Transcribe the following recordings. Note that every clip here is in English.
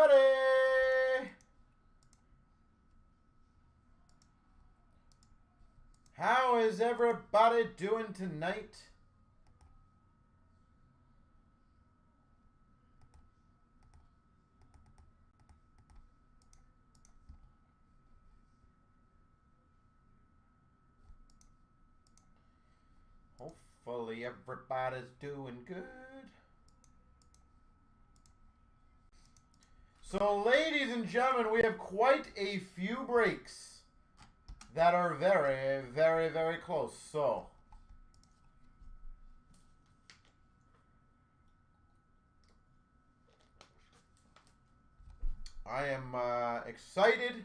everybody! How is everybody doing tonight? Hopefully everybody's doing good. So, ladies and gentlemen, we have quite a few breaks that are very, very, very close. So, I am excited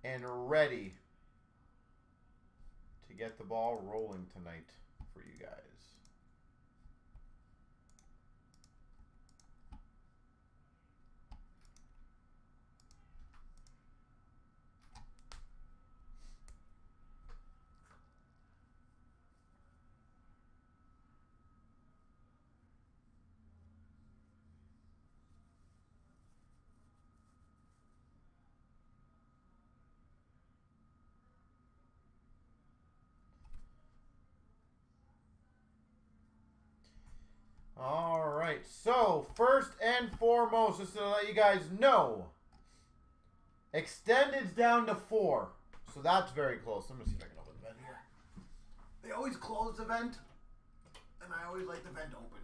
and ready to get the ball rolling tonight for you guys. All right, so first and foremost, just to let you guys know, extended's down to 4, so that's very close. Let me see if I can open the vent here. They always close the vent, and I always like the vent open.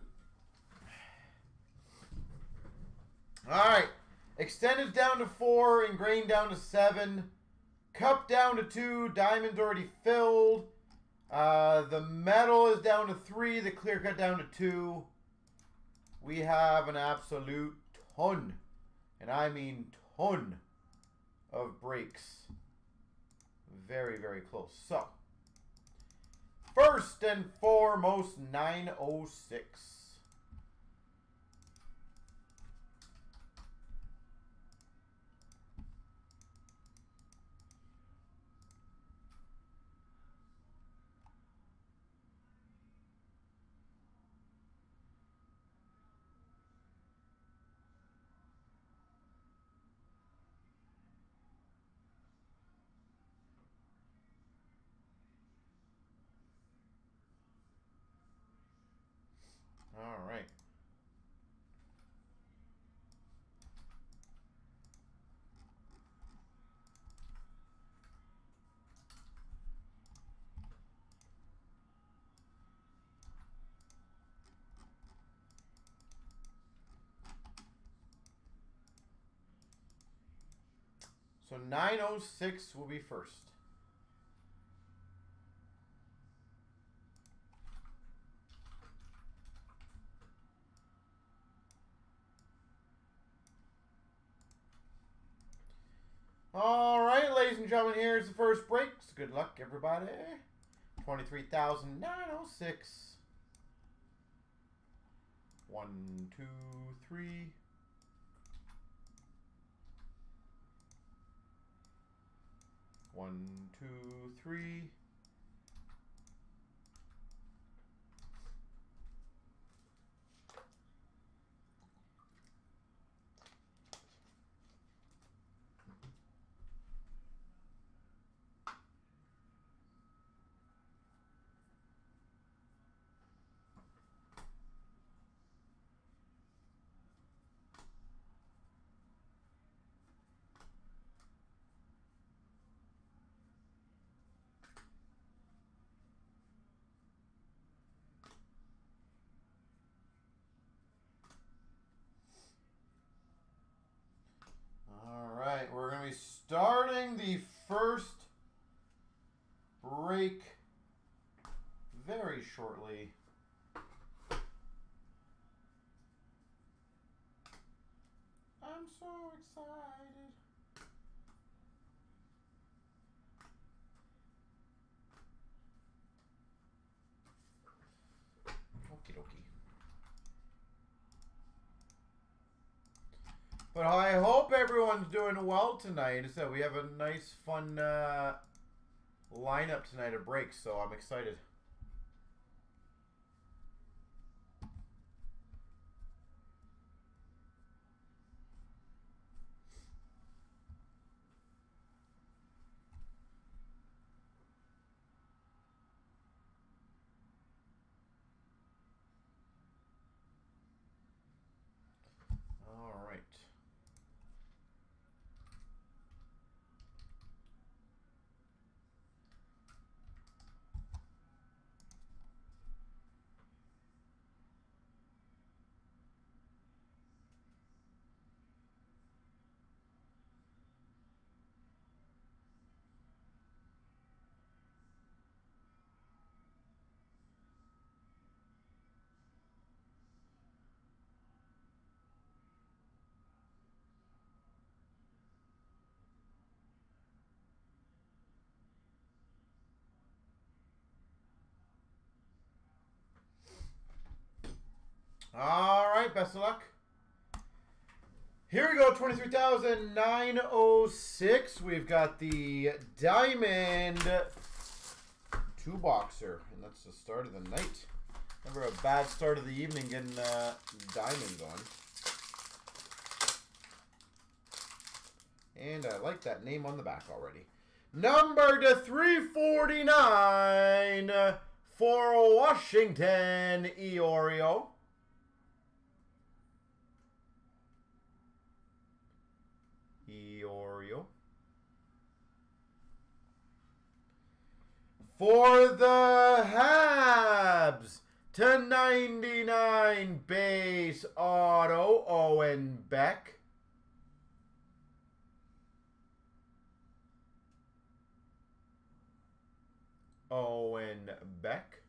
All right, extended's down to 4, ingrained down to 7, cup down to 2, diamond's already filled. The metal is down to 3, the clear cut down to 2. We have an absolute ton, and I mean ton, of breaks. Very, very close. So, first and foremost, 906. All right. So 906 will be first. All right, ladies and gentlemen, here's the first break. So good luck, everybody. 23,906. 1, 2, 3. 1, 2, 3. We're going to be starting the first break very shortly. I'm so excited. Okie dokie. But I hope everyone's doing well tonight. As I said, we have a nice, fun lineup tonight of breaks, so I'm excited. right, best of luck. Here we go, 23,906. We've got the Diamond 2-boxer, and that's the start of the night. Never a bad start of the evening getting Diamond on. And I like that name on the back already. Number to 349 for Washington, Iorio. For the Habs, to 99 base auto, Owen Beck. Owen Beck.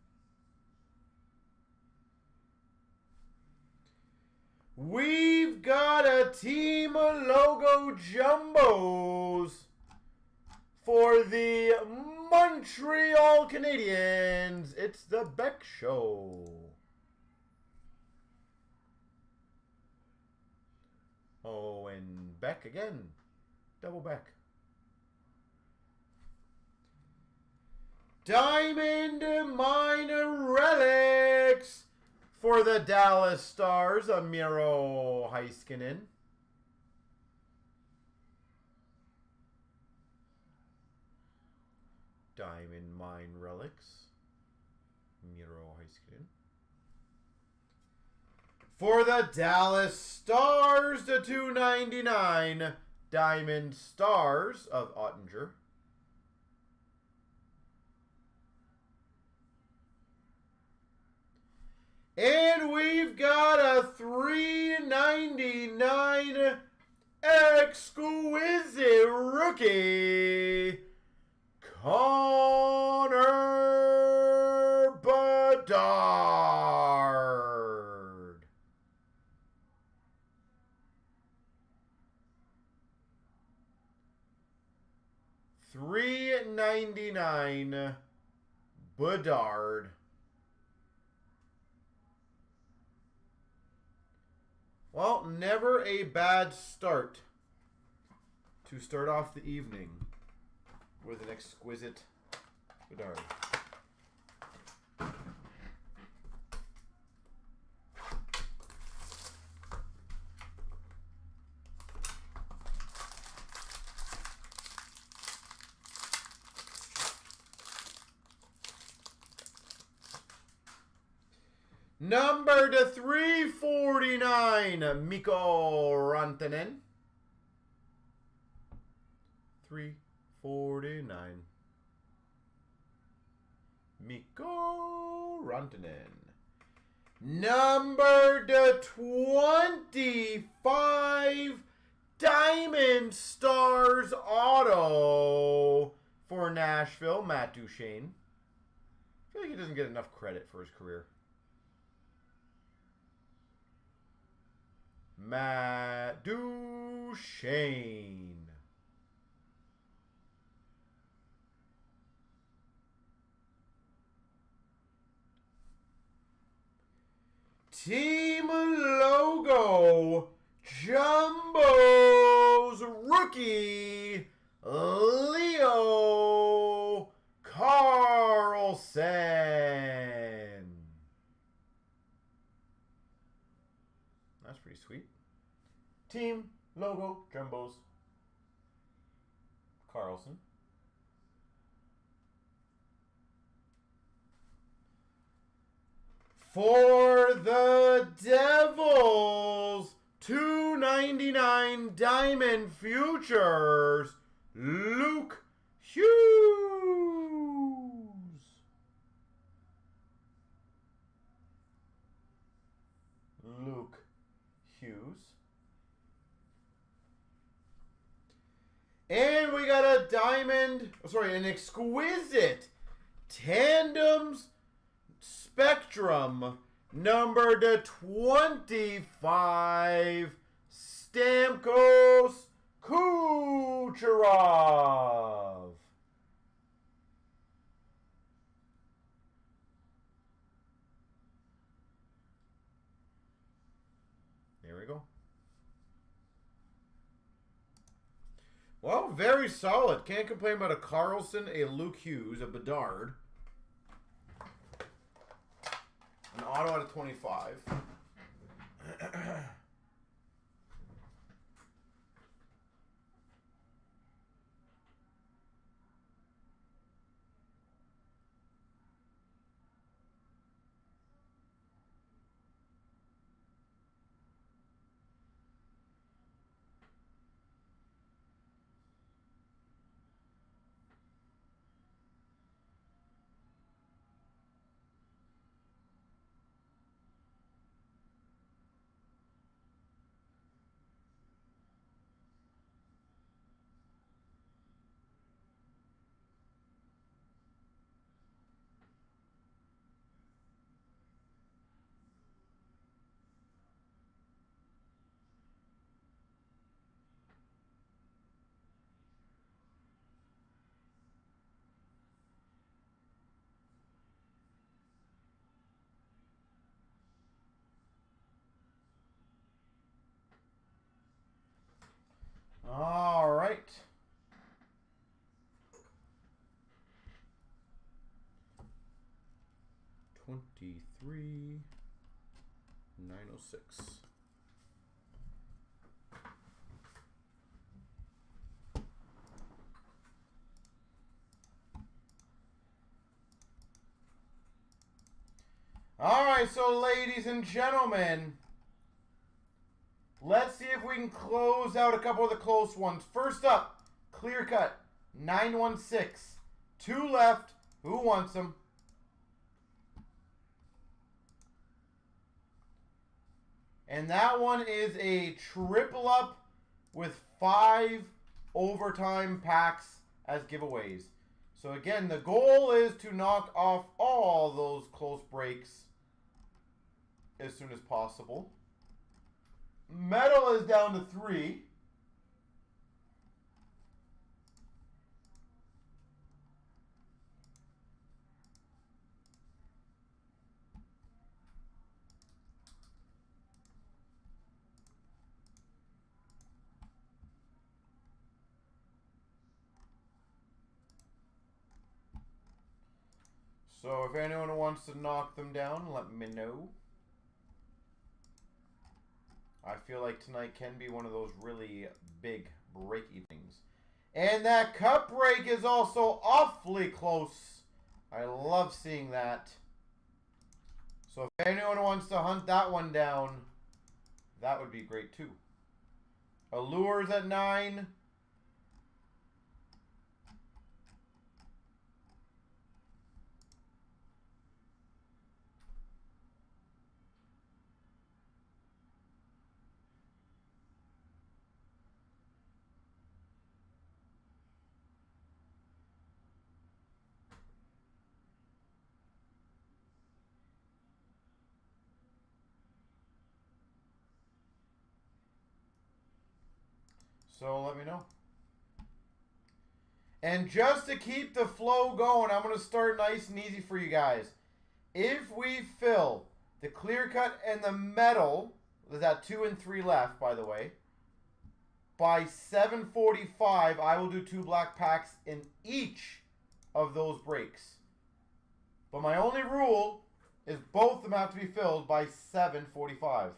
We've got a team logo jumbos for the Montreal Canadiens. It's the Beck Show. Owen Beck again. Double Beck. Diamond Mine Relics for the Dallas Stars, Miro Heiskanen. Diamond Mine Relics, Miro Heiskanen. For the Dallas Stars, the 299 Diamond Stars of Ottinger. And we've got a 399 exquisite rookie, Connor Bedard. $3.99 Bedard. Well, never a bad start to start off the evening with an exquisite Bedard. Number to 349, Mikko Rantanen. 349. Mikko Rantanen. Number to 25, Diamond Stars Auto for Nashville, Matt Duchene. I feel like he doesn't get enough credit for his career. Matt Duchene. Team logo Jumbo's rookie Leo Carlson. That's pretty sweet. Team logo Jumbos Carlson. For the Devils, $2.99 Diamond Futures, Luke Hughes. Luke Hughes. And we got a diamond, an exquisite Tandems Spectrum, number to 25, Stamkos Kucherov. very solid. Can't complain about a Carlson, a Luke Hughes, a Bedard. An auto out of 25. All right. $23,906. All right, so ladies and gentlemen, let's see if we can close out a couple of the close ones. First up, clear cut, 916. 2 left. Who wants them? And that one is a triple up with 5 overtime packs as giveaways. So again, the goal is to knock off all those close breaks as soon as possible. Metal is down to 3. So if anyone wants to knock them down, let me know. I feel like tonight can be one of those really big break evenings. And that cup break is also awfully close. I love seeing that. So if anyone wants to hunt that one down, that would be great too. Allures at 9. So let me know. And just to keep the flow going, I'm going to start nice and easy for you guys. If we fill the clear cut and the metal, there's that 2 and 3 left, by the way, by 7:45, I will do 2 black packs in each of those breaks. But my only rule is both of them have to be filled by 7:45.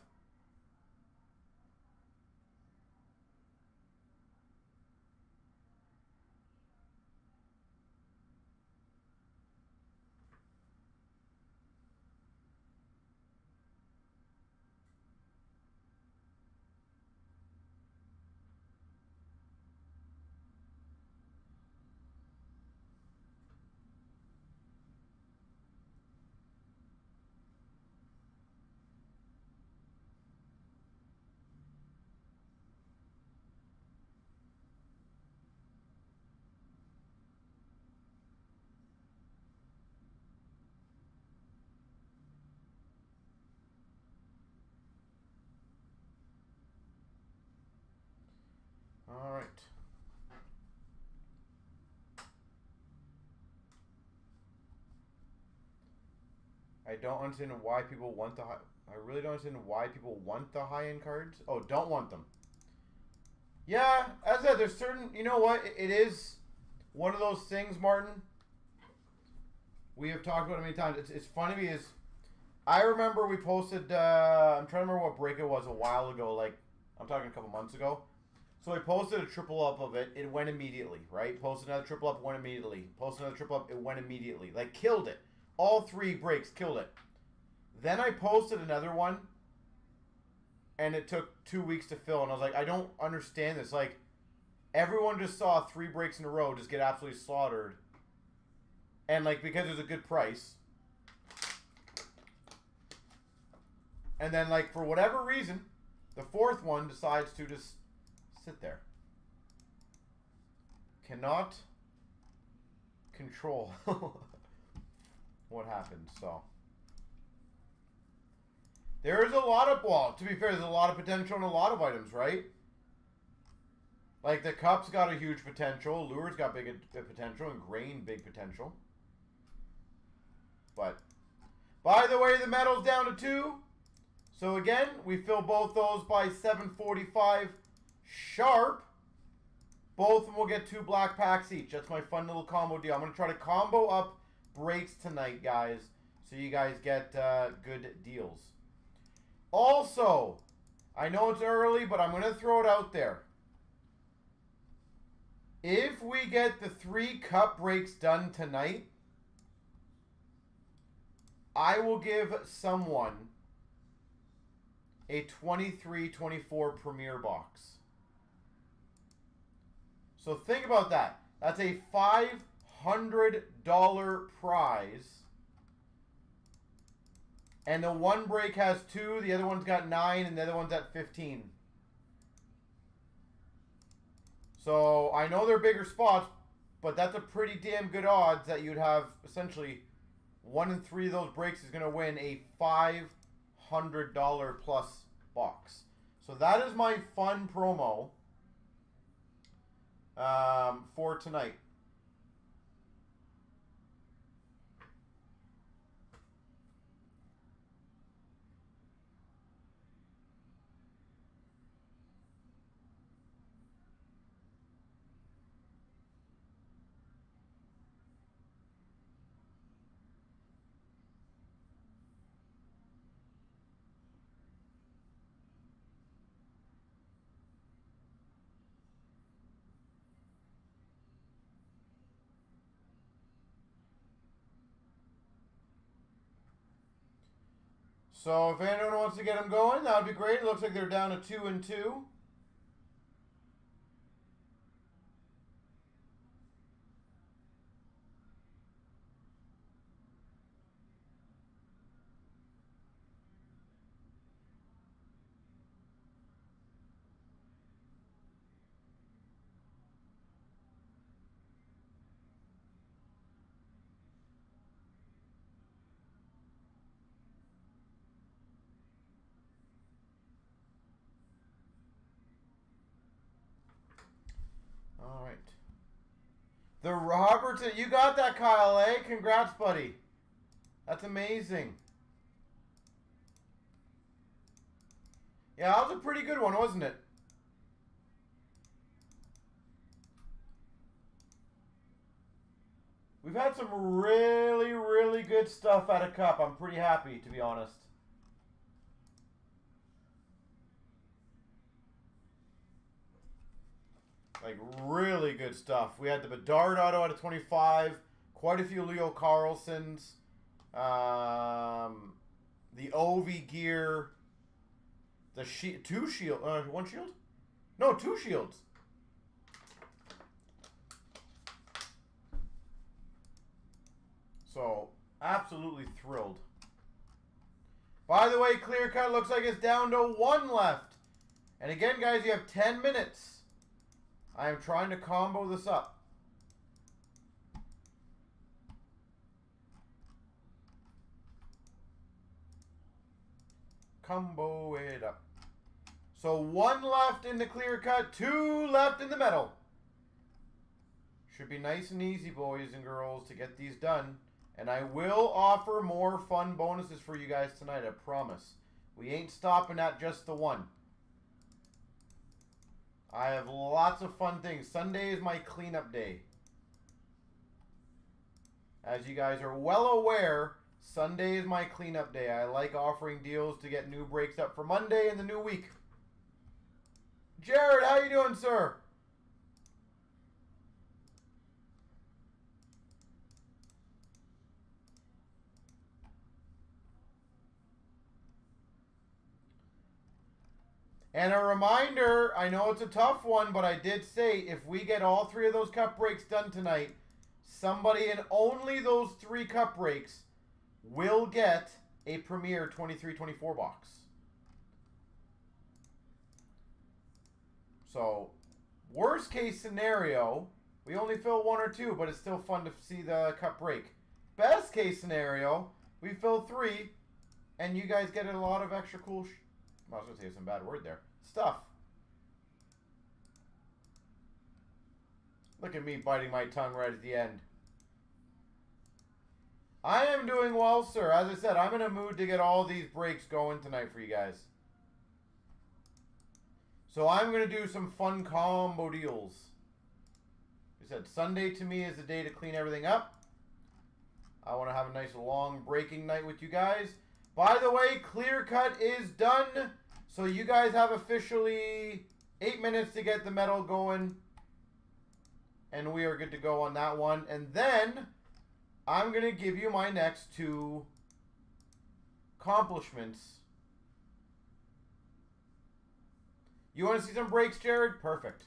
All right. I don't understand why people want I really don't understand why people want the high-end cards. Oh, don't want them. Yeah, as I said, there's certain, you know what, it is one of those things, Martin. We have talked about it many times. It's funny because I remember we posted, I'm trying to remember what break it was a while ago, like, I'm talking a couple months ago. So we posted a triple up of it, it went immediately, right? Posted another triple up, it went immediately. Posted another triple up, it went immediately. Like, killed it. All 3 breaks, killed it. Then I posted another one, and it took 2 weeks to fill, and I was like, I don't understand this. Like, everyone just saw 3 breaks in a row just get absolutely slaughtered. And, like, because it was a good price. And then, like, for whatever reason, the 4th one decides to just sit there. Cannot control what happened, so. There's a lot of, well, to be fair, there's a lot of potential in a lot of items, right? Like, the Cup's got a huge potential. Lure's got big potential. And Grain, big potential. But, by the way, the metal's down to 2. So, again, we fill both those by 7:45 sharp. Both of them will get 2 black packs each. That's my fun little combo deal. I'm going to try to combo up breaks tonight, guys. So you guys get good deals. Also, I know it's early, but I'm going to throw it out there. If we get the 3 cup breaks done tonight, I will give someone a 23-24 Premier box. So think about that. That's a $500 prize. And the one break has 2, the other one's got 9, and the other one's at 15. So I know they're bigger spots, but that's a pretty damn good odds that you'd have essentially 1 in 3 of those breaks is going to win a $500 plus box. So that is my fun promo for tonight. So if anyone wants to get them going, that would be great. It looks like they're down to 2 and 2. All right. The Robertson, you got that, Kyle, eh? Congrats, buddy. That's amazing. Yeah, that was a pretty good one, wasn't it? We've had some really, really good stuff out of Cup. I'm pretty happy, to be honest. Like, really good stuff. We had the Bedard auto out of 25. Quite a few Leo Carlsons. The Ovi gear. The two shield. One shield? No, 2 shields. So, absolutely thrilled. By the way, clear cut looks like it's down to 1 left. And again, guys, you have 10 minutes. I am trying to combo this up. Combo it up. So 1 left in the clear cut, 2 left in the metal. Should be nice and easy, boys and girls, to get these done. And I will offer more fun bonuses for you guys tonight, I promise. We ain't stopping at just the 1. I have lots of fun things. Sunday is my cleanup day. As you guys are well aware, Sunday is my cleanup day. I like offering deals to get new breaks up for Monday and the new week. Jared, how you doing, sir? And a reminder, I know it's a tough one, but I did say if we get all 3 of those cup breaks done tonight, somebody in only those 3 cup breaks will get a Premier 23-24 box. So, worst case scenario, we only fill 1 or 2, but it's still fun to see the cup break. Best case scenario, we fill 3, and you guys get a lot of extra cool I was going to say some bad word there. Stuff. Look at me biting my tongue right at the end. I am doing well, sir. As I said, I'm in a mood to get all these breaks going tonight for you guys. So I'm going to do some fun combo deals. Like I said, Sunday to me is the day to clean everything up. I want to have a nice long breaking night with you guys. By the way, clear cut is done. So you guys have officially 8 minutes to get the metal going. And we are good to go on that one. And then I'm going to give you my next 2 accomplishments. You want to see some breaks, Jared? Perfect.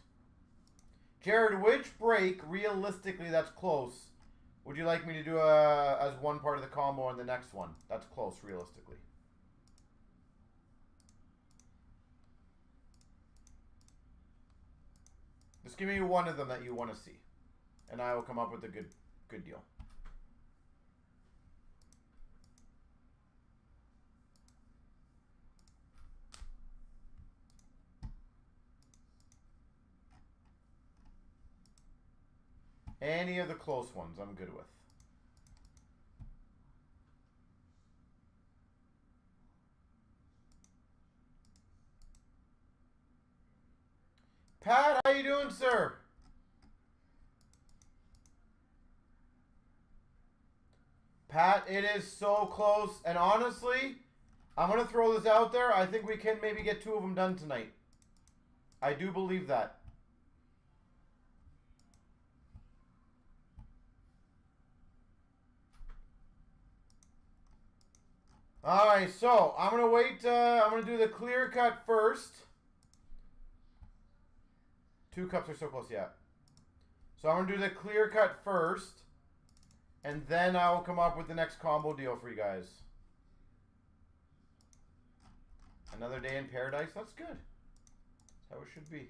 Jared, which break, realistically, that's close, would you like me to do as one part of the combo on the next one? That's close, realistically. Just give me one of them that you want to see, and I will come up with a good deal. Any of the close ones I'm good with. Pat, how you doing, sir? Pat, it is so close. And honestly, I'm going to throw this out there. I think we can maybe get 2 of them done tonight. I do believe that. Alright, so I'm going to wait. I'm going to do the clear cut first. 2 cups are so close, yeah. So I'm going to do the clear cut first. And then I will come up with the next combo deal for you guys. Another day in paradise. That's good. That's how it should be.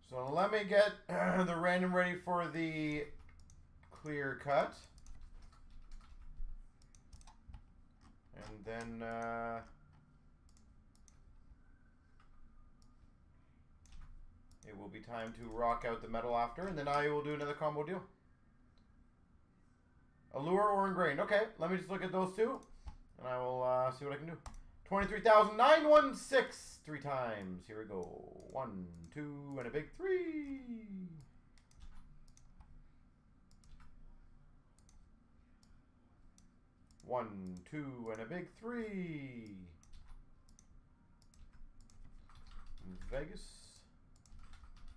So let me get the random ready for the clear cut. And then it will be time to rock out the metal after, and then I will do another combo deal. Allure or ingrained. Okay, let me just look at those 2, and I will see what I can do. 23,916 3 times. Here we go. 1, 2, and a big 3. 1, 2, and a big 3. Vegas,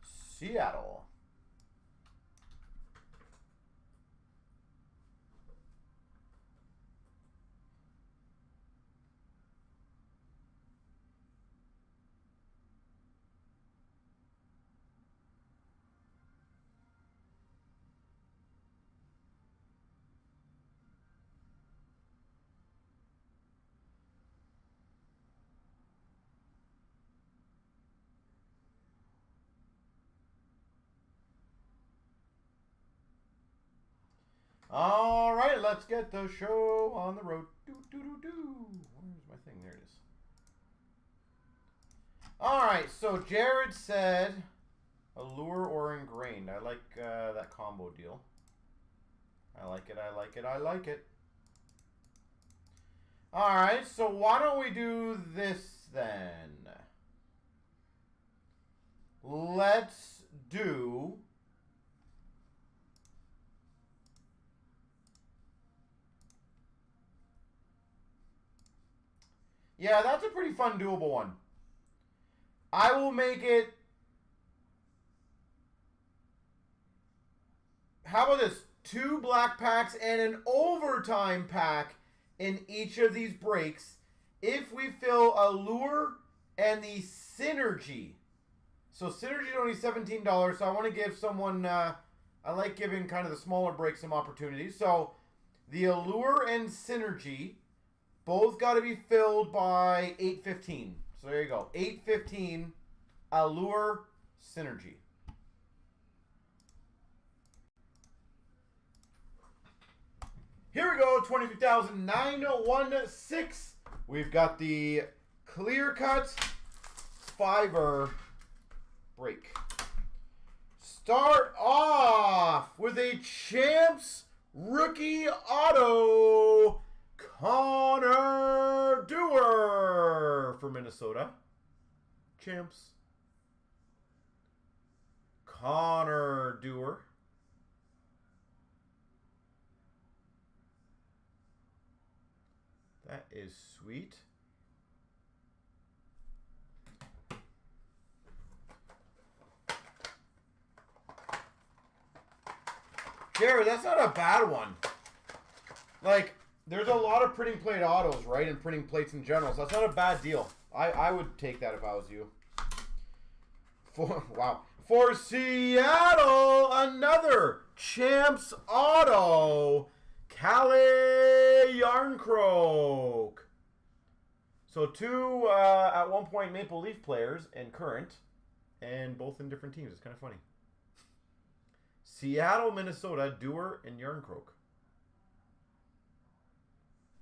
Seattle. All right, let's get the show on the road. Where's my thing? There it is. All right, so Jared said allure or ingrained. I like that combo deal. I like it, I like it, I like it. All right, so why don't we do this then? Let's do... Yeah, that's a pretty fun doable one. I will make it... How about this? 2 black packs and an overtime pack in each of these breaks if we fill Allure and the Synergy. So Synergy is only $17, so I want to give someone... I like giving kind of the smaller breaks some opportunities. So the Allure and Synergy both got to be filled by 8:15. So there you go. 8:15, Allure, Synergy. Here we go, 23,916. We've got the clear cut fiber break. Start off with a Champs rookie auto, Connor Dewar for Minnesota. Champs. Connor Dewar. That is sweet. Jared, that's not a bad one. Like, there's a lot of printing plate autos, right? And printing plates in general. So that's not a bad deal. I would take that if I was you. For Seattle, another Champs auto, Calle Yarncroke. So 2 at one point Maple Leaf players and current, and both in different teams. It's kind of funny. Seattle, Minnesota, Dewar and Yarncroke.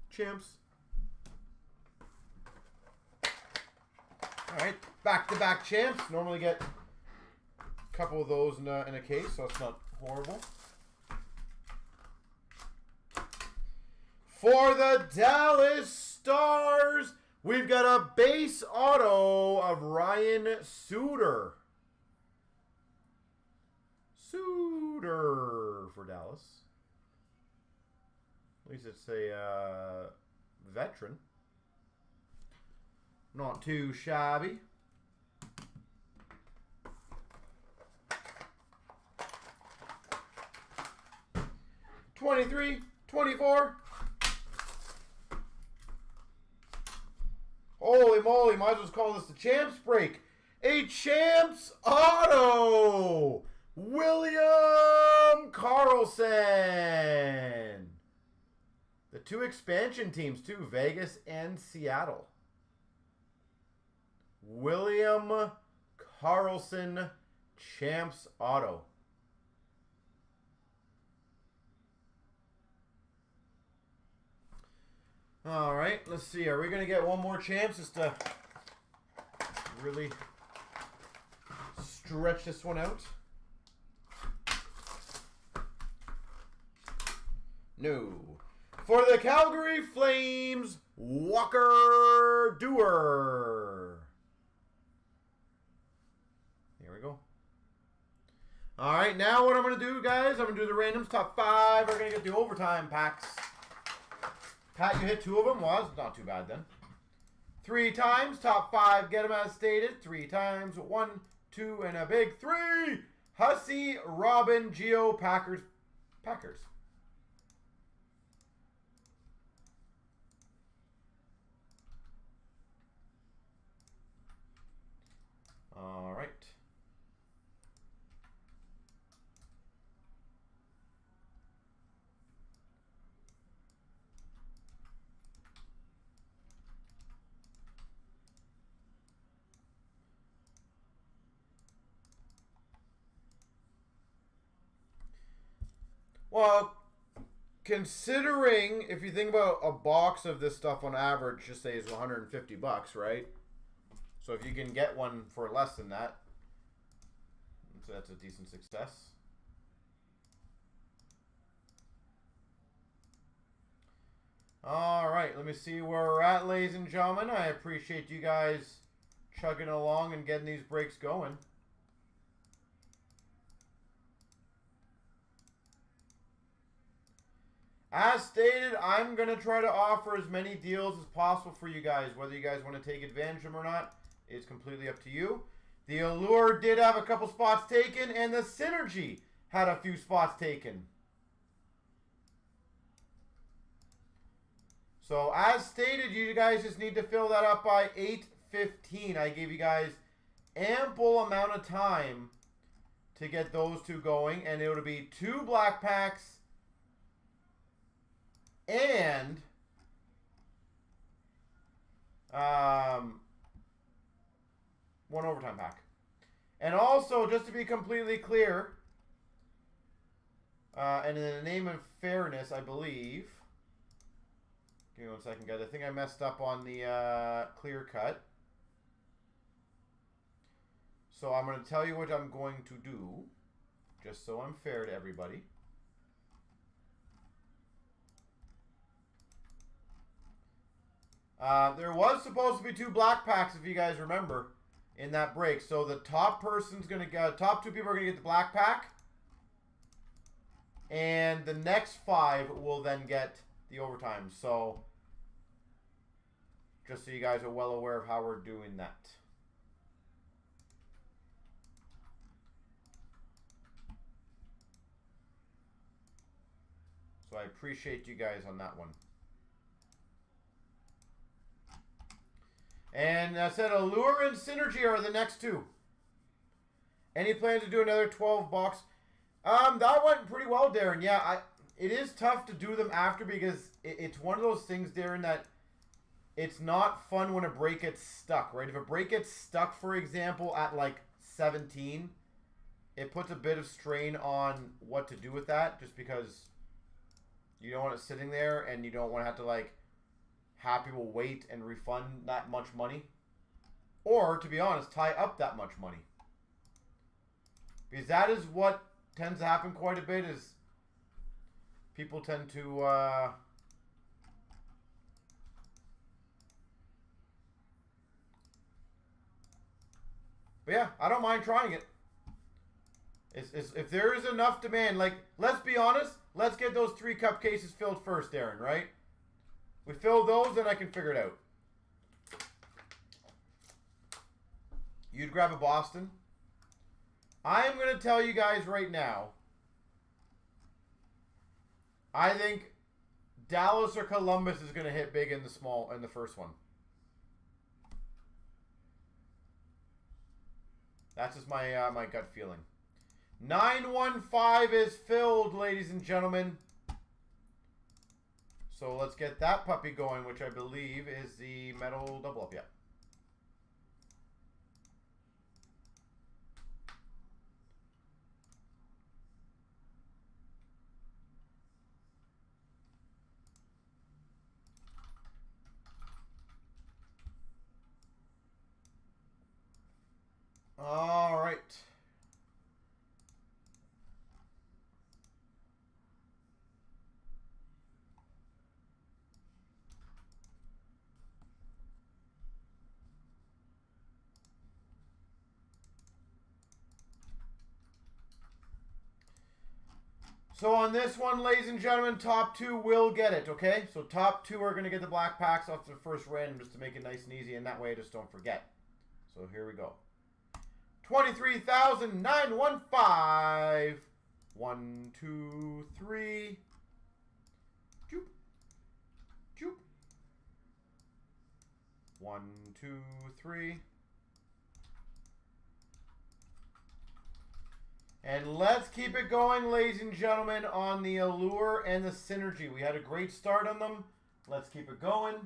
Champs. All right, back-to-back champs. Normally get a couple of those in a case, so it's not horrible. For the Dallas Stars, we've got a base auto of Ryan Suter. Suter for Dallas. At least it's a veteran. Not too shabby. $23, $24. Holy moly, might as well call this the Champs break. A Champs auto, William Karlsson. The 2 expansion teams too, Vegas and Seattle. William Karlsson, Champs auto. All right, let's see. Are we going to get one more Champs just to really stretch this one out? No. For the Calgary Flames, Walker Dewar. Here we go. All right, now what I'm going to do, guys, I'm going to do the randoms. Top 5 are going to get the overtime packs. Pat, you hit 2 of them. Well, that's not too bad then. 3 times. Top 5, get them as stated. 3 times. 1, 2, and a big 3. Hussey, Robin, Geo, Packers. All right. Well, considering if you think about a box of this stuff on average, just say is $150, right? So if you can get one for less than that, so that's a decent success. All right, let me see where we're at, ladies and gentlemen. I appreciate you guys chugging along and getting these breaks going. As stated, I'm going to try to offer as many deals as possible for you guys. Whether you guys want to take advantage of them or not is completely up to you. The Allure did have a couple spots taken, and the Synergy had a few spots taken. So, as stated, you guys just need to fill that up by 8:15. I gave you guys ample amount of time to get those two going, and it would be 2 black packs and one overtime pack. And also, just to be completely clear, and in the name of fairness, I believe, give me one second, guys. I think I messed up on the clear cut. So I'm going to tell you what I'm going to do, just so I'm fair to everybody. There was supposed to be 2 black packs, if you guys remember, in that break. So the top person's going to get, top 2 people are going to get the black pack. And the next 5 will then get the overtime. So, just so you guys are well aware of how we're doing that. So I appreciate you guys on that one. And I said Allure and Synergy are the next 2. Any plans to do another 12 box? That went pretty well, Darren. Yeah, it is tough to do them after because it's one of those things, Darren, that it's not fun when a break gets stuck, right? If a break gets stuck, for example, at like 17, it puts a bit of strain on what to do with that just because you don't want it sitting there and you don't want to have to like have people wait and refund that much money. Or, to be honest, tie up that much money. Because that is what tends to happen quite a bit is people tend to but yeah, I don't mind trying it. If there is enough demand, like, let's be honest, let's get those 3 cup cases filled first, Darren, right? We fill those, then I can figure it out. You'd grab a Boston. I am going to tell you guys right now, I think Dallas or Columbus is going to hit big in the first one. That's just my my gut feeling. 915 is filled, ladies and gentlemen. So let's get that puppy going, which I believe is the metal double up. Yeah. All right. So on this one, ladies and gentlemen, top 2 will get it, okay? So top 2 are going to get the black packs off the first random just to make it nice and easy, and that way I just don't forget. So here we go. 23,915. 1, 2, 3. Joop. Joop. 1, 2, 3. And let's keep it going, ladies and gentlemen, on the Allure and the Synergy. We had a great start on them. Let's keep it going.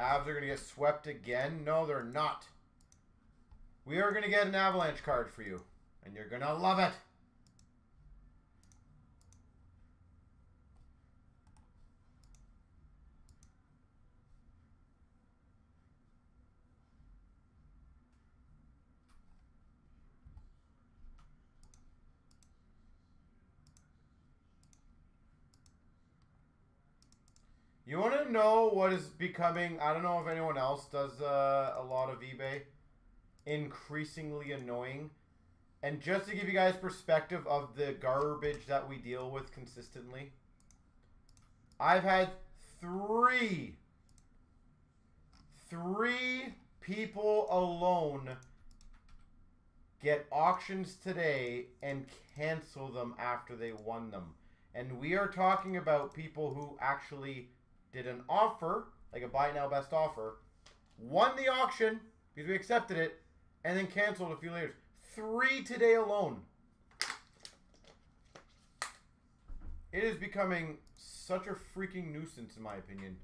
Avs are going to get swept again. No, they're not. We are going to get an Avalanche card for you. And you're going to love it. You want to know what is becoming, I don't know if anyone else does a lot of eBay, increasingly annoying. And just to give you guys perspective of the garbage that we deal with consistently, I've had three people alone get auctions today and cancel them after they won them. And we are talking about people who actually did an offer, like a buy now best offer, won the auction because we accepted it, and then canceled a few later. 3 today alone. It is becoming such a freaking nuisance, in my opinion.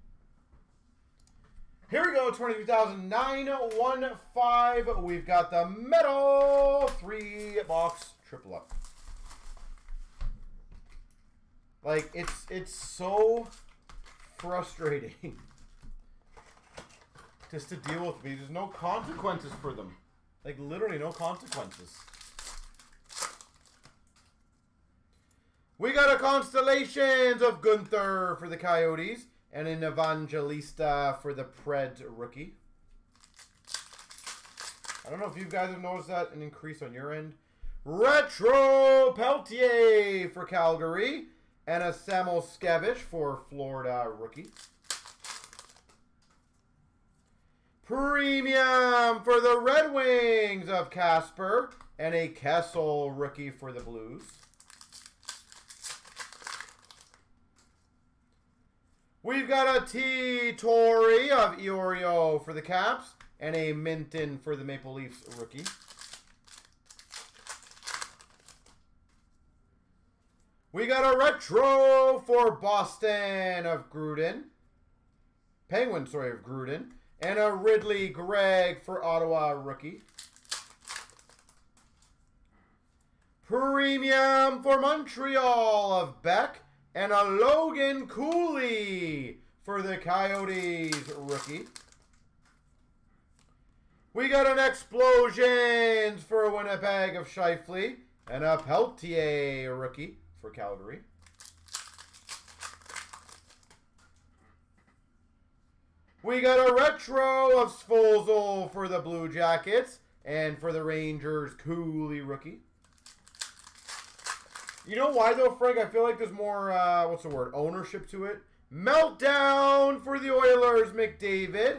Here we go, 22,915. We've got the metal 3-box triple up. Like, it's so frustrating just to deal with me. There's no consequences for them. Like, literally no consequences. We got a Constellations of Gunther for the Coyotes and an Evangelista for the Preds rookie. I don't know if you guys have noticed that, an increase on your end. Retro Peltier for Calgary and a Samoskevich for Florida rookie. Premium for the Red Wings of Casper and a Kessel rookie for the Blues. We've got a T. Torrey of Iorio for the Caps and a Minton for the Maple Leafs rookie. We got a retro for Boston of Gruden. Penguins, sorry, of Gruden. And a Ridley Gregg for Ottawa rookie. Premium for Montreal of Beck. And a Logan Cooley for the Coyotes rookie. We got an Explosions for Winnipeg of Scheifele. And a Peltier rookie for Calgary. We got a retro of Svozil for the Blue Jackets. And for the Rangers, Cooley rookie. You know why though, Frank? I feel like there's more, what's the word, ownership to it. Meltdown for the Oilers, McDavid.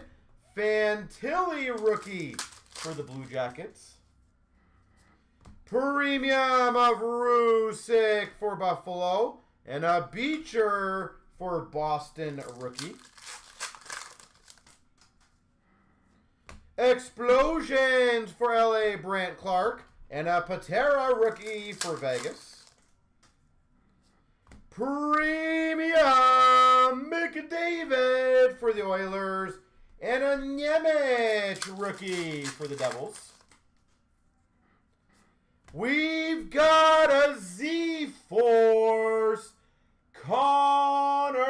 Fantilli rookie for the Blue Jackets. Premium of Rusick for Buffalo. And a Beecher for Boston rookie. Explosions for LA, Brant Clark. And a Patera rookie for Vegas. Premium McDavid for the Oilers. And a Nemec rookie for the Devils. We've got a Z-Force Connor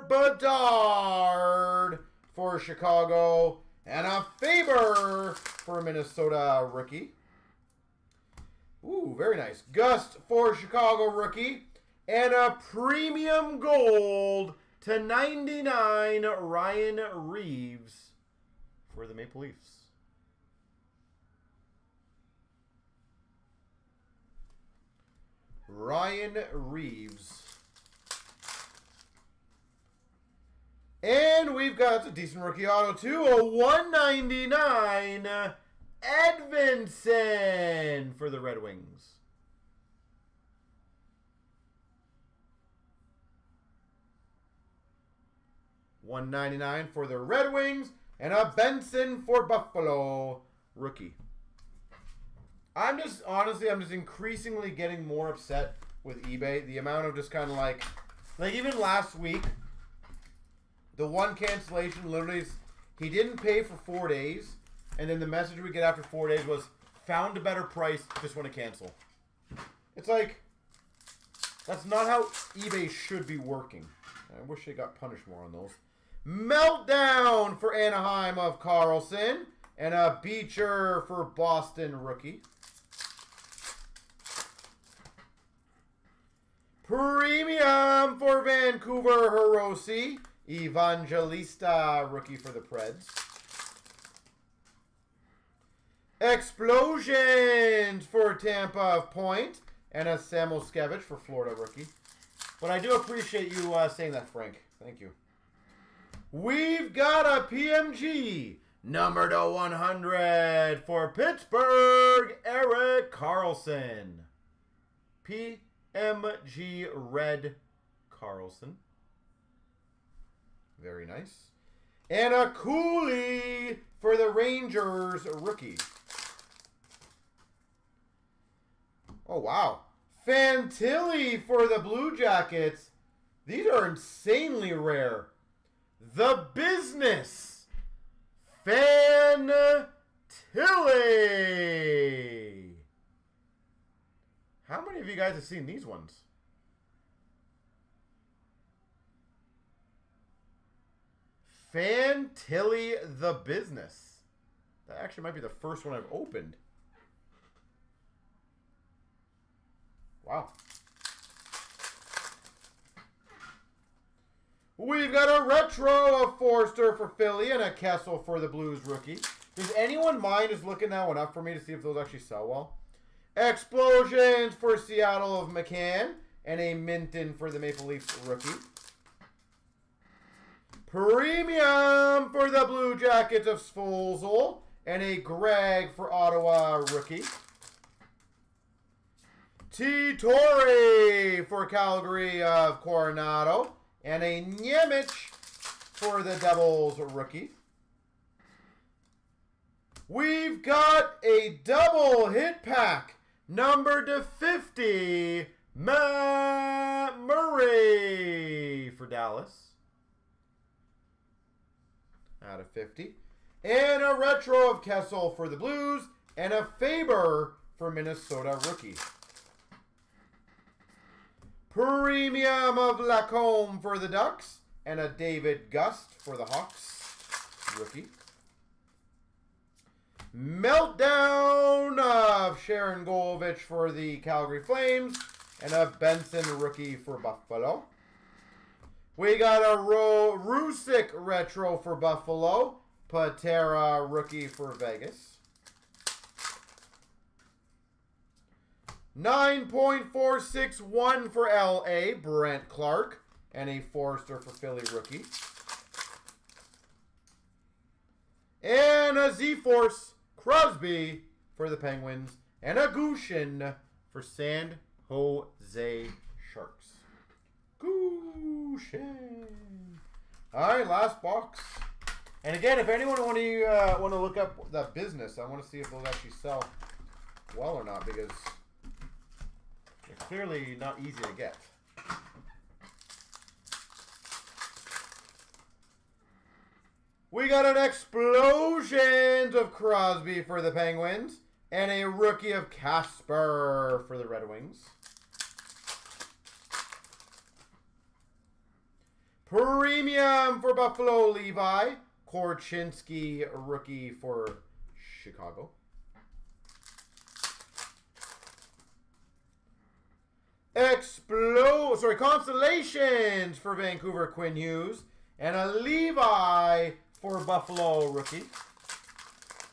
Bedard for Chicago. And a Faber for Minnesota rookie. Ooh, very nice. Gust for Chicago rookie. And a premium gold to 99 Ryan Reeves for the Maple Leafs. Ryan Reeves. And we've got a decent rookie auto too. A 199 Edvinsson for the Red Wings. $199 for the Red Wings. And a Benson for Buffalo rookie. I'm just increasingly getting more upset with eBay. The amount of just kind of like even last week, The one cancellation literally is he didn't pay for 4 days, and then the message we get after 4 days was found a better price, just want to cancel. It's like, that's not how eBay should be working. I wish they got punished more on those. Meltdown for Anaheim of Carlson, and a Beecher for Boston rookie. Premium for Vancouver Hiroshi, Evangelista rookie for the Preds. Explosions for Tampa of Point, and a Samoskevich for Florida rookie. But I do appreciate you saying that, Frank. Thank you. We've got a PMG, number to 100 for Pittsburgh, Erik Karlsson. PMG Red Karlsson. Very nice. And a Cooley for the Rangers rookie. Oh, wow. Fantilli for the Blue Jackets. These are insanely rare. The Business. Fantilli. How many of you guys have seen these ones? Fantilli the Business. That actually might be the first one I've opened. Wow. We've got a retro of Forster for Philly and a Kessel for the Blues rookie. Does anyone mind just looking that one up for me to see if those actually sell well? Explosions for Seattle of McCann and a Minton for the Maple Leafs rookie. Premium for the Blue Jackets of Svozil and a Gregg for Ottawa rookie. Torre for Calgary of Coronado and a Nemec for the Devils rookie. We've got a double hit pack, number to 50, Matt Murray for Dallas. Out of 50. And a retro of Kessel for the Blues and a Faber for Minnesota rookie. Premium of Lacombe for the Ducks and a David Gust for the Hawks rookie. Meltdown of Sharon Golovich for the Calgary Flames and a Benson rookie for Buffalo. We got a Rusick retro for Buffalo, Patera rookie for Vegas. 9.461 for LA, Brent Clark, and a Forster for Philly rookie. And a Z-Force Crosby for the Penguins, and a Gushin for San Jose Sharks. Gushin. All right, last box. And again, if anyone want to look up the Business, I want to see if they'll actually sell well or not, because they're clearly not easy to get. We got an Explosions of Crosby for the Penguins and a rookie of Casper for the Red Wings. Premium for Buffalo, Levi. Korchinski rookie for Chicago. Constellations for Vancouver, Quinn Hughes. And a Levi for Buffalo rookie.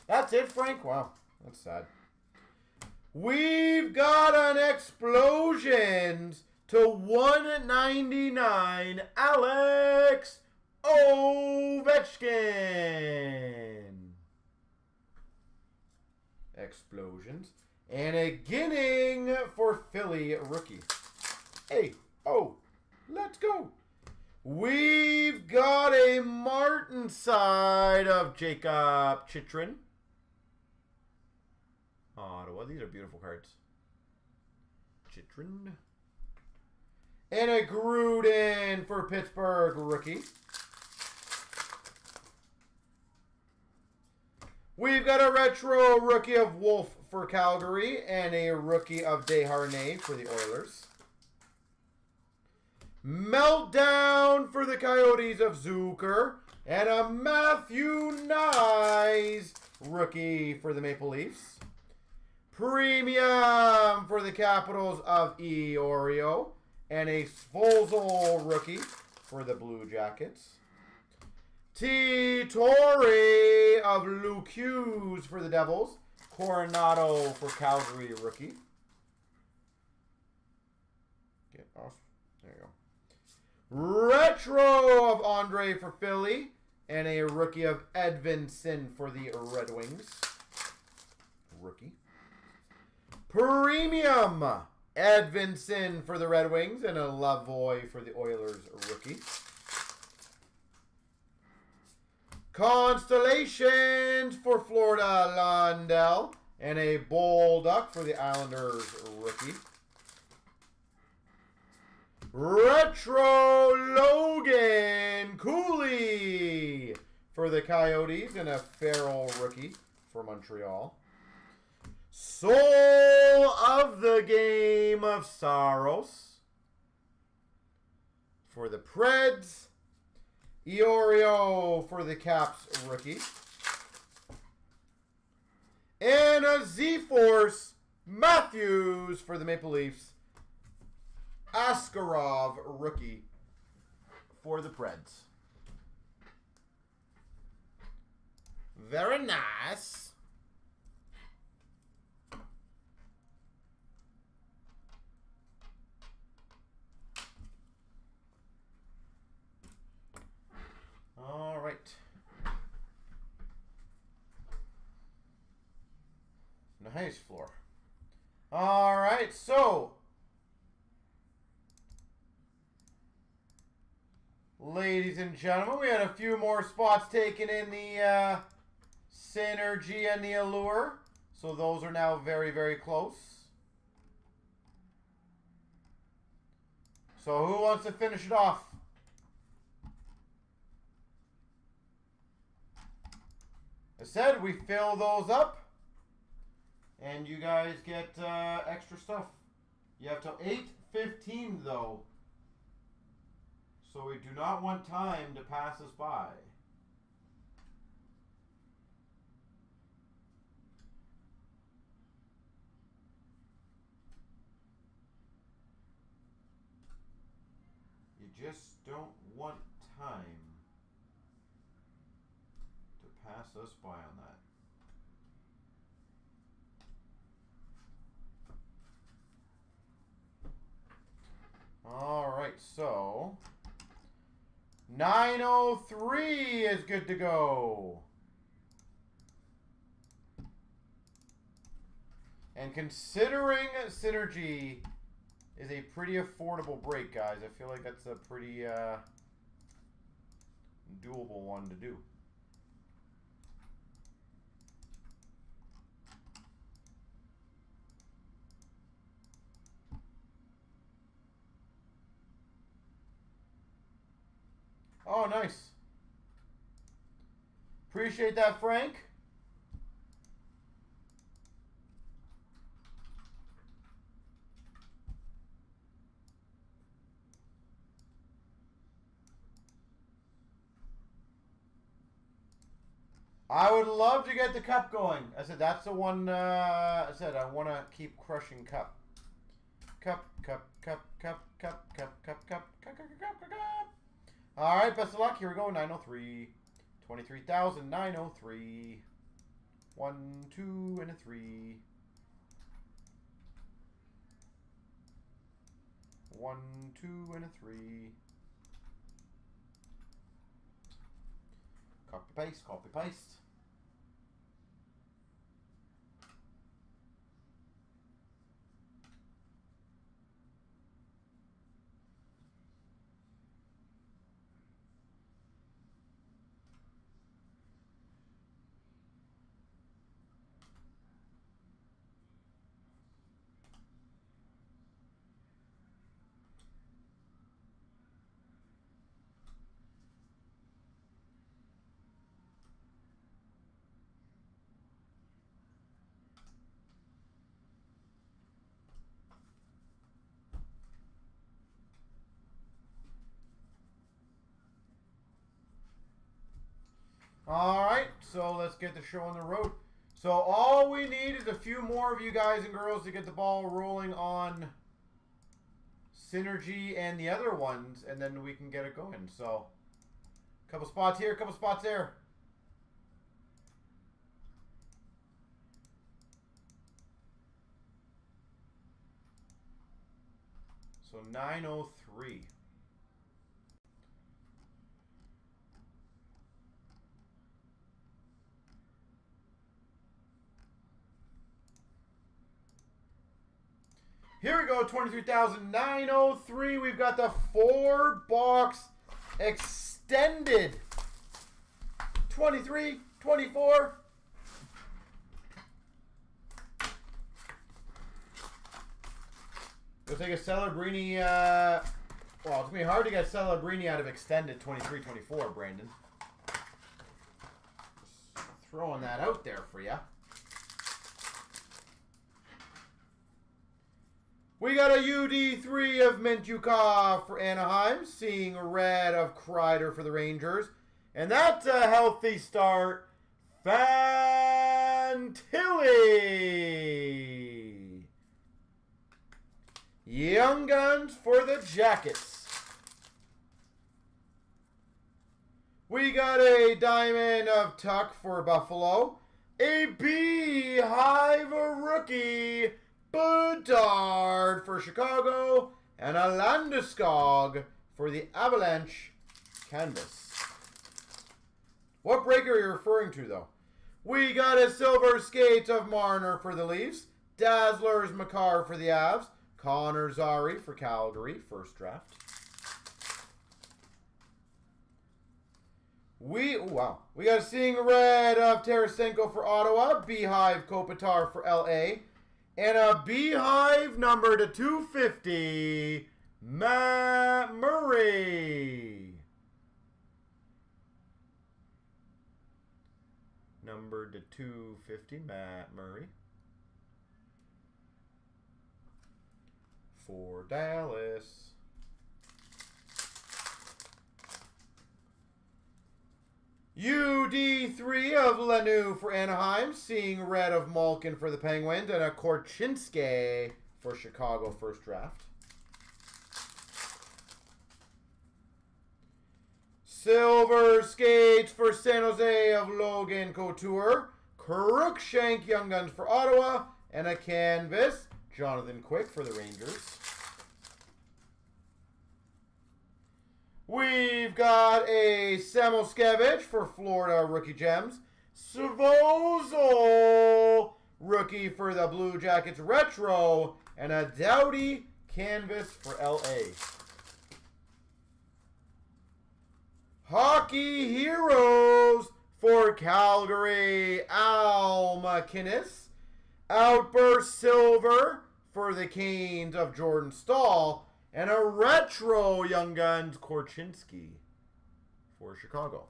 That's it, Frank? Wow, that's sad. We've got an Explosions to 199, Alex Ovechkin. Explosions. And a Ginning for Philly rookie. Hey, oh, let's go. We've got a Martin side of Jacob Chitrin. Ottawa. These are beautiful cards. Chitrin. And a Gruden for Pittsburgh rookie. We've got a retro rookie of Wolf for Calgary and a rookie of Desharnais for the Oilers. Meltdown for the Coyotes of Zucker. And a Matthew Nyes rookie for the Maple Leafs. Premium for the Capitals of Iorio. And a Svozil rookie for the Blue Jackets. T. Torre of Luke Hughes for the Devils. Coronado for Calgary rookie. Get off. There you go. Retro of Andre for Philly. And a rookie of Edvinson for the Red Wings. Rookie. Premium Edvinson for the Red Wings. And a Lavoie for the Oilers rookie. Constellations for Florida Lundell. And a Bolduc for the Islanders rookie. Retro Logan Cooley for the Coyotes and a Farrell rookie for Montreal. Soul of the Game of Saros for the Preds. Iorio for the Caps rookie. And a Z-Force Matthews for the Maple Leafs. Askarov rookie for the Preds. Very nice. All right. Nice floor. All right, so ladies and gentlemen, we had a few more spots taken in the Synergy and the Allure. So those are now very, very close. So who wants to finish it off? I said we fill those up. And you guys get extra stuff. You have till 8:15 though. So we do not want time to pass us by. You just don't want time to pass us by on that. All right, so 903 is good to go. And considering Synergy is a pretty affordable break, guys, I feel like that's a pretty doable one to do. Oh, nice. Appreciate that, Frank. I would love to get the cup going. I said that's the one. I said I want to keep crushing cup. Cup. All right, best of luck. Here we go. 903. 23,903. 1, 2, and a 3. 1, 2, and a 3. Copy paste. Copy paste. All right, so let's get the show on the road. So all we need is a few more of you guys and girls to get the ball rolling on Synergy and the other ones, and then we can get it going. So a couple spots here, a couple spots there. So 903. Here we go, 23,903. We've got the 4-box extended. 23, 24. We'll take a Celebrini. Well, it's going to be hard to get Celebrini out of extended 23, 24, Brandon. Just throwing that out there for you. We got a UD3 of Mentuka for Anaheim. Seeing red of Kreider for the Rangers. And that's a healthy start. Fantilli. Young Guns for the Jackets. We got a diamond of Tuck for Buffalo. A Beehive rookie. Bedard for Chicago, and a Landeskog for the Avalanche canvas. What break are you referring to, though? We got a silver skate of Marner for the Leafs, Dazzlers Makar for the Avs, Connor Zary for Calgary, first draft. We got a Seeing Red of Tarasenko for Ottawa, Beehive Kopitar for LA, and a Beehive number to 250, Matt Murray. Number to 250, Matt Murray. For Dallas. UD3 of Lanu for Anaheim. Seeing red of Malkin for the Penguins. And a Korchinski for Chicago first draft. Silver skates for San Jose of Logan Couture. Crookshank Young Guns for Ottawa. And a canvas, Jonathan Quick for the Rangers. We've got a Samoskevich for Florida Rookie Gems. Svozil rookie for the Blue Jackets Retro. And a Doughty canvas for LA. Hockey Heroes for Calgary, Al McInnes. Outburst Silver for the Canes of Jordan Stahl. And a retro Young Guns Korchinski for Chicago.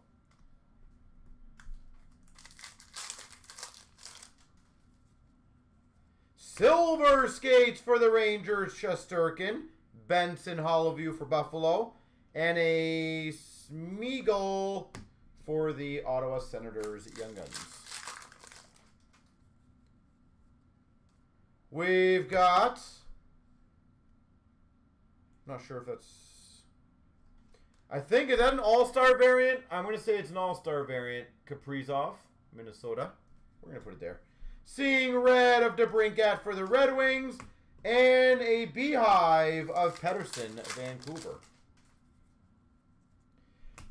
Silver skates for the Rangers, Shesterkin. Benson Hollowview for Buffalo. And a Smeagol for the Ottawa Senators Young Guns. We've got... not sure if that's... I think, is that an all-star variant? I'm going to say it's an all-star variant. Kaprizov, Minnesota. We're going to put it there. Seeing red of DeBrincat for the Red Wings. And a Beehive of Pettersson, Vancouver.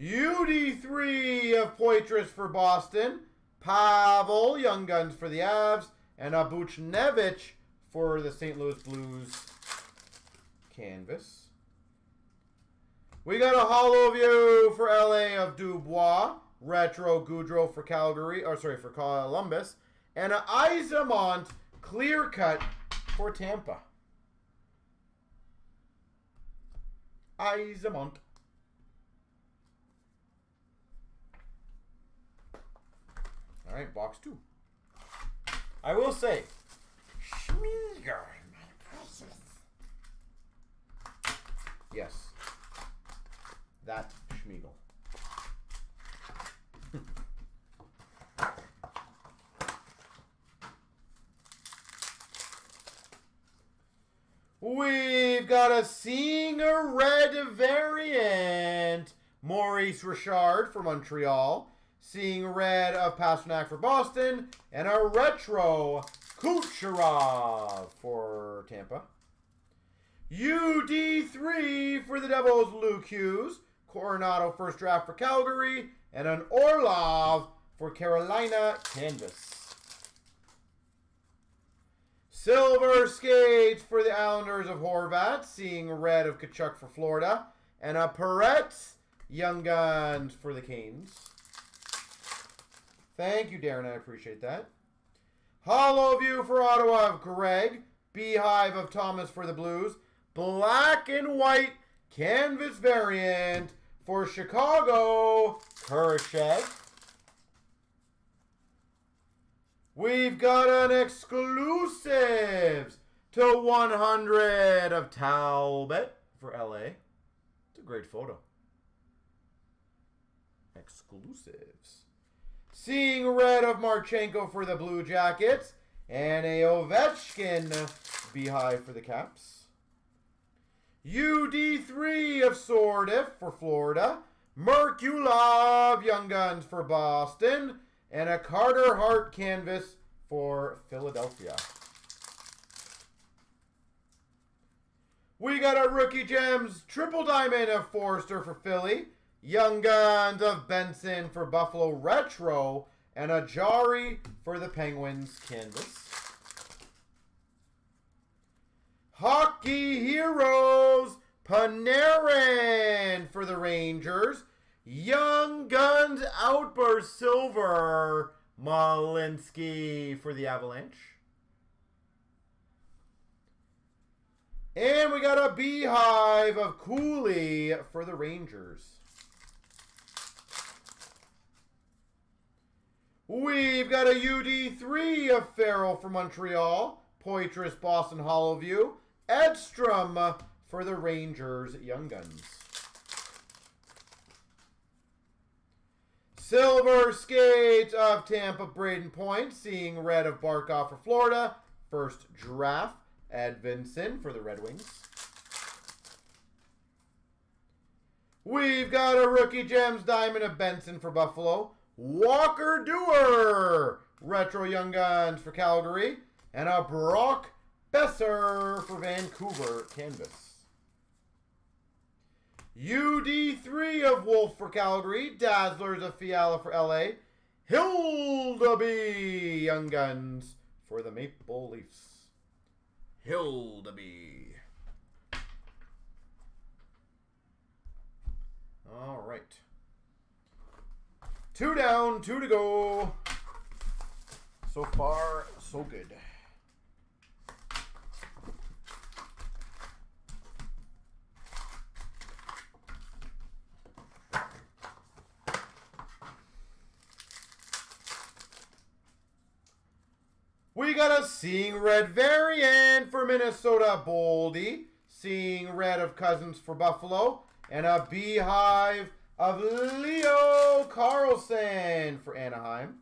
UD3 of Poitras for Boston. Pavel, Young Guns for the Avs. And a Buchnevich for the St. Louis Blues canvas. We got a Hollowview for LA of Dubois. Retro Goudreau for Calgary, or sorry, for Columbus. And an Isamont clear cut for Tampa. Isamont. All right, box 2. I will say, Schmeager, my precious. Yes. That Schmeagle. We've got a Seeing a Red variant. Maurice Richard for Montreal. Seeing Red of Pasternak for Boston. And a retro CloutsnChara for Tampa. UD3 for the Devils, Luke Hughes. Coronado first draft for Calgary. And an Orlov for Carolina canvas. Silver skates for the Islanders of Horvat. Seeing Red of Tkachuk for Florida. And a Perretz Young Guns for the Canes. Thank you, Darren. I appreciate that. Hollow View for Ottawa of Greg. Beehive of Thomas for the Blues. Black and white canvas variant for Chicago, Kurashev. We've got an exclusives to 100 of Talbot for LA. It's a great photo. Exclusives. Seeing Red of Marchenko for the Blue Jackets. And a Ovechkin Beehive for the Caps. UD3 of Sordiff for Florida. Merkulov Young Guns for Boston. And a Carter Hart canvas for Philadelphia. We got a Rookie Gems Triple Diamond of Forster for Philly. Young Guns of Benson for Buffalo Retro. And a Jari for the Penguins canvas. Hockey Heroes Panarin for the Rangers. Young Guns Outburst Silver Malinsky for the Avalanche. And we got a Beehive of Cooley for the Rangers. We've got a UD3 of Farrell for Montreal. Poitras Boston Hollowview. Edstrom for the Rangers Young Guns. Silver skates of Tampa, Braden Point. Seeing Red of Barkov for Florida. First draft, Edvinson for the Red Wings. We've got a Rookie Gems Diamond of Benson for Buffalo. Walker Dewar, Retro Young Guns for Calgary. And a Brock Besser for Vancouver canvas. UD3 of Wolf for Calgary. Dazzlers of Fiala for LA. Hildeby Young Guns for the Maple Leafs. Hildeby. All right. 2 down, 2 to go. So far, so good. We got a Seeing Red variant for Minnesota, Boldy. Seeing Red of Cousins for Buffalo. And a Beehive of Leo Carlson for Anaheim.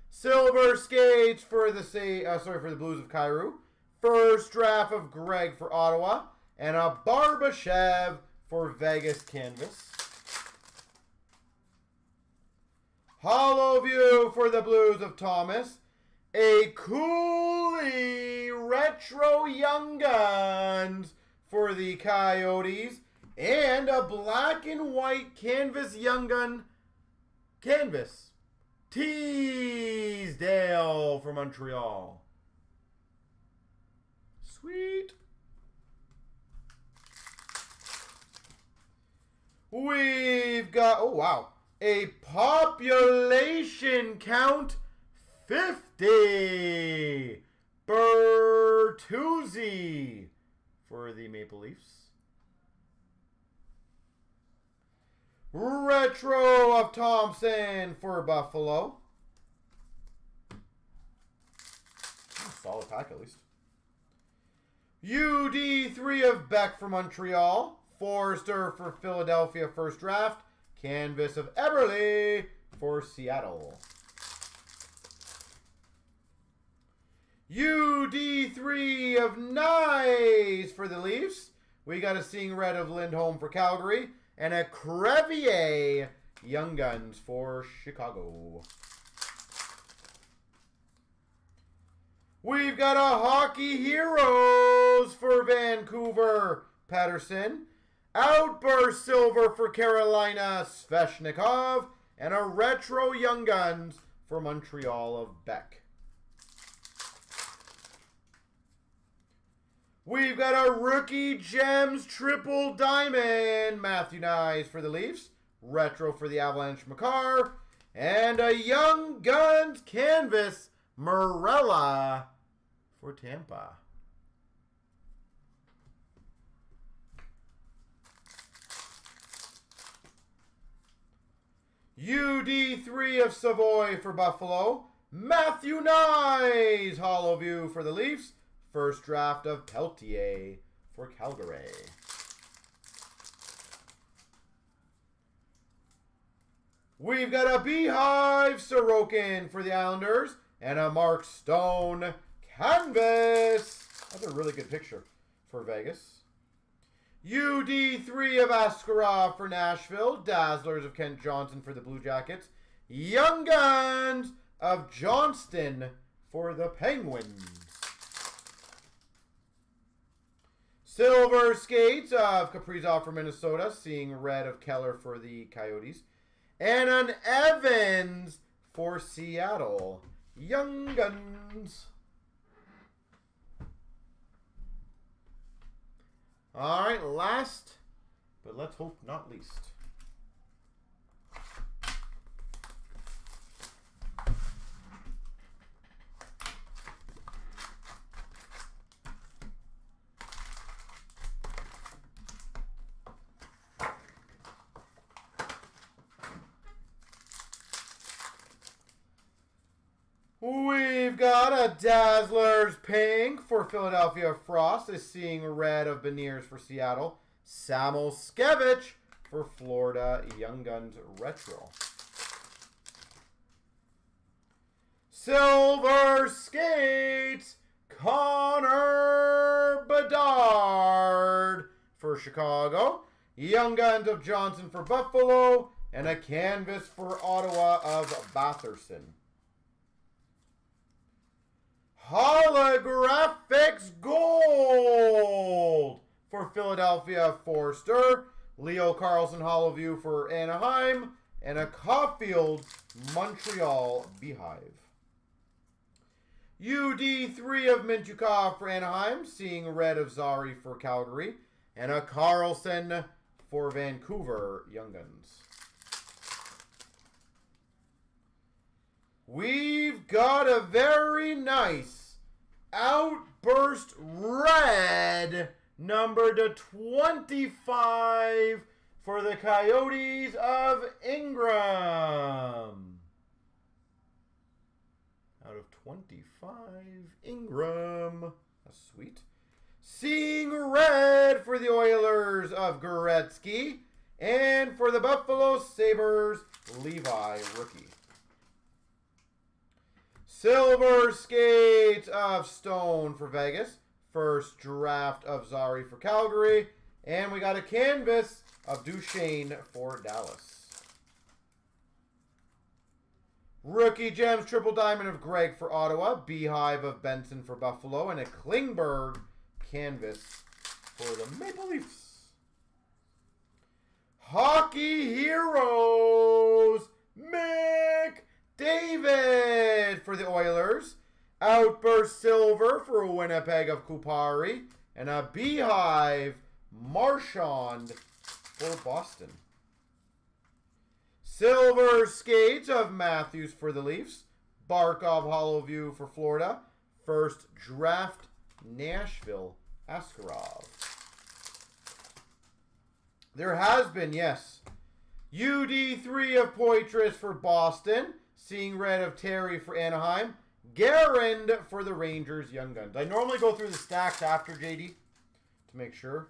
Silver skates for the for the Blues of Cairo. First draft of Greg for Ottawa. And a Barbashev for Vegas canvas. Hollow View for the Blues of Thomas. A Cooley Retro Young Guns for the Coyotes. And a black and white canvas Young Gun canvas. Teasdale for Montreal. Sweet. We've got, oh wow, a population count 50. Bertuzzi for the Maple Leafs. Retro of Thompson for Buffalo. Solid pack at least. UD3 of Beck for Montreal. Forster for Philadelphia first draft. Canvas of Eberle for Seattle. UD3 of Nice for the Leafs. We got a Seeing Red of Lindholm for Calgary. And a Crevier Young Guns for Chicago. We've got a Hockey Heroes for Vancouver, Patterson. Outburst Silver for Carolina, Sveshnikov. And a Retro Young Guns for Montreal of Beck. We've got a Rookie Gems Triple Diamond, Matthew Nyes for the Leafs. Retro for the Avalanche, Makar. And a Young Guns Canvas, Morella for Tampa. UD3 of Savoy for Buffalo. Matthew Nyes, Hollow View for the Leafs. First draft of Peltier for Calgary. We've got a Beehive Sorokin for the Islanders. And a Mark Stone Canvas. That's a really good picture for Vegas. UD3 of Askarov for Nashville. Dazzlers of Kent Johnson for the Blue Jackets. Young Guns of Johnston for the Penguins. Silver Skates of Kaprizov for Minnesota. Seeing Red of Keller for the Coyotes. And an Evans for Seattle. Young Guns. All right, last, but let's hope not least. We've got a Dazzlers Pink for Philadelphia. Frost is Seeing Red of Beniers for Seattle. Samuelskevich for Florida. Young Guns Retro. Silver Skates, Connor Bedard for Chicago. Young Guns of Johnson for Buffalo. And a canvas for Ottawa of Batherson. Holographics Gold for Philadelphia, Forster. Leo Carlson Hollow View for Anaheim. And a Caulfield Montreal Beehive. UD3 of Mintyukov for Anaheim. Seeing Red of Zari for Calgary. And a Carlson for Vancouver Young Guns. We've got a very nice Outburst Red, number to 25 for the Coyotes of Ingram. Out of 25, Ingram. That's sweet. Seeing Red for the Oilers of Goretzky. And for the Buffalo Sabres, Levi, rookie. Silver Skates of Stone for Vegas. First draft of Zari for Calgary. And we got a canvas of Duchesne for Dallas. Rookie Gems Triple Diamond of Greg for Ottawa. Beehive of Benson for Buffalo. And a Klingberg canvas for the Maple Leafs. Hockey Heroes McDavid for the Oilers. Outburst Silver for Winnipeg of Kupari. And a Beehive Marchand for Boston. Silver Skates of Matthews for the Leafs. Barkov Hollow View for Florida. First draft Nashville Askarov. There has been, yes. UD3 of Poitras for Boston. Seeing Red of Terry for Anaheim. Garand for the Rangers Young Guns. I normally go through the stacks after JD to make sure.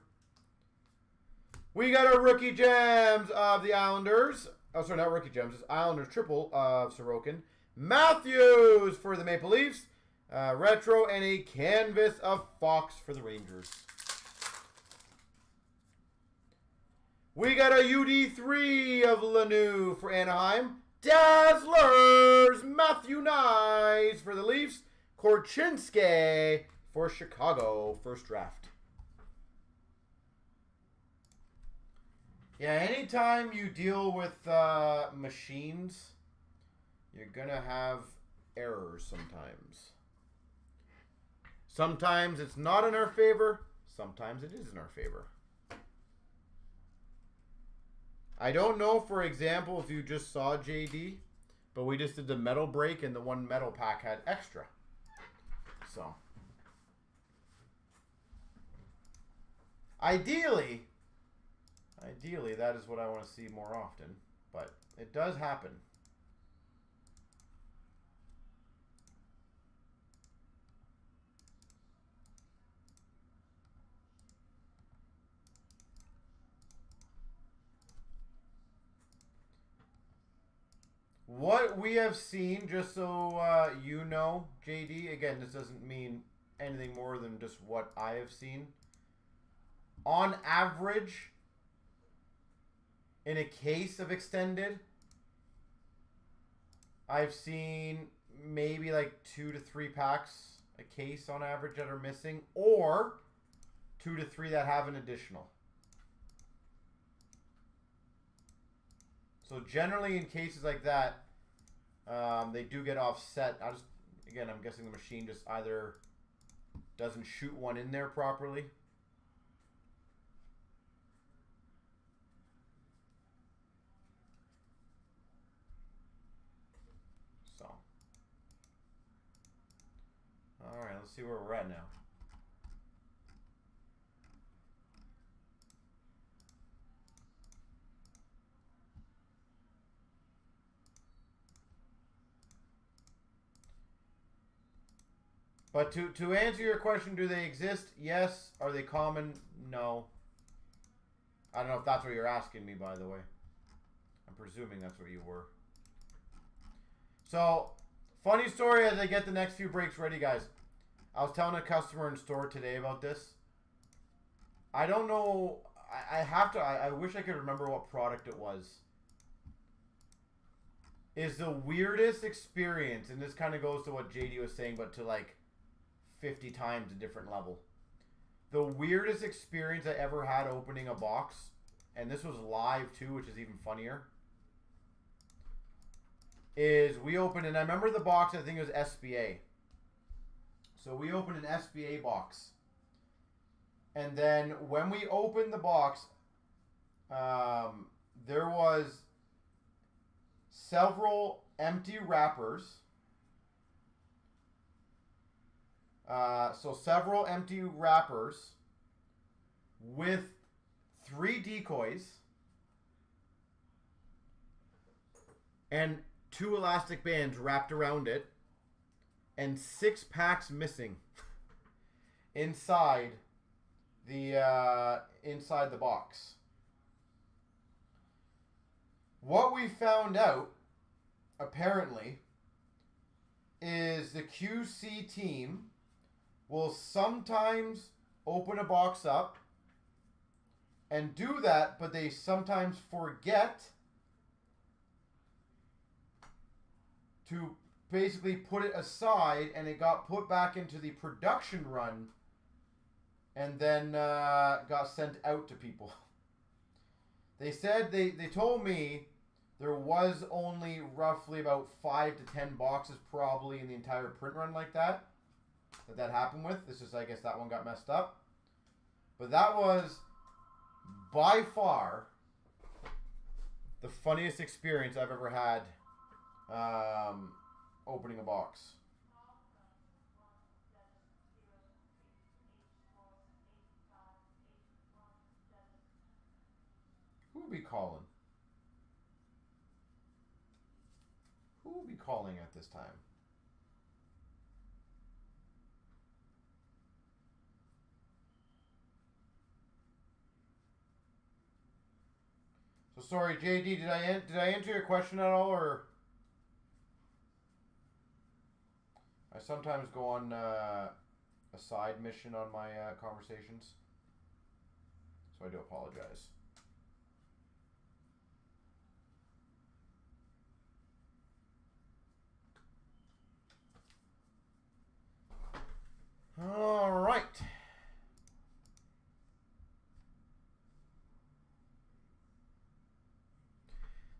We got a Rookie Gems of the Islanders. Oh, sorry, not Rookie Gems. It's Islanders Triple of Sorokin. Matthews for the Maple Leafs. Retro, and a canvas of Fox for the Rangers. We got a UD3 of Lanu for Anaheim. Dazzlers, Matthew Nyes for the Leafs. Cnc for Chicago, first draft. Yeah, anytime you deal with machines, you're going to have errors sometimes. Sometimes it's not in our favor. Sometimes it is in our favor. I don't know, for example, if you just saw JD, but we just did the metal break and the one metal pack had extra. So, ideally, that is what I want to see more often, but it does happen. What we have seen, just so you know, JD, again, this doesn't mean anything more than just what I have seen. On average, in a case of extended, I've seen maybe like 2 to 3 packs a case on average that are missing, or 2 to 3 that have an additional. So generally in cases like that, they do get offset. Again, I'm guessing the machine just either doesn't shoot one in there properly. So, all right, let's see where we're at now. But to answer your question, do they exist? Yes. Are they common? No. I don't know if that's what you're asking me, by the way. I'm presuming that's what you were. So, funny story as I get the next few breaks ready, guys. I was telling a customer in store today about this. I don't know. I wish I could remember what product it was. Is the weirdest experience, and this kind of goes to what JD was saying, but to like 50 times a different level. The weirdest experience I ever had opening a box, and this was live too, which is even funnier, is we opened, and I remember the box, I think it was SBA. So we opened an SBA box. And then when we opened the box, there was several empty wrappers. So several empty wrappers with 3 decoys and 2 elastic bands wrapped around it and 6 packs missing inside the box. What we found out, apparently, is the QC team will sometimes open a box up and do that, but they sometimes forget to basically put it aside, and it got put back into the production run and then got sent out to people. They said, they told me there was only roughly about 5 to 10 boxes probably in the entire print run like that happened with. This is, I guess that one got messed up. But that was by far the funniest experience I've ever had opening a box. Who would be calling? Who will be calling at this time? So sorry, JD, did I answer your question at all, or? I sometimes go on a side mission on my conversations. So I do apologize. All right.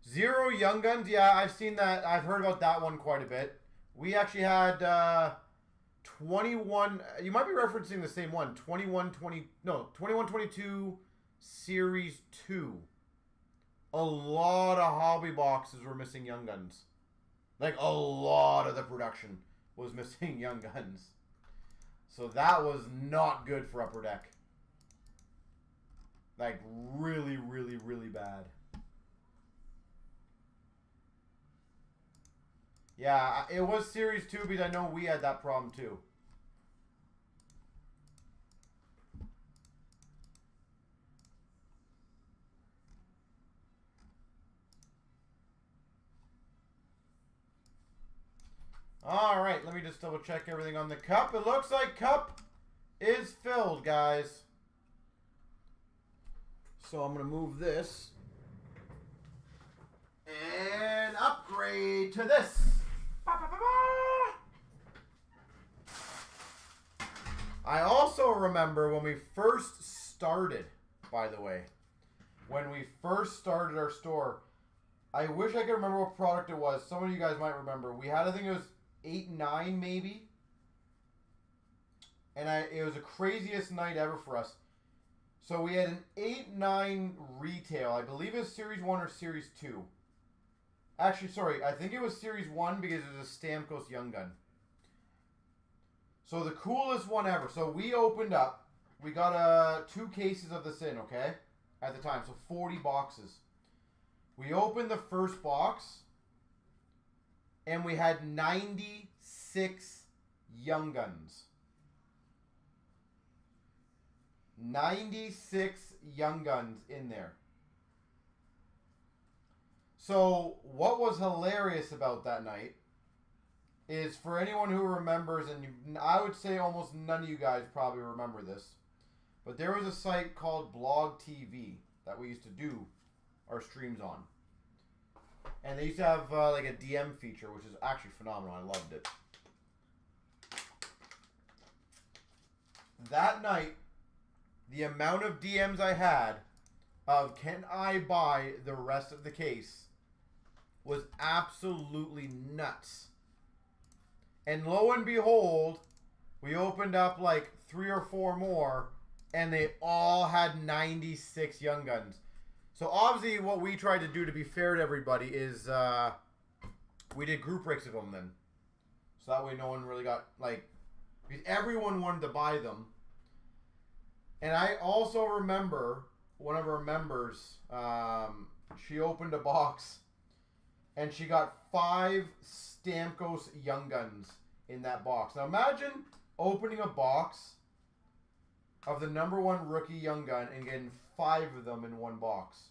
Zero Young Guns. Yeah, I've seen that. I've heard about that one quite a bit. We actually had 21. You might be referencing the same one. 2122 Series 2. A lot of hobby boxes were missing Young Guns. Like, a lot of the production was missing Young Guns. So that was not good for Upper Deck. Like, really, really, really bad. Yeah, it was Series 2 because I know we had that problem too. All right, let me just double check everything on the cup. It looks like cup is filled, guys. So I'm going to move this and upgrade to this. I also remember when we first started, by the way, when we first started our store, I wish I could remember what product it was. Some of you guys might remember. We had, I think it was 8-9 maybe. And it was the craziest night ever for us. So we had an 8-9 retail. I believe it was Series 1 or Series 2. Actually, sorry. I think it was Series 1 because it was a Stamkos Young Gun. So the coolest one ever. So we opened up. We got 2 cases of this in, okay? At the time. So 40 boxes. We opened the first box. And we had 96 Young Guns. 96 Young Guns in there. So what was hilarious about that night is, for anyone who remembers, and I would say almost none of you guys probably remember this, but there was a site called Blog TV that we used to do our streams on. And they used to have like a DM feature, which is actually phenomenal. I loved it. That night, the amount of DMs I had of can I buy the rest of the case was absolutely nuts. And lo and behold, we opened up like 3 or 4 more, and they all had 96 Young Guns. So obviously what we tried to do, to be fair to everybody, is we did group breaks of them then. So that way no one really got, like, because everyone wanted to buy them. And I also remember one of our members, she opened a box and she got 5 Stamkos Young Guns in that box. Now imagine opening a box of the #1 rookie Young Gun and getting 5 of them in one box.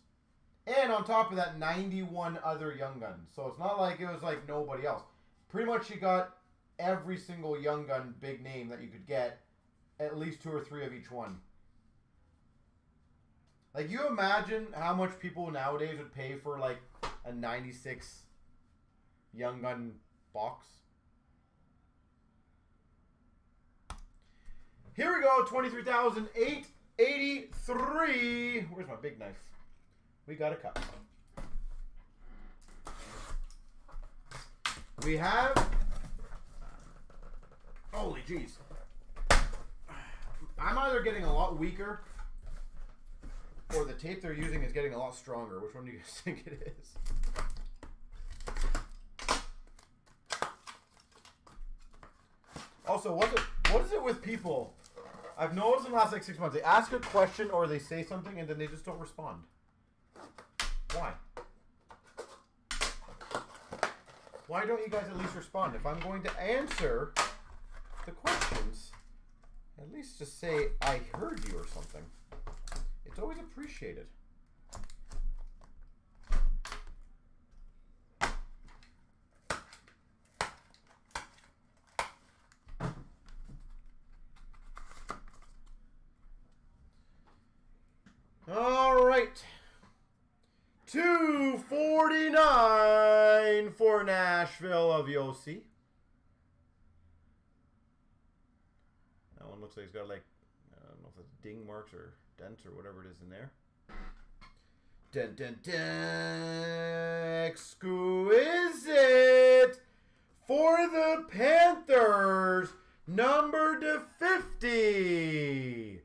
And on top of that, 91 other Young Guns. So it's not like it was like nobody else. Pretty much she got every single Young Gun big name that you could get, at least 2 or 3 of each one. Like, you imagine how much people nowadays would pay for, like, a 96 Young Gun box? Here we go, 23,883. Where's my big knife? We got a cup. We have... Holy jeez. I'm either getting a lot weaker, or the tape they're using is getting a lot stronger. Which one do you guys think it is? Also, what is it with people? I've noticed in the last like 6 months, they ask a question or they say something and then they just don't respond. Why? Why don't you guys at least respond? If I'm going to answer the questions, at least just say, I heard you or something. It's always appreciated. right. 249 for Nashville of Yossi. That one looks like it's got like, I don't know if it's ding marks or dents or whatever it is in there. Dun, dun, dun. Exquisite for the Panthers, number /50.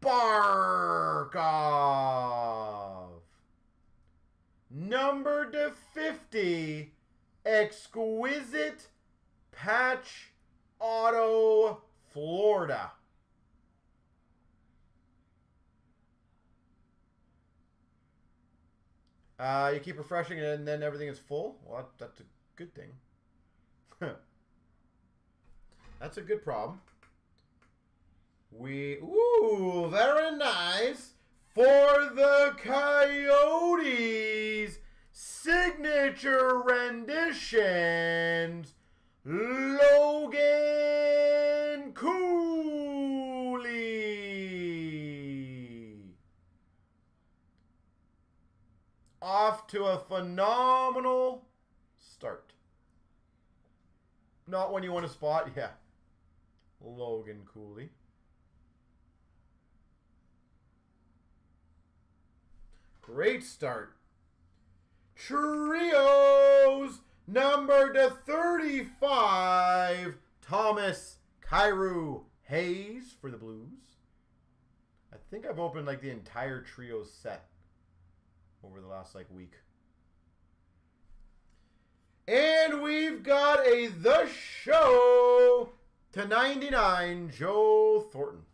Barkov. Number /50. Exquisite patch auto Florida. You keep refreshing it and then everything is full. Well, that's a good thing. That's a good problem. Ooh, very nice. For the Coyotes, signature renditions, Logan Cooley. Off to a phenomenal start. Not when you want to spot, yeah. Logan Cooley. Great start. Trios, number /35, Thomas Kyrou Hayes for the Blues. I think I've opened like the entire Trios set over the last like week. And we've got a The Show /99, Joe Thornton.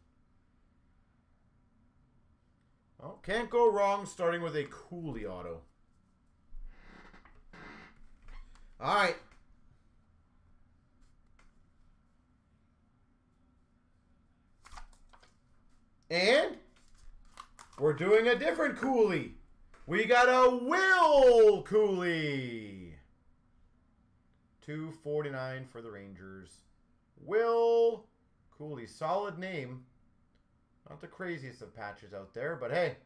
Well, can't go wrong starting with a Cooley auto. All right. And we're doing a different Cooley. We got a Will Cooley. 249 for the Rangers. Will Cooley. Solid name. Not the craziest of patches out there, but hey,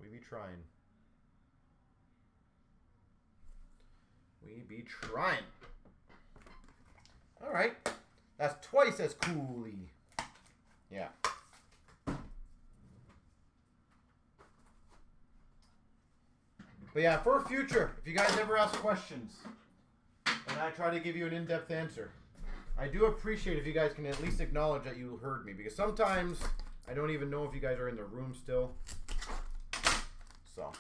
we be trying. We be trying. All right. That's twice as Cooley. Yeah. But yeah, for future, if you guys ever ask questions and I try to give you an in-depth answer, I do appreciate if you guys can at least acknowledge that you heard me, because sometimes I don't even know if you guys are in the room still. So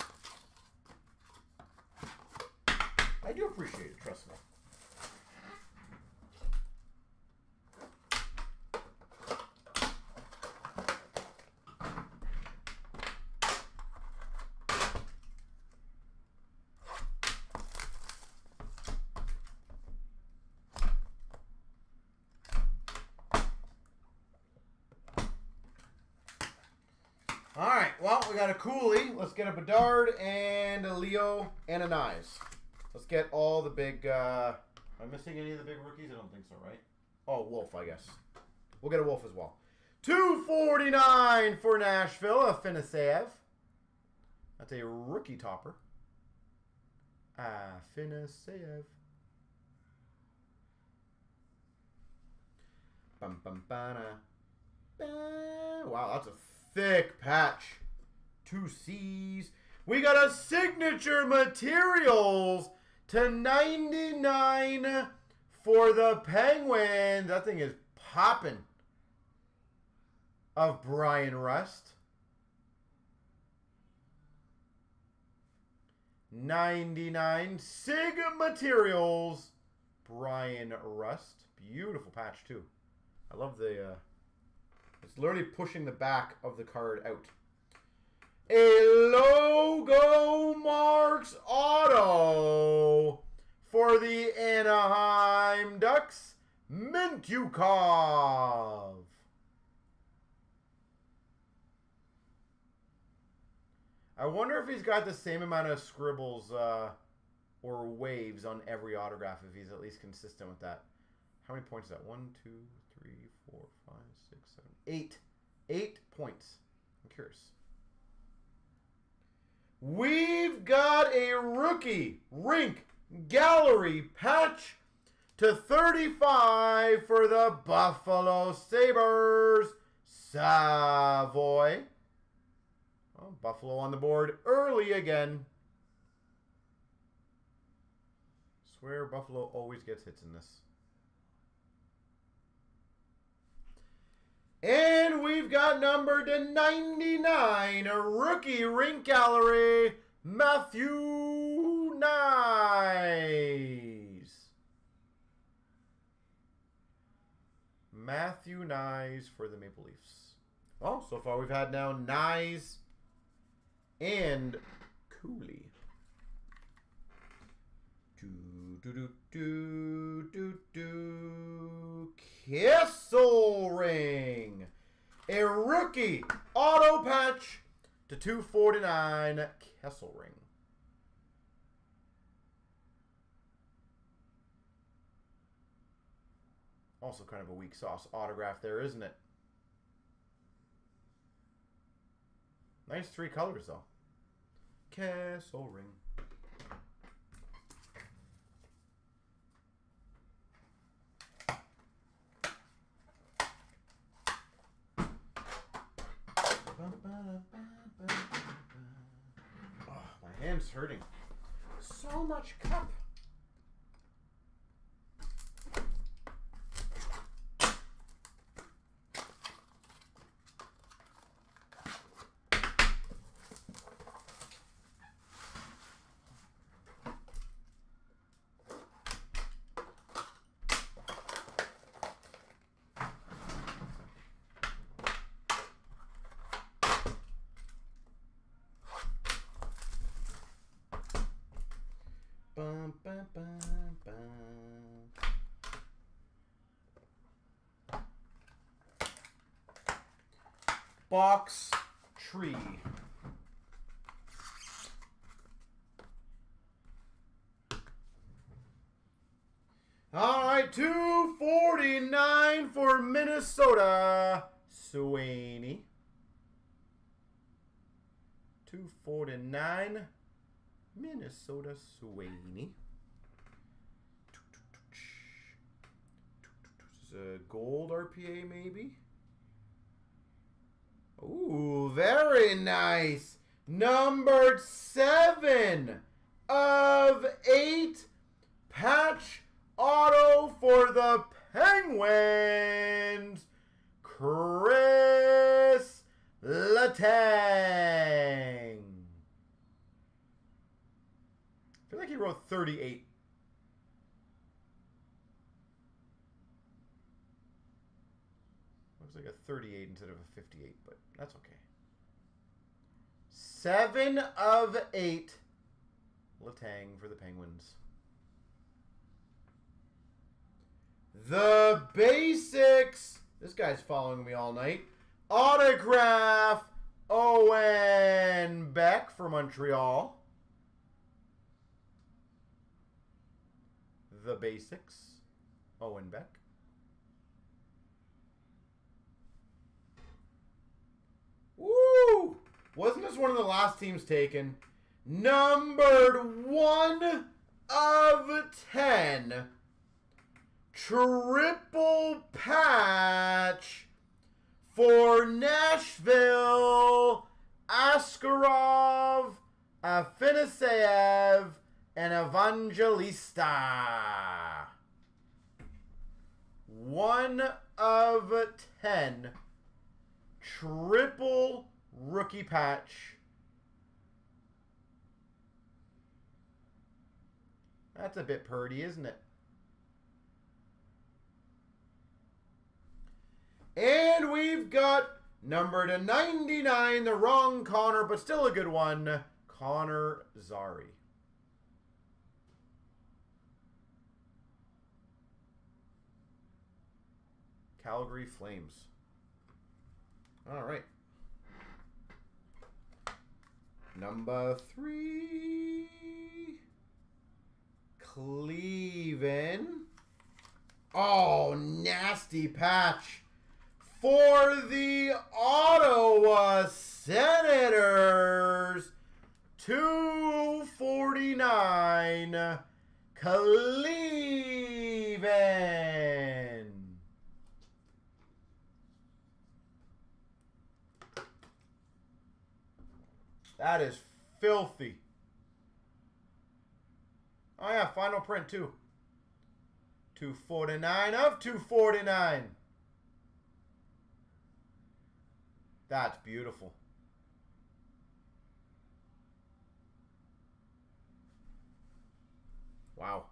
I do appreciate it, trust me. All right, well, we got a Cooley. Let's get a Bedard and a Leo and a Nyes. Let's get all the big, am I missing any of the big rookies? I don't think so, right? Oh, Wolf, I guess. We'll get a Wolf as well. 249 for Nashville, a Afanaseyev. That's a rookie topper. Afanaseyev. Bum, bum, ba-na. Wow, that's a thick patch. 2 C's. We got a signature materials /99 for the Penguins. That thing is popping. Of Brian Rust. 99 Sig materials. Brian Rust. Beautiful patch too. I love the it's literally pushing the back of the card out. A logo marks auto for the Anaheim Ducks, Mintyukov. I wonder if he's got the same amount of scribbles or waves on every autograph, if he's at least consistent with that. How many points is that? 1, 2, 3, 4, 5, 6, 7, 8. 8 points. I'm curious. We've got a rookie rink gallery patch /35 for the Buffalo Sabres, Savoy. Oh, Buffalo on the board early again. Swear Buffalo always gets hits in this. And we've got number /99, a rookie rink gallery, Matthew Nyes. Matthew Nyes for the Maple Leafs. Oh, so far we've had now Nyes and Cooley. Kessel Ring. A rookie auto patch /249 Kessel Ring. Also kind of a weak sauce autograph there, isn't it? Nice 3 colors though. Kessel Ring. Oh, my hand's hurting. So much cup. Bum, bum, bum, bum. Box tree. All right, $2.49 for Minnesota, Sweeney. $2.49. Minnesota Sweeney. This is a gold RPA maybe. Ooh, very nice. Numbered 7 of 8 patch auto for the Penguins, Chris Letang. I feel like he wrote 38. Looks like a 38 instead of a 58, but that's okay. 7 of 8. Letang for the Penguins. The Basics. This guy's following me all night. Autograph Owen Beck for Montreal. The Basics, Owen Beck. Woo! Wasn't this one of the last teams taken? Numbered 1 of 10. Triple patch for Nashville, Askarov, Afanaseyev, and Evangelista. 1 of 10. Triple rookie patch. That's a bit purdy, isn't it? And we've got number /99, the wrong Connor, but still a good one, Connor Zary. Calgary Flames. All right. Number 3. Cleveland. Oh, nasty patch for the Ottawa Senators. That is filthy. Oh yeah, final print too. 249 of 249. That's beautiful. Wow.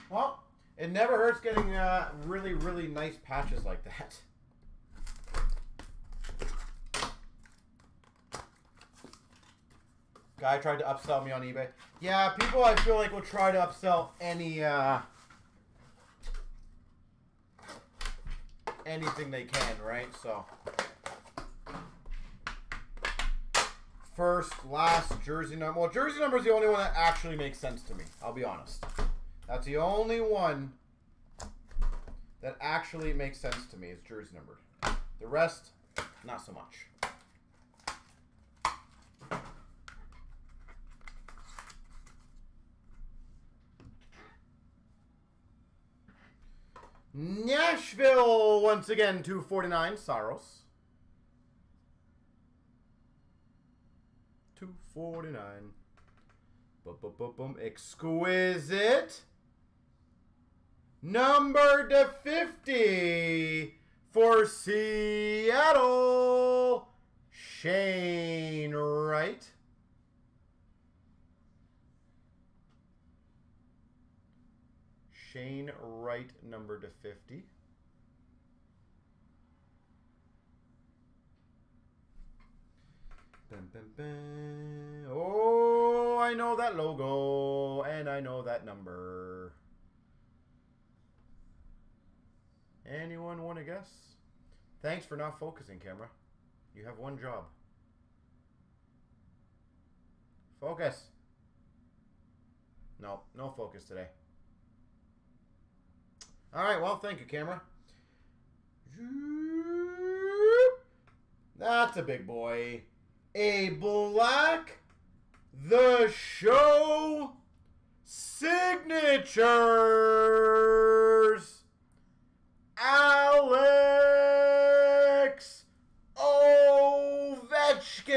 Well, it never hurts getting really, really nice patches like that. Guy tried to upsell me on eBay. Yeah, people I feel like will try to upsell anything they can, right? So first, last, jersey number. Well, jersey number is the only one that actually makes sense to me. I'll be honest. That's the only one that actually makes sense to me is jersey numbered. The rest, not so much. Nashville, once again, 249, Saros. 249. Boom, boom, boom, boom. Exquisite. Number to 50 for Seattle, Shane Wright. Shane Wright, number to 50. Bum, bum, bum. Oh, I know that logo, and I know that number. Anyone want to guess? Thanks for not focusing, camera. You have one job. Focus. No, no focus today. All right, well, thank you, camera. That's a big boy. A black The Show signatures. Alex Ovechkin.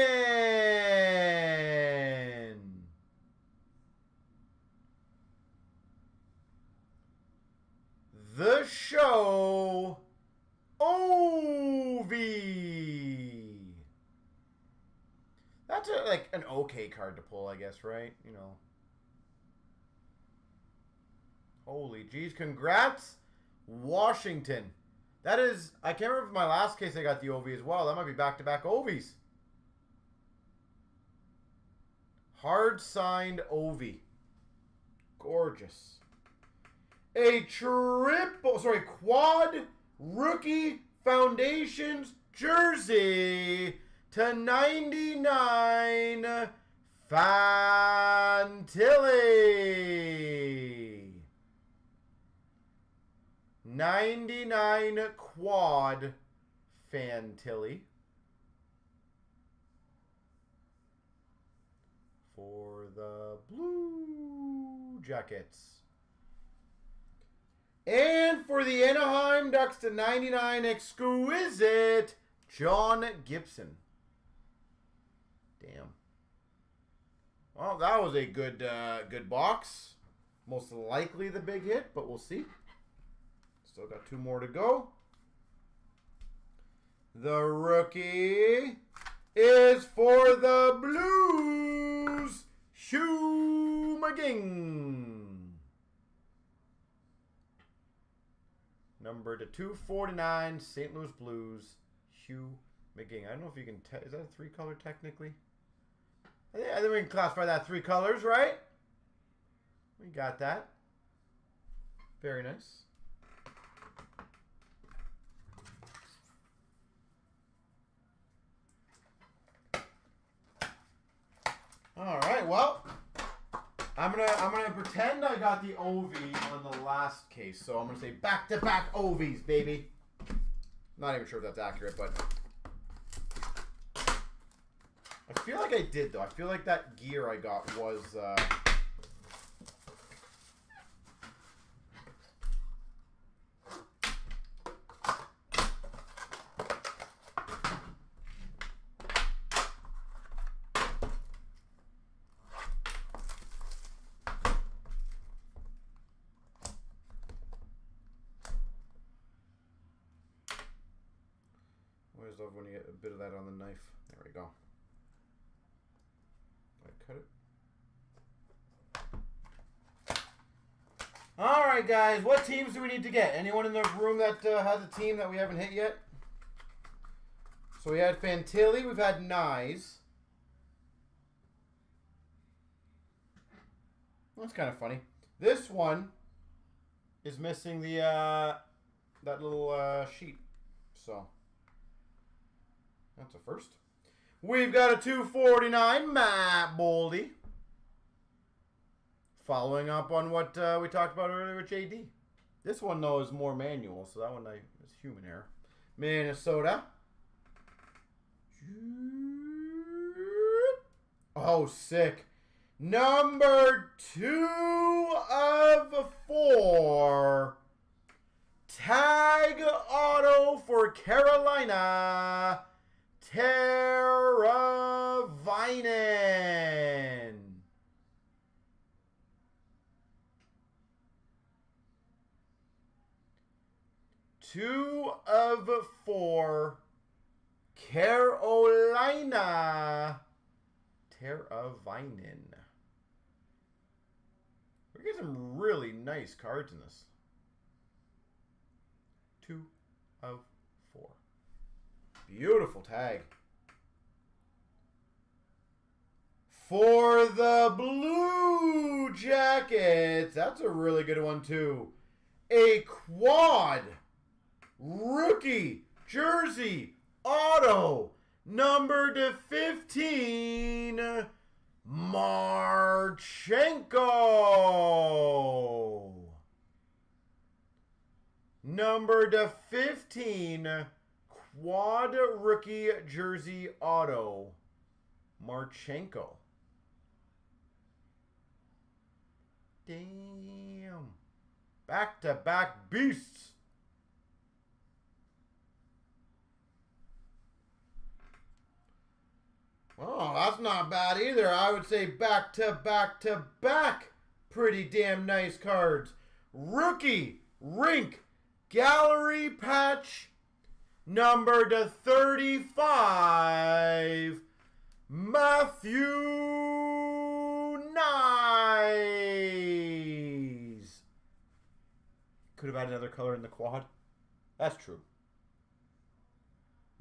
The Show Ovi. That's like an okay card to pull, I guess, right? You know. Holy geez, congrats. Washington. That is, I can't remember if my last case I got the Ovi as well. That might be back-to-back Ovis. Hard signed Ovi. Gorgeous. A quad rookie foundations jersey to 99 Fantilli. 99 quad Fantilli for the Blue Jackets. And for the Anaheim Ducks to 99 exquisite John Gibson. Damn. Well, that was a good good box. Most likely the big hit, but we'll see. Still got two more to go. The rookie is for the Blues, Hugh McGing. Number to 249, St. Louis Blues, Hugh McGing. I don't know if you can tell. Is that a three-color technically? I think we can classify that three colors, right? We got that. Very nice. All right, well, I'm gonna pretend I got the Ovi on the last case, so I'm gonna say back-to-back Ovis, baby. Not even sure if that's accurate, but I feel like I did, though. I feel like that gear I got was... I always love when you get a bit of that on the knife. There we go. I cut it. All right, guys. What teams do we need to get? Anyone in the room that has a team that we haven't hit yet? So we had Fantilli. We've had Nyes. That's kind of funny. This one is missing the that little sheet. So that's a first. We've got a 249 Matt Boldy. Following up on what we talked about earlier with JD. This one, though, is more manual, so that one is human error. Minnesota. Oh, sick. Number 2 of 4. Tag auto for Carolina. Teravainen. Two of 4. Carolina. Teravainen. We're getting some really nice cards in this. 2 of 4. Beautiful tag. For the Blue Jackets, that's a really good one too. A quad rookie jersey auto number to 15 Marchenko. Number to 15 quad rookie jersey auto Marchenko. Damn. Back-to-back beasts. Oh, that's not bad either. I would say back-to-back-to-back. Pretty damn nice cards. Rookie Rink Gallery Patch number to 35. Matthew Nyes. Could have had another color in the quad. That's true.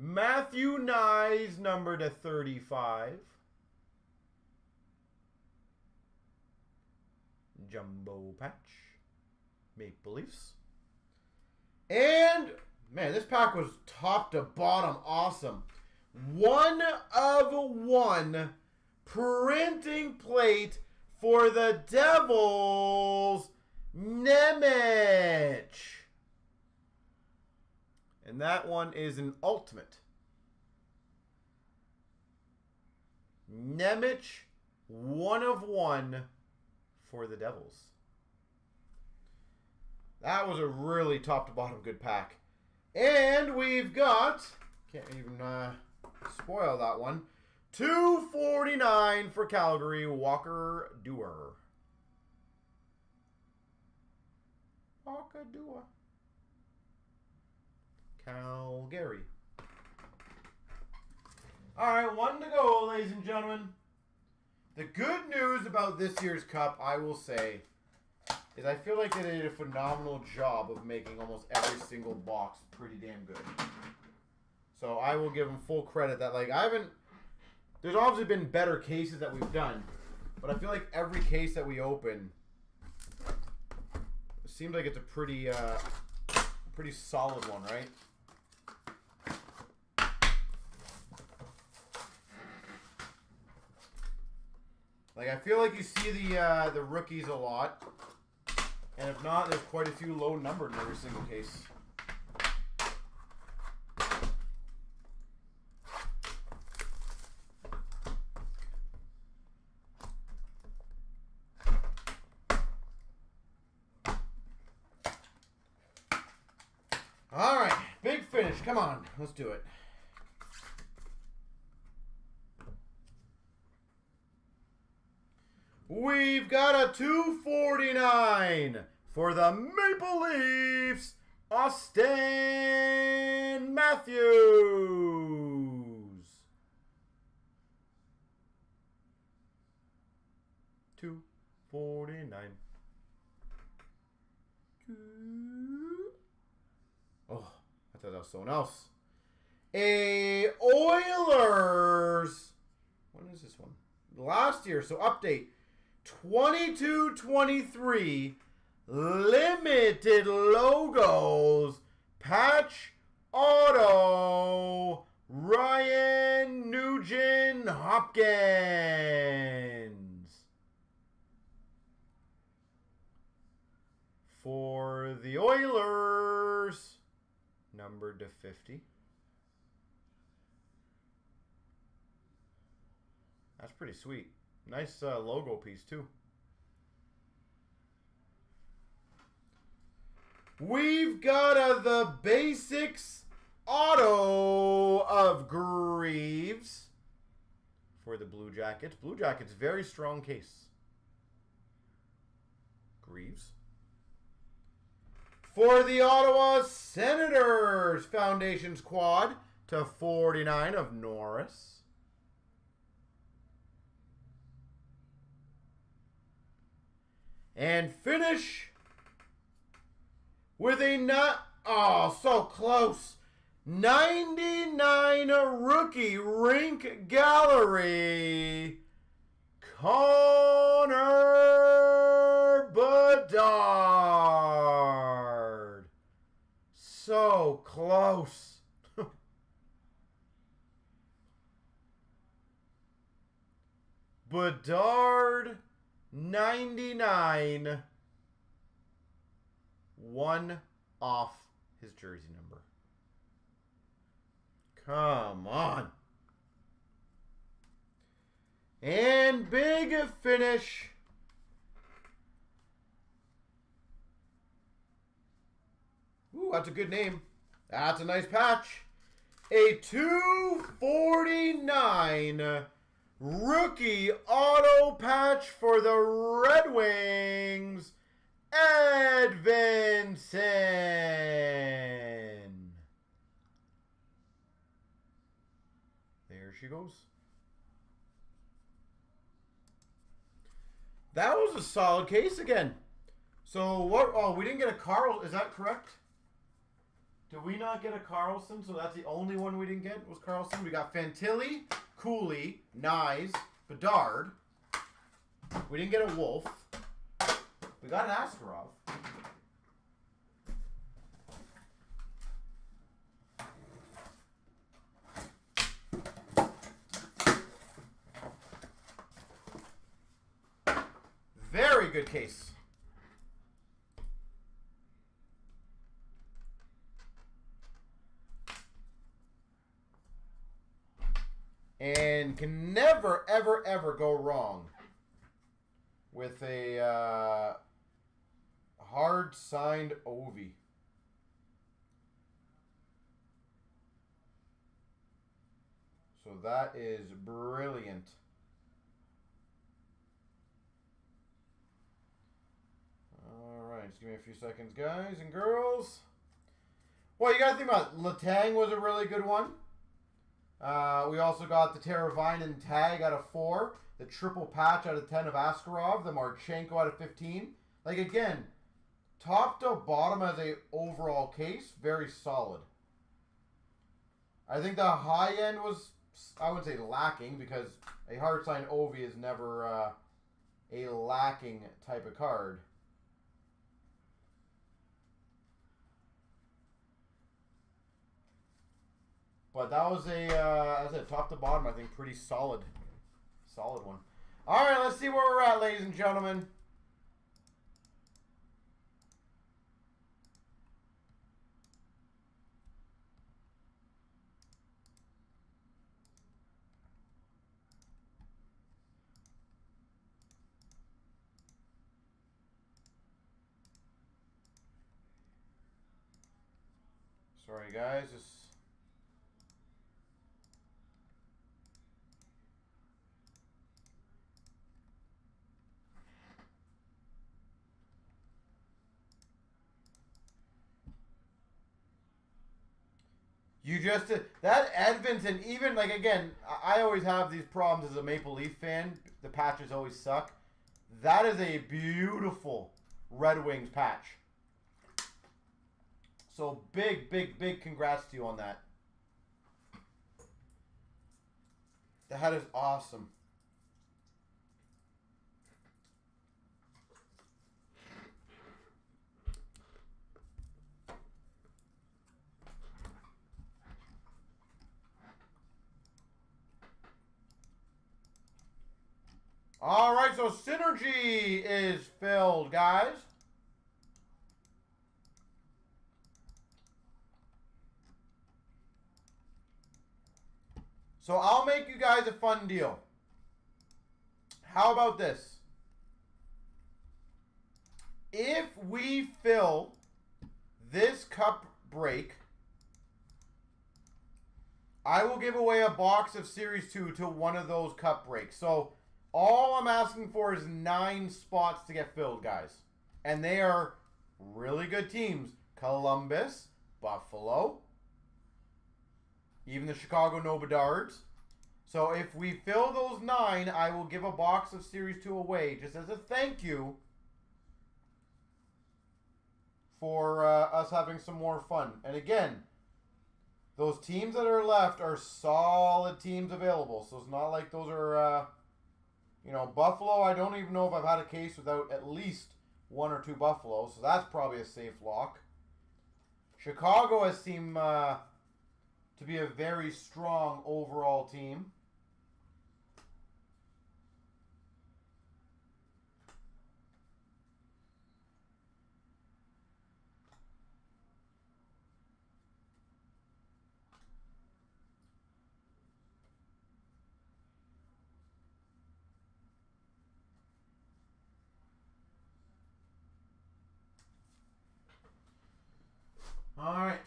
Matthew Nyes, number to 35. Jumbo patch. Maple Leafs. And, man, this pack was top to bottom awesome. 1 of 1 printing plate for the Devils, Nemec. And that one is an ultimate. Nemec, 1 of 1 for the Devils. That was a really top to bottom good pack. And we've got, can't even spoil that one, 249 for Calgary, Walker Duehr. Walker Duehr. Calgary. All right, 1 to go, ladies and gentlemen. The good news about this year's Cup, I will say, is I feel like they did a phenomenal job of making almost every single box pretty damn good. So I will give them full credit that, like, there's obviously been better cases that we've done, but I feel like every case that we open, it seems like it's a pretty solid one, right? Like, I feel like you see the rookies a lot. And if not, there's quite a few low numbered in every single case. Come on, let's do it. We've got a 249 for the Maple Leafs, Austin Matthews. 249. Oh, I thought that was someone else. A Oilers. When is this one? Last year, so update. 22-23 limited logos patch auto Ryan Nugent Hopkins for the Oilers, numbered to 50. That's pretty sweet. Nice logo piece, too. We've got the Basics auto of Greaves for the Blue Jackets. Blue Jackets, very strong case. Greaves. For the Ottawa Senators, Foundations quad to 49 of Norris. And finish with a so close. 99 rookie rink gallery. Connor Bedard. So close. Bedard. 99, 1 off his jersey number. Come on. And big finish. Ooh, that's a good name. That's a nice patch. A 249 rookie auto patch for the Red Wings, Edvinsson. There she goes. That was a solid case again. So what? Oh, we didn't get a Carl. Is that correct? Did we not get a Carlson? So that's the only one we didn't get was Carlson. We got Fantilli, Cooley, Nyes, Bedard. We didn't get a Wolf. We got an Askarov. Very good case. And can never, ever, ever go wrong with a hard-signed Ovi. So that is brilliant. All right, just give me a few seconds, guys and girls. Well, you got to think about it. Letang was a really good one. We also got the Teravainen tag out of 4. The triple patch out of 10 of Askarov. The Marchenko out of 15. Like, again, top to bottom as a overall case, very solid. I think the high end was, I would say, lacking because a hard sign Ovi is never a lacking type of card. But that was as I said, top to bottom, I think pretty solid one. All right, let's see where we're at, ladies and gentlemen. Sorry, guys, just You just that Edmonton, even like again, I always have these problems as a Maple Leaf fan. The patches always suck. That is a beautiful Red Wings patch. So big, big, big congrats to you on that. That is awesome. All right, so Synergy is filled, guys. So I'll make you guys a fun deal. How about this? If we fill this cup break, I will give away a box of Series 2 to one of those cup breaks. So all I'm asking for is 9 spots to get filled, guys. And they are really good teams. Columbus, Buffalo, even the Chicago No-Bedards. So if we fill those 9, I will give a box of Series 2 away just as a thank you for us having some more fun. And again, those teams that are left are solid teams available. So it's not like those are, you know, Buffalo. I don't even know if I've had a case without at least 1 or 2 Buffalo. So that's probably a safe lock. Chicago has seemed to be a very strong overall team. All right,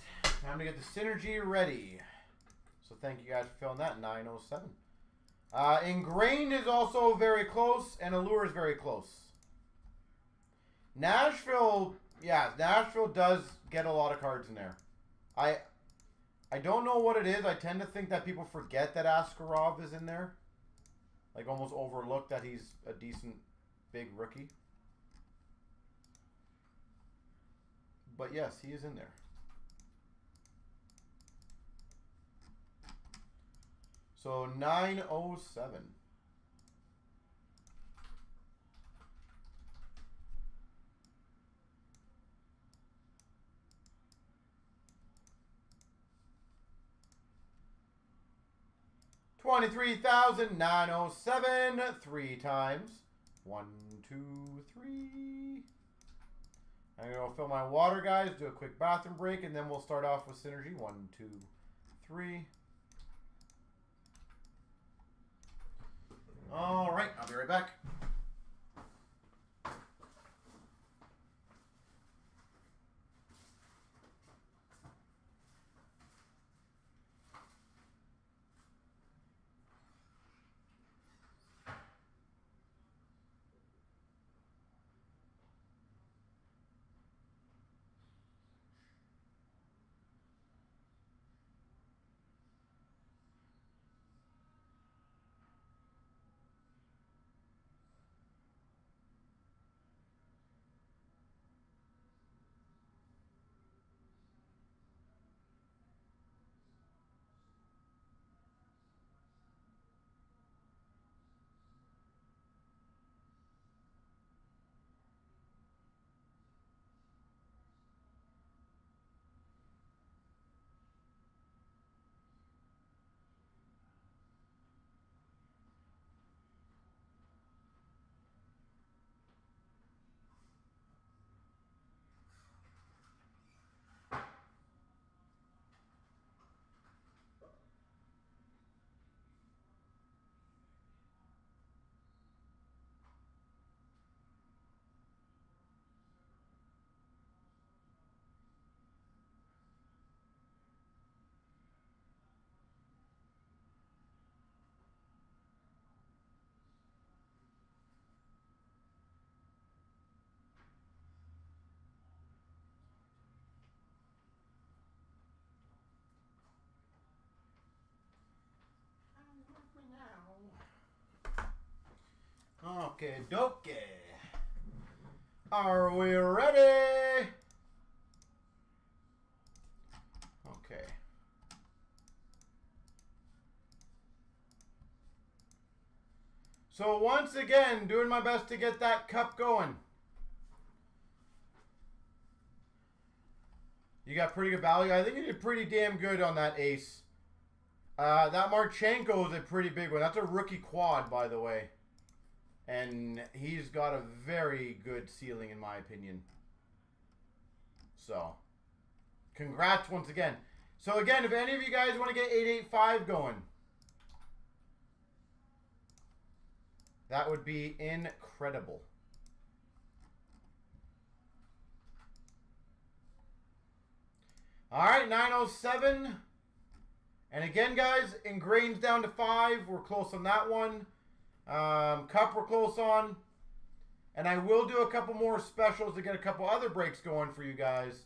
time to get the Synergy ready. So thank you guys for filling that, 907. Ingrained is also very close, and Allure is very close. Nashville, yeah, Nashville does get a lot of cards in there. I don't know what it is. I tend to think that people forget that Askarov is in there. Like almost overlook that he's a decent big rookie. But yes, he is in there. So 907. $23,907 3 times. 1, 2, 3. I'm gonna fill my water, guys. Do a quick bathroom break, and then we'll start off with Synergy. 1, 2, 3. All right, I'll be right back. Okay, doke. Are we ready? Okay. So once again, doing my best to get that cup going. You got pretty good value. I think you did pretty damn good on that ace. That Marchenko is a pretty big one. That's a rookie quad, by the way. And he's got a very good ceiling, in my opinion. So, congrats once again. So again, if any of you guys want to get 885 going, that would be incredible. All right, 907. And again, guys, ingrains down to 5. We're close on that one. Cup we're close on. And I will do a couple more specials to get a couple other breaks going for you guys.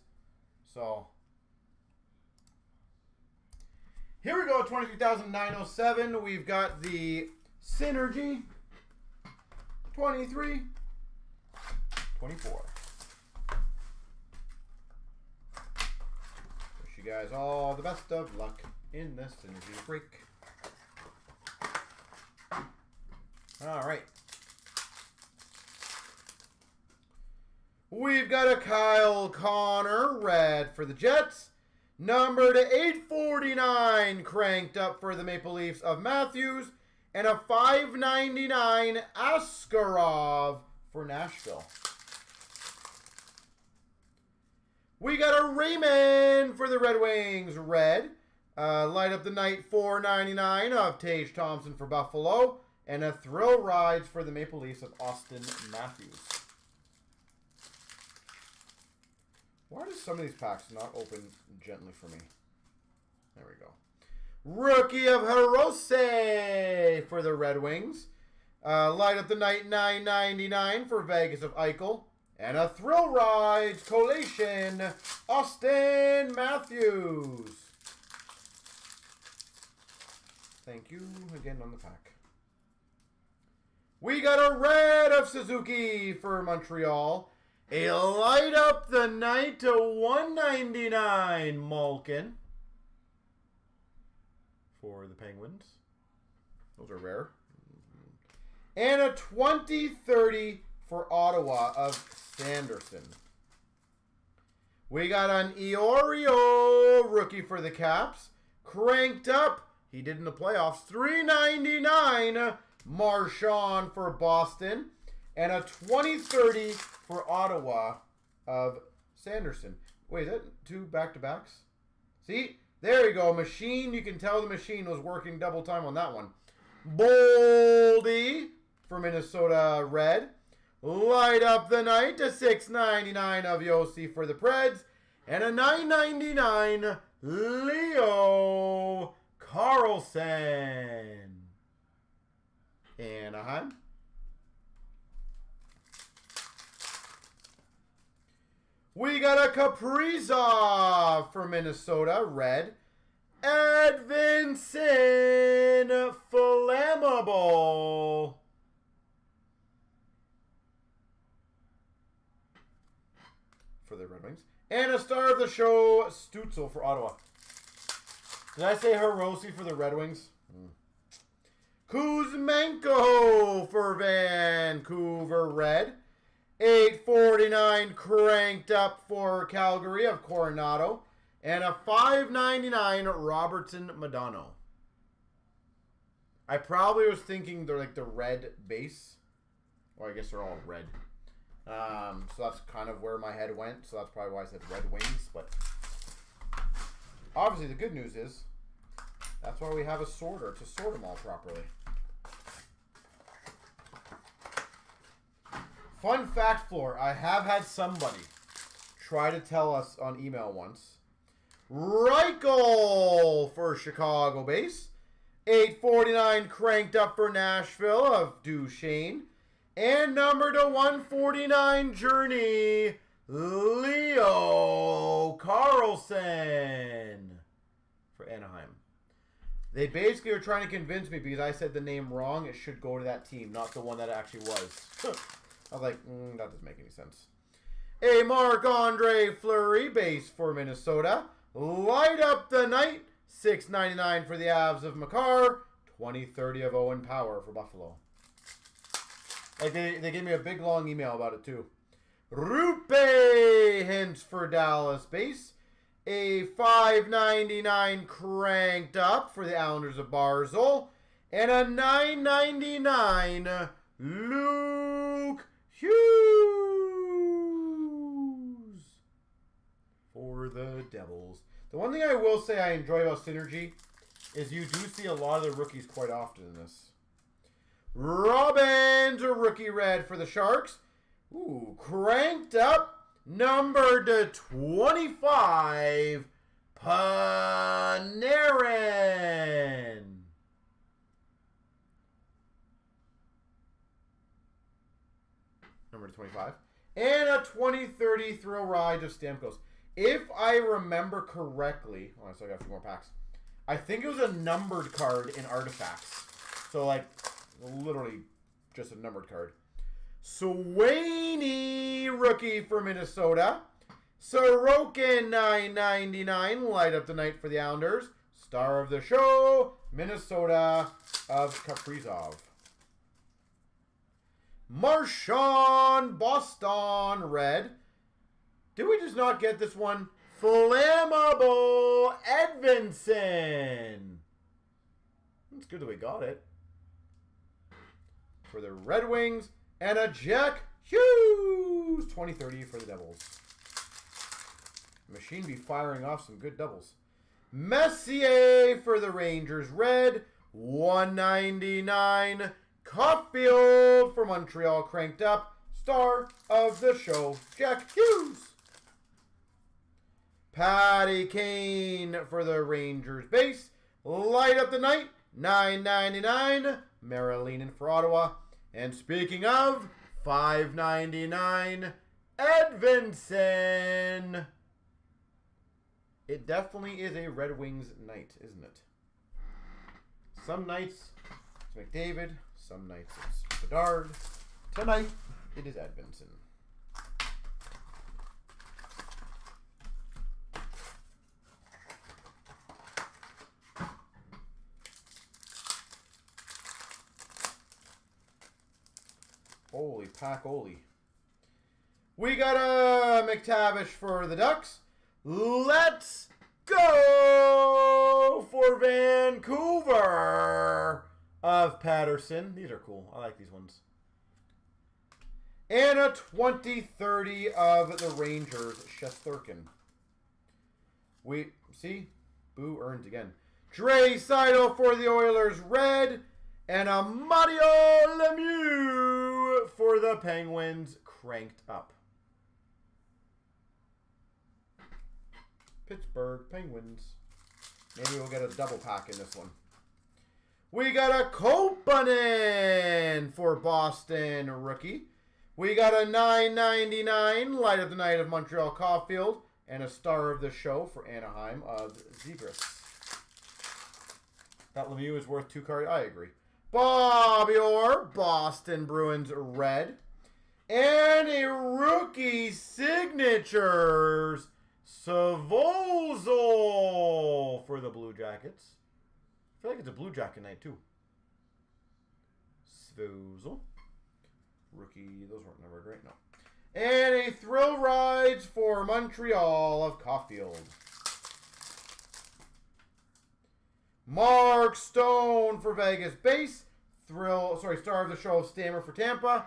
So, here we go, 23,907. We've got the Synergy. 23. 24. Wish you guys all the best of luck in this Synergy break. All right. We've got a Kyle Connor, red for the Jets. Number to 849, cranked up for the Maple Leafs of Matthews. And a 599 Askarov for Nashville. We got a Raymond for the Red Wings, red. Light up the night, 499 of Tage Thompson for Buffalo. And a Thrill Rides for the Maple Leafs of Austin Matthews. Why do some of these packs not open gently for me? There we go. Rookie of Hirose for the Red Wings. Light up the night, $9.99 for Vegas of Eichel. And a Thrill Rides collation, Austin Matthews. Thank you again on the pack. We got a red of Suzuki for Montreal. A light up the night to $199 Malkin for the Penguins. Those are rare. And a 2030 for Ottawa of Sanderson. We got an Iorio rookie for the Caps. Cranked up. He did in the playoffs. $3.99 Marchand for Boston. And a 2030 for Ottawa of Sanderson. Wait, is that two back-to-backs? See? There you go. Machine. You can tell the machine was working double time on that one. Boldy for Minnesota red. Light up the night to $6.99 of Yossi for the Preds. And a $9.99 Leo Carlson. Anaheim. We got a Kaprizov for Minnesota, red. Edvinson Flammable for the Red Wings. And a star of the show, Stutzel for Ottawa. Did I say Hirose for the Red Wings? Kuzmenko for Vancouver red. 849 cranked up for Calgary of Coronado. And a 599 Robertson Madonna. I probably was thinking they're like the red base. Or I guess they're all red. So that's kind of where my head went. So that's probably why I said Red Wings. But obviously the good news is that's why we have a sorter to sort them all properly. Fun fact, Floor, I have had somebody try to tell us on email once. Reichel for Chicago base. 849 cranked up for Nashville of Duchesne. And number to 149 Journey, Leo Carlson for Anaheim. They basically are trying to convince me because I said the name wrong. It should go to that team, not the one that it actually was. I was like, that doesn't make any sense. A Marc-Andre Fleury base for Minnesota. Light up the night. $6.99 for the Avs of Makar. 20/30 of Owen Power for Buffalo. Like they gave me a big long email about it too. Rupe Hintz for Dallas base. A $5.99 cranked up for the Islanders of Barzal. And a $9.99 Luke Hughes for the Devils. The one thing I will say I enjoy about Synergy is you do see a lot of the rookies quite often in this. Robbins, a rookie red for the Sharks. Ooh, cranked up. Numbered to 25, Panarin. Number 25. And a 20/30 thrill ride of Stamkos. If I remember correctly, oh, I still got a few more packs. I think it was a numbered card in Artifacts. So, like, literally just a numbered card. Sweeney, rookie for Minnesota. Sorokin, $9.99. Light up the night for the Islanders. Star of the show, Minnesota of Kaprizov. Marchand, Boston, red. Did we just not get this one? Flammable Edvinsson. It's good that we got it. For the Red Wings. And a Jack Hughes. 20/30 for the Devils. Machine be firing off some good doubles. Messier for the Rangers. Red. $1.99. Caulfield for Montreal. Cranked up. Star of the show, Jack Hughes. Patty Kane for the Rangers base. Light up the night. $9.99. Marilyn for Ottawa. And speaking of, $5.99, Edvinsson. It definitely is a Red Wings night, isn't it? Some nights it's McDavid, some nights it's Bedard. Tonight, it is Edvinsson. Holy pack-oly. We got a McTavish for the Ducks. Let's go for Vancouver of Patterson. These are cool. I like these ones. And a 20/30 of the Rangers, Shesterkin. We see, Boo earns again. Dre Seidel for the Oilers, red. And a Mario Lemieux for the Penguins, cranked up. Pittsburgh Penguins. Maybe we'll get a double pack in this one. We got a Kopanen for Boston, rookie. We got a $9.99 Light of the Night of Montreal Caulfield. And a star of the show for Anaheim of Zegras. That Lemieux is worth 2 cards. I agree. Bobby Orr, Boston Bruins, red. And a rookie signatures, Svozil for the Blue Jackets. I feel like it's a Blue Jacket night, too. Svozil. Rookie, those weren't numbered, right? No. And a thrill rides for Montreal of Caulfield. Mark Stone for Vegas base. Star of the show of Stammer for Tampa.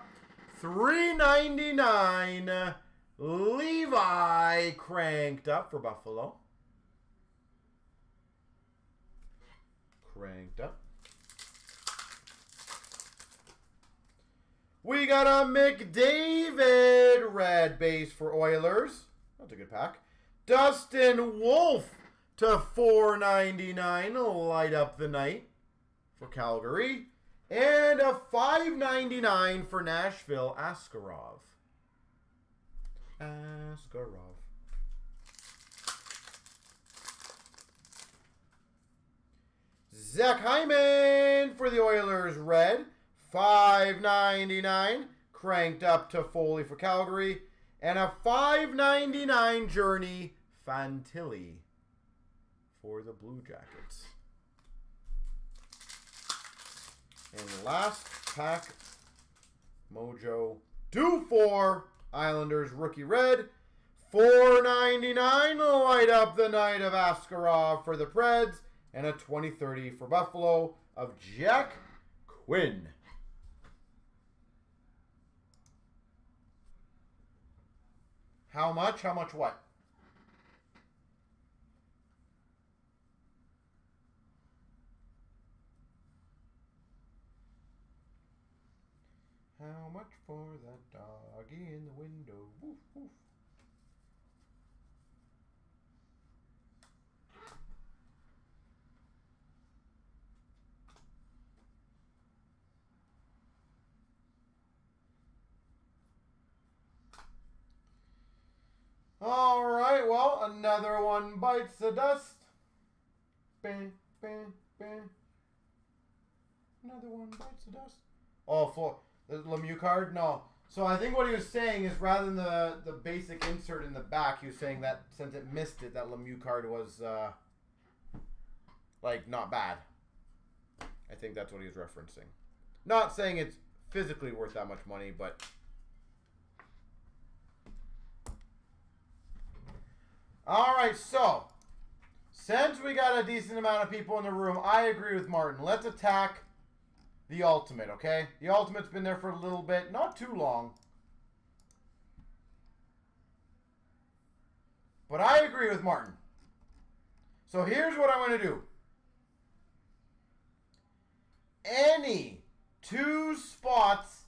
$3.99. Levi cranked up for Buffalo. Cranked up. We got a McDavid red base for Oilers. That's a good pack. Dustin Wolf to $4.99. Light up the night for Calgary. And a $5.99 for Nashville, Askarov. Zach Hyman for the Oilers, red. $5.99. Cranked up to Foley for Calgary. And a $5.99 Journey Fantilli for the Blue Jackets. And last pack, Mojo due for Islanders rookie red. $4.99. Light up the night of Askarov for the Preds. And a 2030 for Buffalo of Jack Quinn. How much? How much what? How much for that doggy in the window? Woof, woof. All right, well, another one bites the dust. Bang, bang, bang. Another one bites the dust. Oh, for the Lemieux card? No. So I think what he was saying is rather than the basic insert in the back, he was saying that since it missed it, that Lemieux card was, like, not bad. I think that's what he was referencing. Not saying it's physically worth that much money, but... All right, so since we got a decent amount of people in the room, I agree with Martin. Let's attack the Ultimate, okay? The Ultimate's been there for a little bit, not too long. But I agree with Martin. So here's what I'm going to do. Any 2 spots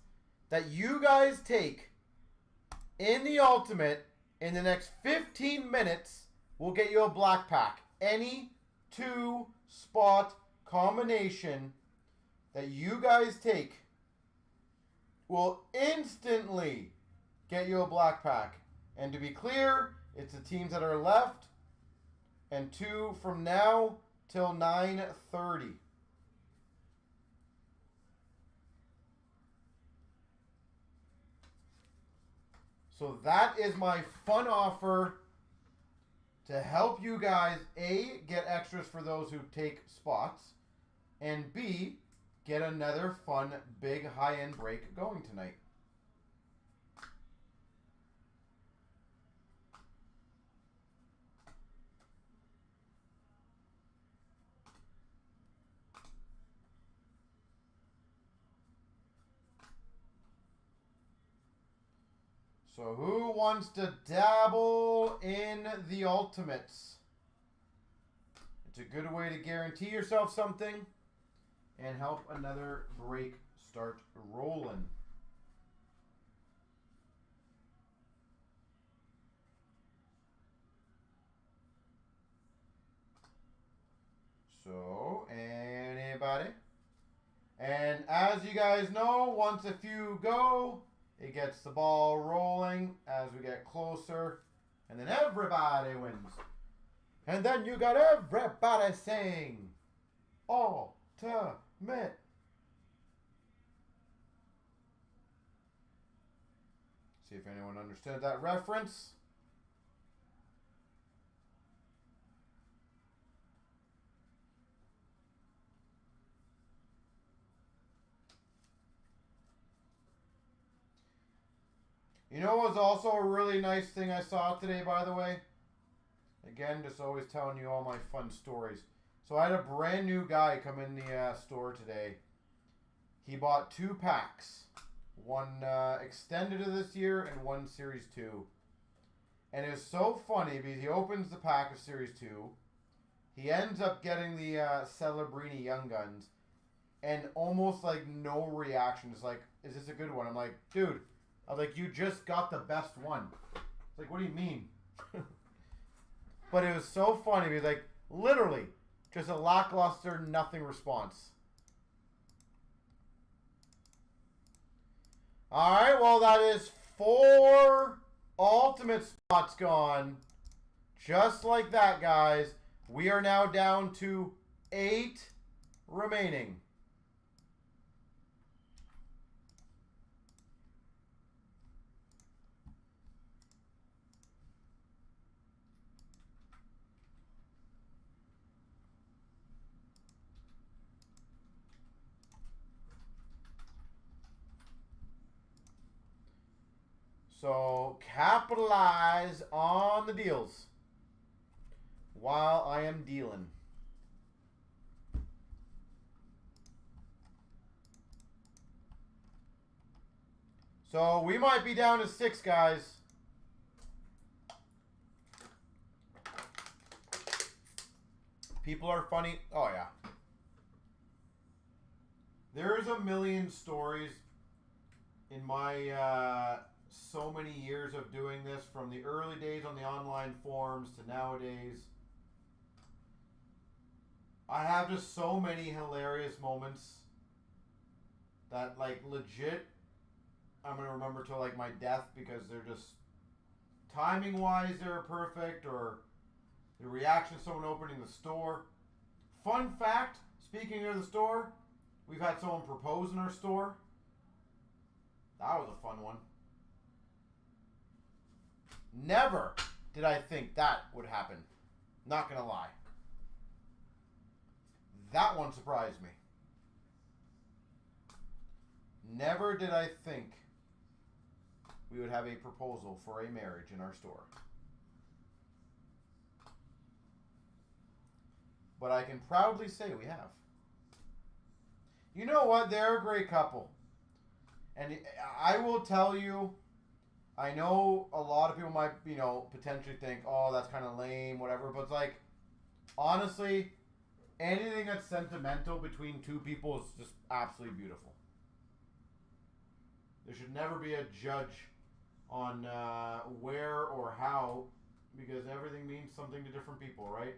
that you guys take in the Ultimate in the next 15 minutes, we'll get you a black pack. Any 2 spot combination that you guys take will instantly get you a black pack. And to be clear, it's the teams that are left and 2 from now till 9:30. So that is my fun offer to help you guys, A, get extras for those who take spots, and B, get another fun, big, high-end break going tonight. So who wants to dabble in the Ultimates? It's a good way to guarantee yourself something and help another break start rolling. So, anybody? And as you guys know, once a few go, it gets the ball rolling as we get closer. And then everybody wins. And then you got everybody saying, Ultimate. See if anyone understood that reference. You know what was also a really nice thing I saw today, by the way? Again, just always telling you all my fun stories. So I had a brand new guy come in the store today. He bought 2 packs. One extended of this year and one Series 2. And it was so funny because he opens the pack of Series 2. He ends up getting the Celebrini Young Guns. And almost like no reaction. It's like, is this a good one? I'm like, dude. I was like, you just got the best one. It's like, what do you mean? But it was so funny. He was like, literally, just a lackluster, nothing response. All right, well, that is 4 Ultimate spots gone. Just like that, guys. We are now down to 8 remaining. So capitalize on the deals while I am dealing. So we might be down to 6, guys. People are funny. Oh, yeah. There's a million stories in my so many years of doing this, from the early days on the online forums to nowadays. I have just so many hilarious moments that, like, legit, I'm going to remember till, like, my death, because they're just, timing-wise, they're perfect, or the reaction of someone opening the store. Fun fact, speaking of the store, we've had someone propose in our store. That was a fun one. Never did I think that would happen. Not gonna lie. That one surprised me. Never did I think we would have a proposal for a marriage in our store. But I can proudly say we have. You know what? They're a great couple. And I will tell you, I know a lot of people might, potentially think, oh, that's kind of lame, whatever. But it's like, honestly, anything that's sentimental between two people is just absolutely beautiful. There should never be a judge on where or how, because everything means something to different people, right?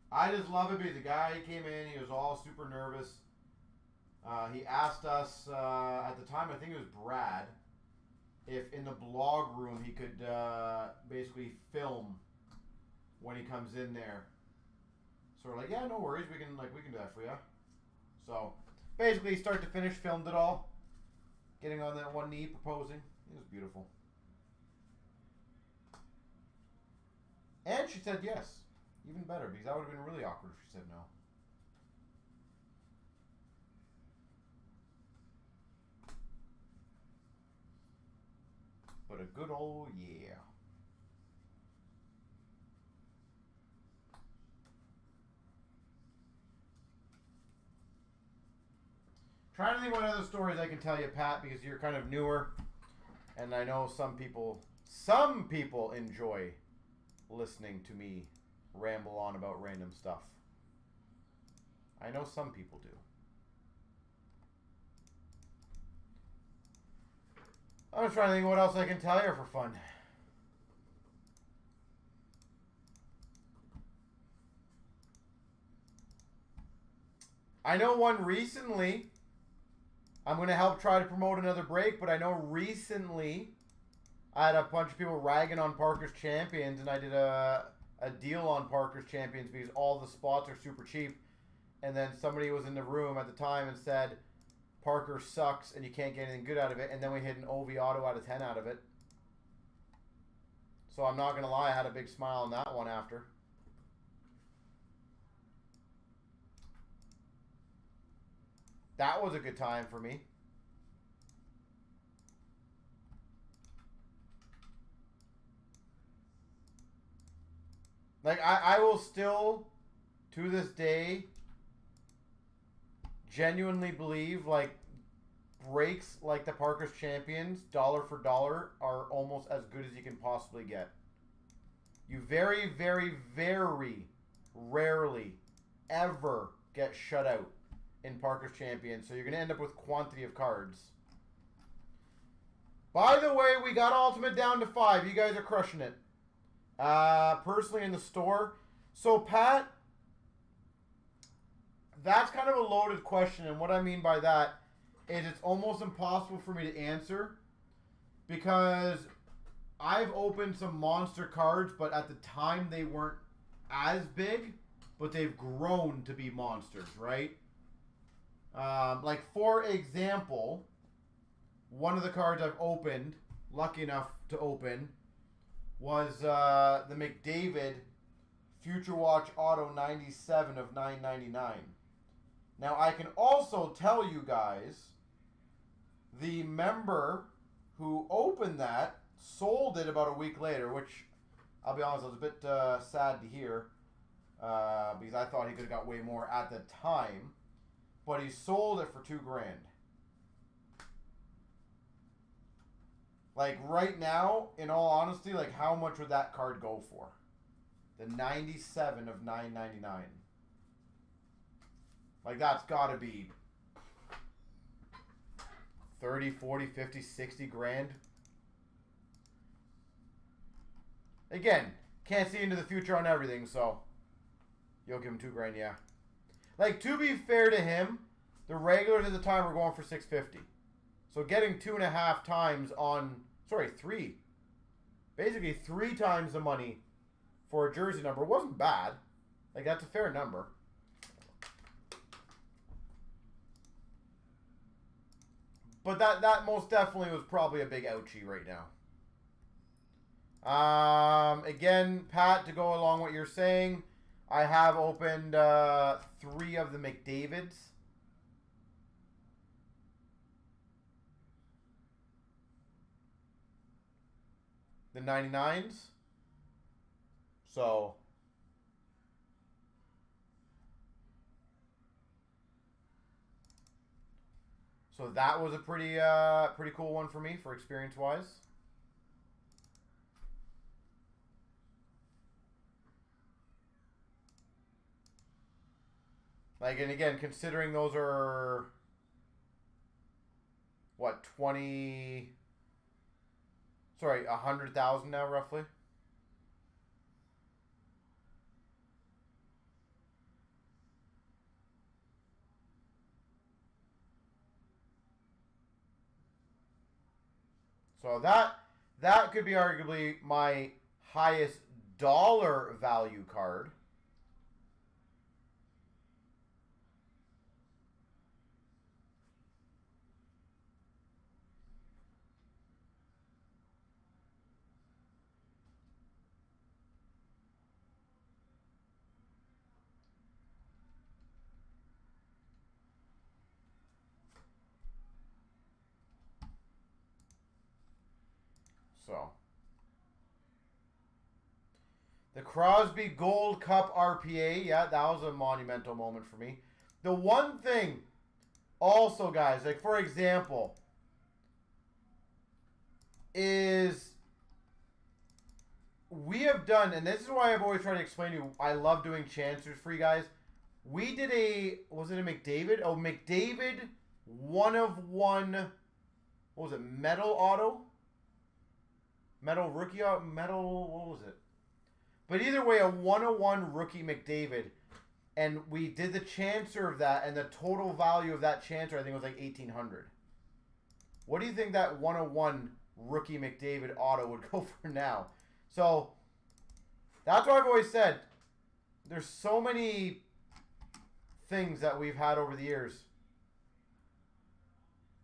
I just love it because the guy came in, he was all super nervous. He asked us, at the time, I think it was Brad, if in the blog room he could basically film when he comes in there. So we're like, yeah, no worries, we can do that for you. So basically, start to finish, filmed it all. Getting on that one knee, proposing. It was beautiful. And she said yes. Even better, because that would have been really awkward if she said no. But a good old yeah. Trying to think what other stories I can tell you, Pat, because you're kind of newer. And I know some people enjoy listening to me ramble on about random stuff. I know some people do. I'm just trying to think what else I can tell you for fun. I know one recently. I'm going to help try to promote another break, but I know recently I had a bunch of people ragging on Parker's Champions, and I did a deal on Parker's Champions because all the spots are super cheap. And then somebody was in the room at the time and said, Parker sucks and you can't get anything good out of it. And then we hit an OV auto out of 10 out of it. So I'm not going to lie, I had a big smile on that one after. That was a good time for me. Like, I will still, to this day, genuinely believe, like, breaks like the Parker's Champions, dollar for dollar, are almost as good as you can possibly get. You very, very, very rarely ever get shut out in Parker's Champions, so you're going to end up with quantity of cards. By the way, we got Ultimate down to 5. You guys are crushing it. Personally in the store. So, Pat, that's kind of a loaded question, and what I mean by that is it's almost impossible for me to answer because I've opened some monster cards, but at the time they weren't as big, but they've grown to be monsters, right? Like, for example, one of the cards I've opened, lucky enough to open, was the McDavid Future Watch Auto 97 of 9.99. Now, I can also tell you guys, the member who opened that sold it about a week later, which, I'll be honest, I was a bit sad to hear, because I thought he could have got way more at the time. But he sold it for $2,000. Like, right now, in all honesty, like, how much would that card go for? The 97 of 9.99. Like, that's got to be 30, 40, 50, 60 grand. Again, can't see into the future on everything, so you'll give him $2,000, yeah. Like, to be fair to him, the regulars at the time were going for $650. So getting 2.5 times on, sorry, 3. Basically 3 times the money for a jersey number wasn't bad. Like, that's a fair number. But that most definitely was probably a big ouchie right now. Again, Pat, to go along what you're saying, I have opened 3 of the McDavids. The 99s. So that was a pretty cool one for me for experience wise. Like, and again, considering those are what, 20, sorry, 100,000 now roughly. So that could be arguably my highest dollar value card. So, the Crosby Gold Cup RPA, yeah, that was a monumental moment for me. The one thing, also, guys, like, for example, is we have done, and this is why I've always tried to explain to you, I love doing chancers for you guys. We did a, was it a McDavid? Oh, McDavid 1/1, what was it, metal auto? Metal rookie, metal, what was it? But either way, a 1/1 rookie McDavid. And we did the chancer of that, and the total value of that chancer, I think, was like $1,800. What do you think that 1/1 rookie McDavid auto would go for now? So, that's what I've always said. There's so many things that we've had over the years.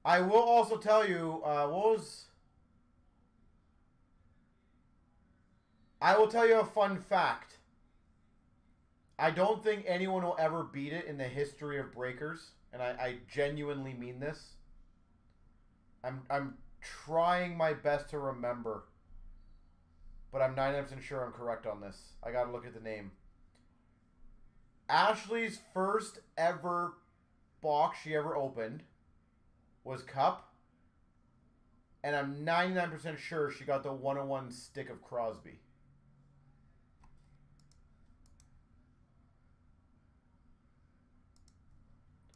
I will also tell you, I will tell you a fun fact. I don't think anyone will ever beat it in the history of breakers, and I genuinely mean this. I'm trying my best to remember, but I'm 99% sure I'm correct on this. I gotta look at the name. Ashley's first ever box she ever opened was Cup, and I'm 99% sure she got the 1/1 stick of Crosby.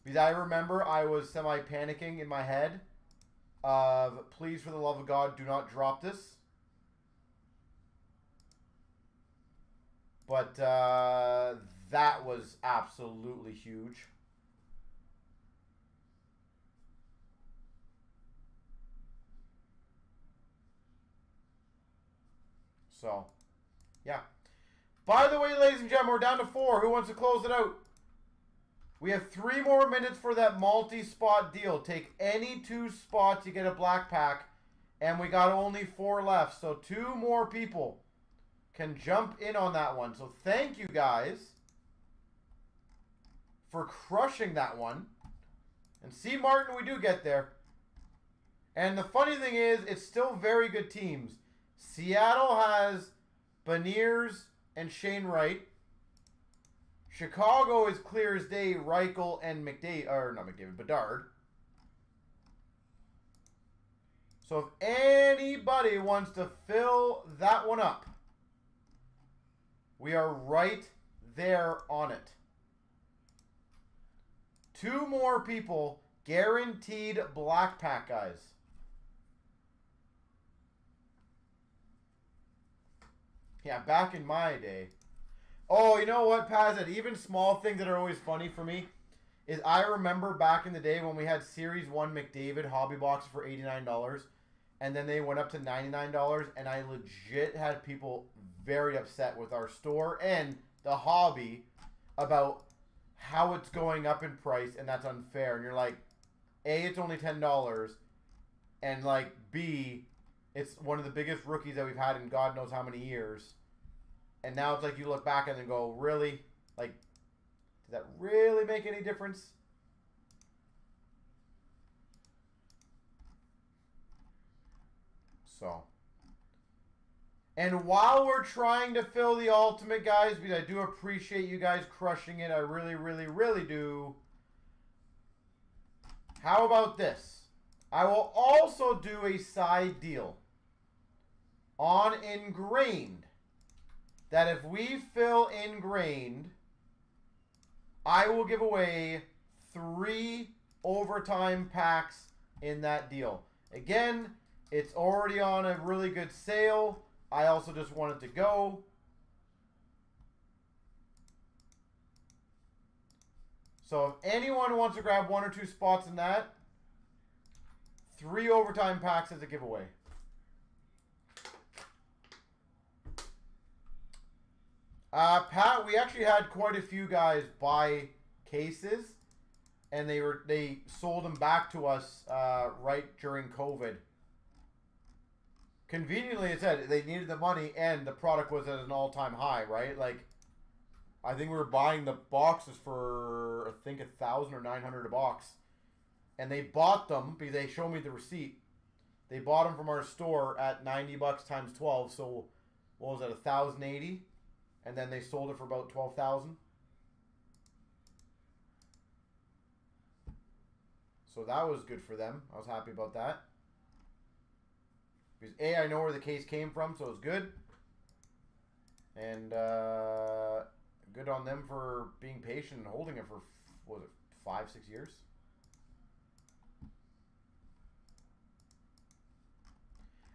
Because I remember I was semi-panicking in my head of, please, for the love of God, do not drop this. But that was absolutely huge. So, yeah. By the way, ladies and gentlemen, we're down to 4. Who wants to close it out? We have 3 more minutes for that multi-spot deal. Take any 2 spots, you get a black pack. And we got only 4 left. So 2 more people can jump in on that one. So thank you guys for crushing that one. And see, Martin, we do get there. And the funny thing is, it's still very good teams. Seattle has Beniers and Shane Wright. Chicago is clear as day, Reichel and Bedard. So if anybody wants to fill that one up, we are right there on it. 2 more people, guaranteed black pack, guys. Yeah, back in my day. Oh, you know what, Paz? Even small things that are always funny for me is I remember back in the day when we had Series 1 McDavid hobby boxes for $89, and then they went up to $99, and I legit had people very upset with our store and the hobby about how it's going up in price, and that's unfair. And you're like, A, it's only $10, and like, B, it's one of the biggest rookies that we've had in God knows how many years. And now it's like you look back and then go, really? Like, does that really make any difference? So. And while we're trying to fill the ultimate, guys, because I do appreciate you guys crushing it. I really, really, really do. How about this? I will also do a side deal on ingrained. That if we fill ingrained, I will give away 3 overtime packs in that deal. Again, it's already on a really good sale. I also just wanted to go. So if anyone wants to grab 1 or 2 spots in that, 3 overtime packs as a giveaway. Pat, we actually had quite a few guys buy cases, and they sold them back to us right during COVID. Conveniently, it said they needed the money, and the product was at an all-time high, right? Like, I think we were buying the boxes for, I think, $1,000 or $900 a box, and they bought them because they showed me the receipt. They bought them from our store at $90 times 12, so what was that, $1,080? And then they sold it for about $12,000. So that was good for them. I was happy about that. Because A, I know where the case came from, so it was good. And good on them for being patient and holding it for, what was it, 5, 6 years?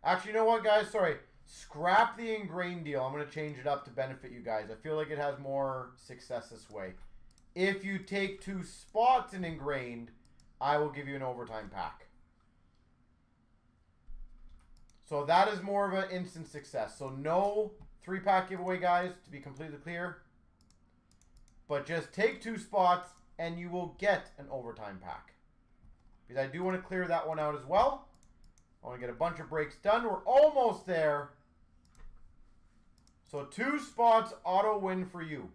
Actually, you know what, guys? Sorry. Scrap the ingrained deal. I'm going to change it up to benefit you guys. I feel like it has more success this way. If you take 2 spots in ingrained, I will give you an overtime pack. So that is more of an instant success. So no 3-pack giveaway, guys, to be completely clear. But just take 2 spots and you will get an overtime pack. Because I do want to clear that one out as well. I want to get a bunch of breaks done. We're almost there. So 2 spots auto win for you.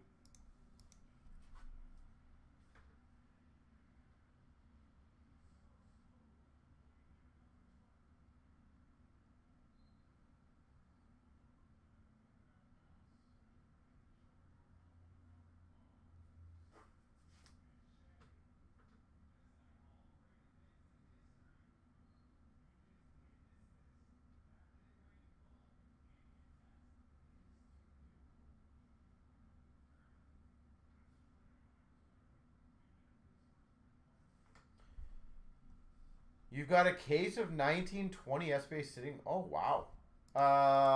You've got a case of 1920 S-Base sitting. Oh, wow.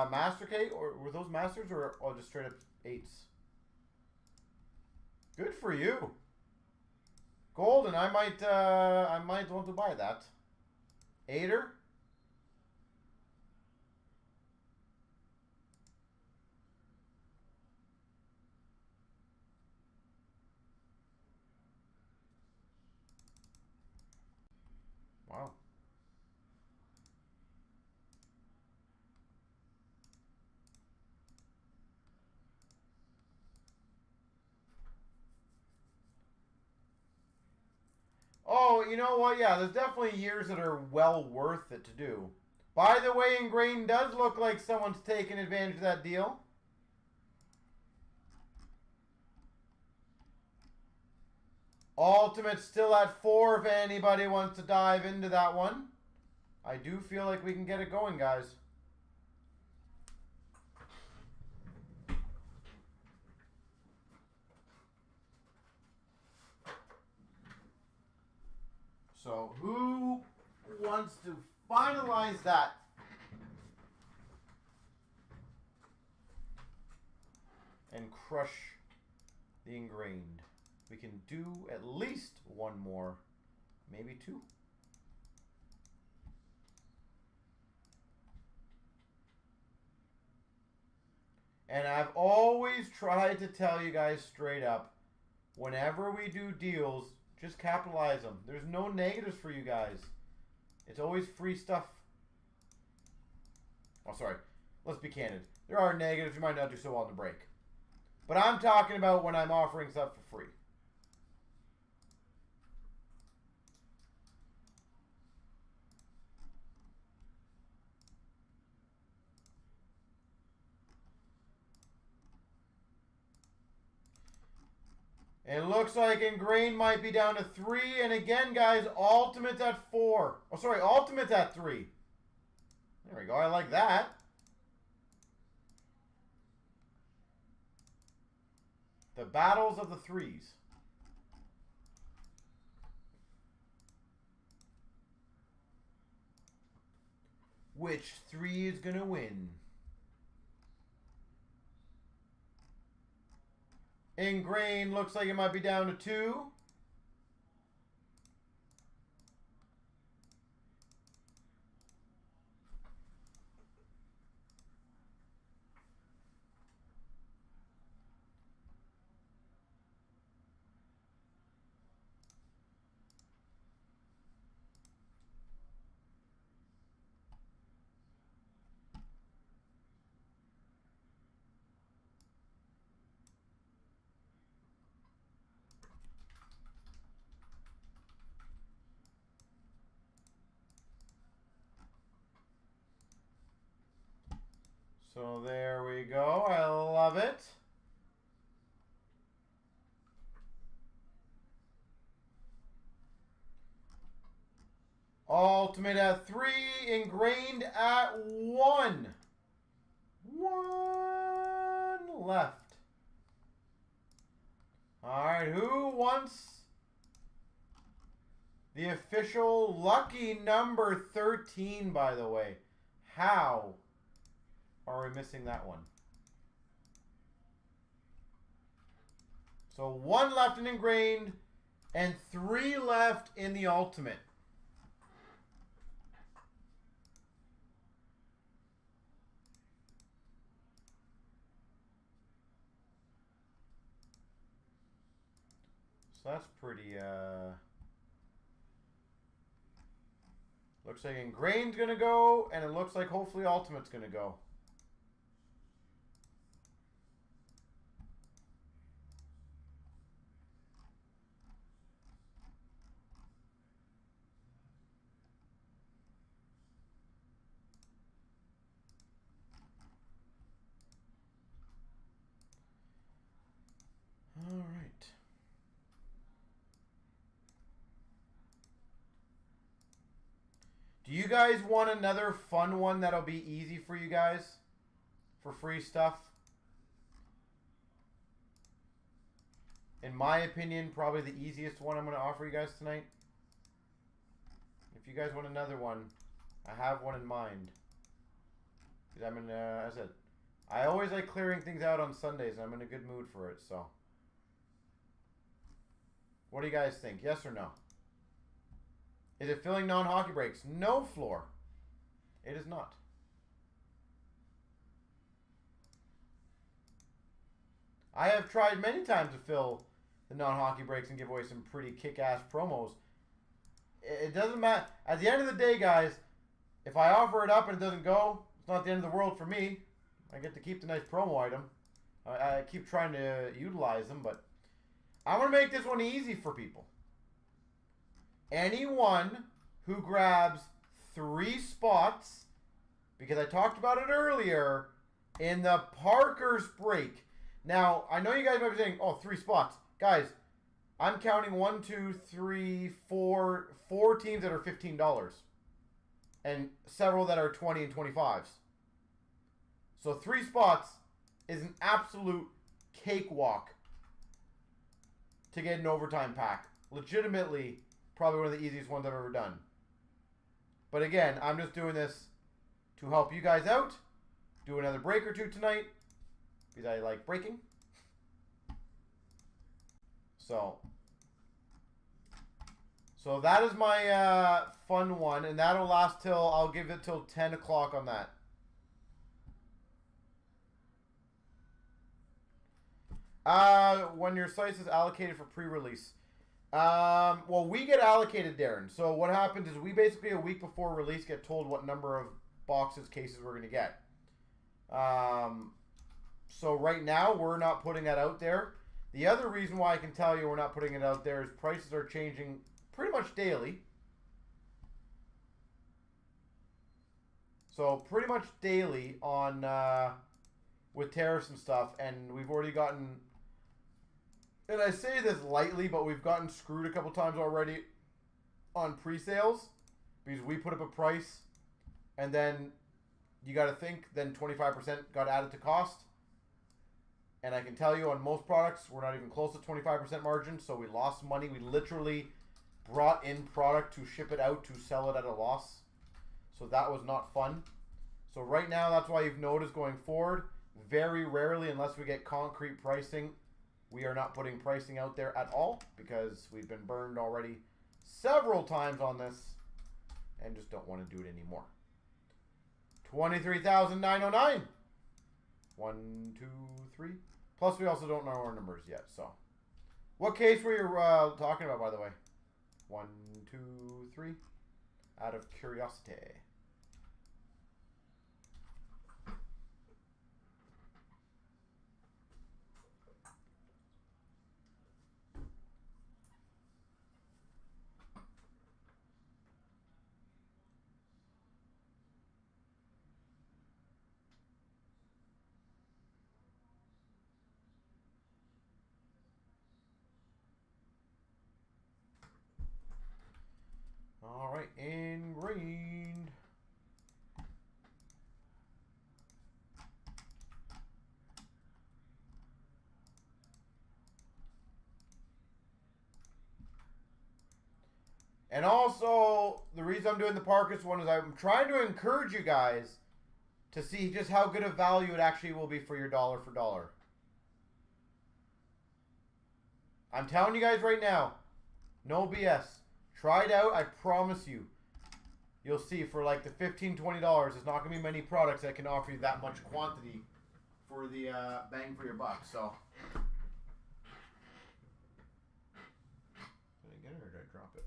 Master case? Or were those Masters or just straight up 8s? Good for you. Golden, I might want to buy that. 8er? Oh, you know what? Yeah, there's definitely years that are well worth it to do. By the way, Ingrained does look like someone's taking advantage of that deal. Ultimate still at 4 if anybody wants to dive into that one. I do feel like we can get it going, guys. So who wants to finalize that? And crush the Ingrained. We can do at least one more, maybe two. And I've always tried to tell you guys straight up, whenever we do deals, just capitalize them. There's no negatives for you guys. It's always free stuff. Oh, sorry. Let's be candid. There are negatives. You might not do so well in the break. But I'm talking about when I'm offering stuff for free. It looks like Ingrained might be down to 3. And again, guys, Ultimate's at 4. Oh, sorry, Ultimate's at 3. There we go. I like that. The battles of the 3s. Which 3 is going to win? Ingrained looks like it might be down to 2. So there we go. I love it. Ultimate at 3. Ingrained at 1. 1 left. Alright, who wants the official lucky number 13, by the way? How are we missing that one? So 1 left in Ingrained and 3 left in the Ultimate. So that's pretty, looks like Ingrained's going to go, and it looks like hopefully Ultimate's going to go. All right. Do you guys want another fun one that'll be easy for you guys? For free stuff? In my opinion, probably the easiest one I'm going to offer you guys tonight. If you guys want another one, I have one in mind. Because I'm in, as I said, I always like clearing things out on Sundays, and I'm in a good mood for it, so. What do you guys think? Yes or no? Is it filling non-hockey breaks? No, Floor. It is not. I have tried many times to fill the non-hockey breaks and give away some pretty kick-ass promos. It doesn't matter. At the end of the day, guys, if I offer it up and it doesn't go, it's not the end of the world for me. I get to keep the nice promo item. I keep trying to utilize them, but I want to make this one easy for people. anyone who grabs 3 spots, because I talked about it earlier, in the Parker's break. Now, I know you guys might be saying, oh, 3 spots. Guys, I'm counting 1, 2, 3, 4 teams that are $15. And several that are 20 and 25s. So 3 spots is an absolute cakewalk to get an overtime pack. Legitimately, probably one of the easiest ones I've ever done. But again, I'm just doing this to help you guys out. Do another break or two tonight, because I like breaking. So that is my fun one, and that'll last till, I'll give it till 10 o'clock on that. When your slice is allocated for pre-release. Well, we get allocated, Darren. So what happens is we basically a week before release get told what number of boxes, cases we're going to get. So right now we're not putting that out there. The other reason why I can tell you we're not putting it out there is prices are changing pretty much daily. So pretty much daily on with tariffs and stuff, and we've already gotten, and I say this lightly, but we've gotten screwed a couple times already on pre-sales because we put up a price and then you got to think then 25% got added to cost. And I can tell you on most products, we're not even close to 25% margin, so we lost money. We literally brought in product to ship it out to sell it at a loss. So that was not fun. So right now, that's why you've noticed going forward, very rarely, unless we get concrete pricing, we are not putting pricing out there at all because we've been burned already several times on this and just don't want to do it anymore. 23,909. 1, 2, 3. Plus, we also don't know our numbers yet. So, what case were you talking about, by the way? 1, 2, 3. Out of curiosity. All right, ingrained. And also, the reason I'm doing the Parkers one is I'm trying to encourage you guys to see just how good a value it actually will be for your dollar for dollar. I'm telling you guys right now, no BS. Try it out. I promise you. You'll see for like the $15, $20, there's not going to be many products that can offer you that much quantity for the bang for your buck. So, did I get it or did I drop it?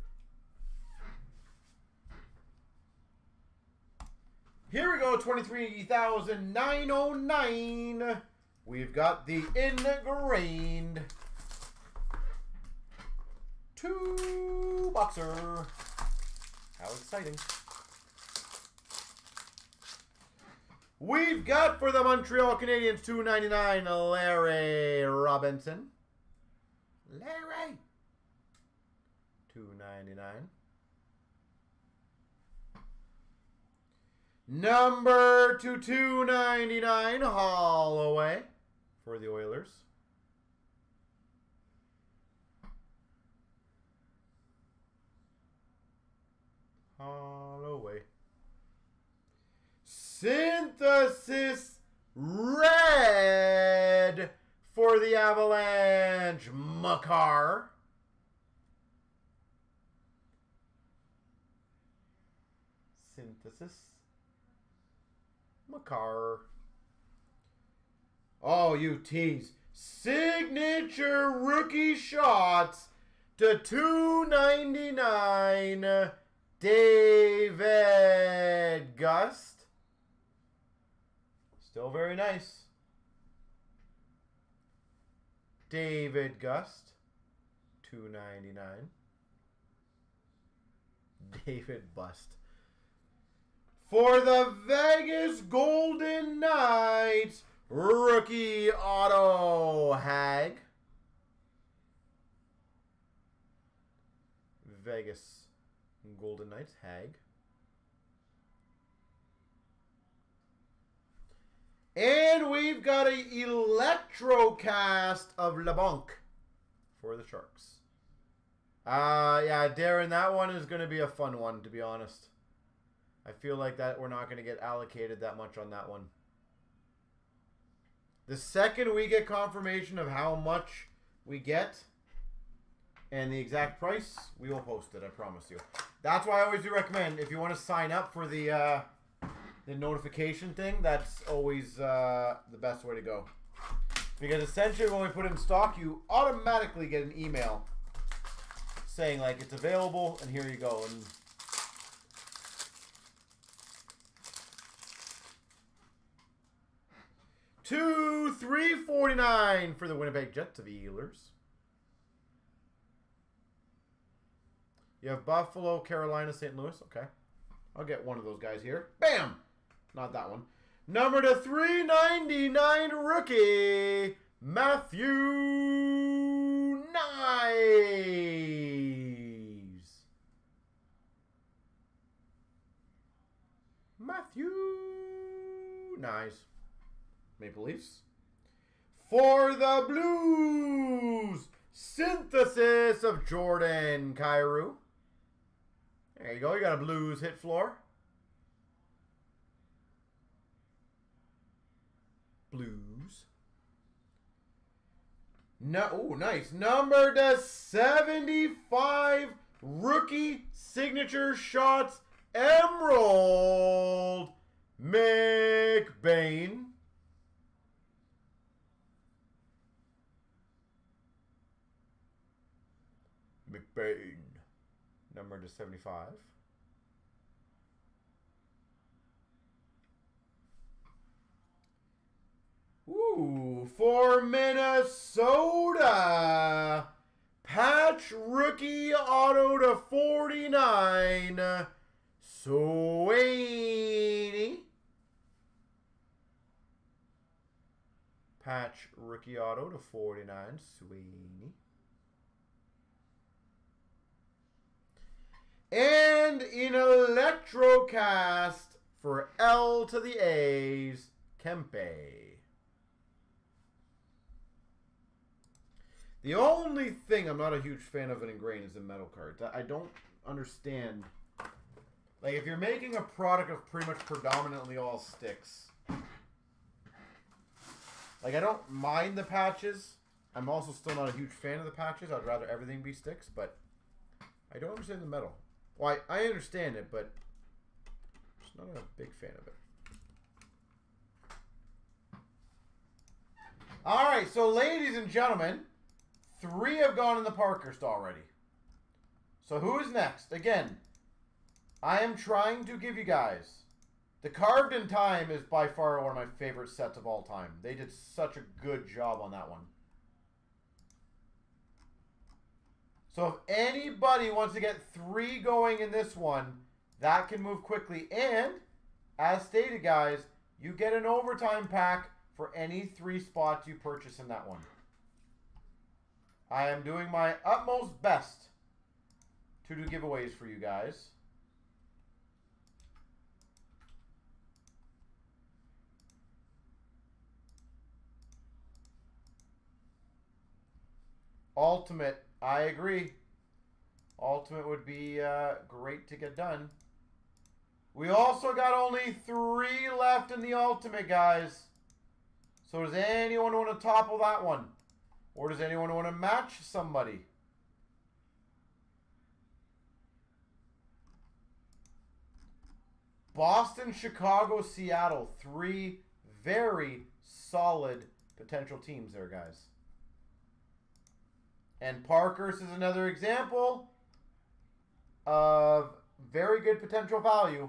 Here we go, 23,909. We've got the ingrained 2-boxer. How exciting. We've got for the Montreal Canadiens $2.99 Larry Robinson. Larry. $2.99. Number to $2.99 Holloway for the Oilers. Holloway. Synthesis red for the Avalanche, Makar. Synthesis Makar. Oh, you tease. Signature rookie shots to $2.99. David Gust. Still very nice. David Gust. $2.99. David Bust. For the Vegas Golden Knights, rookie auto, Hag. Vegas Golden Knights, Hag. And we've got an Electrocast of LeBlanc for the Sharks. Yeah, Darren, that one is going to be a fun one, to be honest. I feel like that we're not going to get allocated that much on that one. The second we get confirmation of how much we get and the exact price, we will post it, I promise you. That's why I always do recommend, if you want to sign up for the notification thing, that's always the best way to go. Because essentially when we put it in stock, you automatically get an email saying like it's available and here you go. And $349 for the Winnipeg Jets of Ehlers. You have Buffalo, Carolina, St. Louis. Okay. I'll get one of those guys here. Bam! Not that one. Number to 399 rookie, Matthew Knies. Matthew Knies. Maple Leafs. For the Blues, synthesis of Jordan Kyrou. There you go. You got a Blues hit floor. Blues. No, oh, nice. Number to 75 rookie signature shots Emerald McBain. McBain. Number to 75. Ooh, for Minnesota, patch rookie auto to 49, Sweeney. Patch rookie auto to 49, Sweeney. And in Electrocast for L to the A's, Kempe. The only thing I'm not a huge fan of in grain is the metal cards. I don't understand. Like, if you're making a product of pretty much predominantly all sticks, like, I don't mind the patches. I'm also still not a huge fan of the patches. I'd rather everything be sticks, but I don't understand the metal. Well, I understand it, but I'm just not a big fan of it. All right, so ladies and gentlemen, 3 have gone in the Parkhurst already. So who is next? Again, I am trying to give you guys. The Carved in Time is by far one of my favorite sets of all time. They did such a good job on that one. So if anybody wants to get 3 going in this one, that can move quickly. And, as stated, guys, you get an overtime pack for any 3 spots you purchase in that one. I am doing my utmost best to do giveaways for you guys. Ultimate, I agree. Ultimate would be great to get done. We also got only 3 left in the Ultimate, guys. So does anyone want to topple that one? Or does anyone want to match somebody? Boston, Chicago, Seattle. 3 very solid potential teams there, guys. And Parkhurst is another example of very good potential value.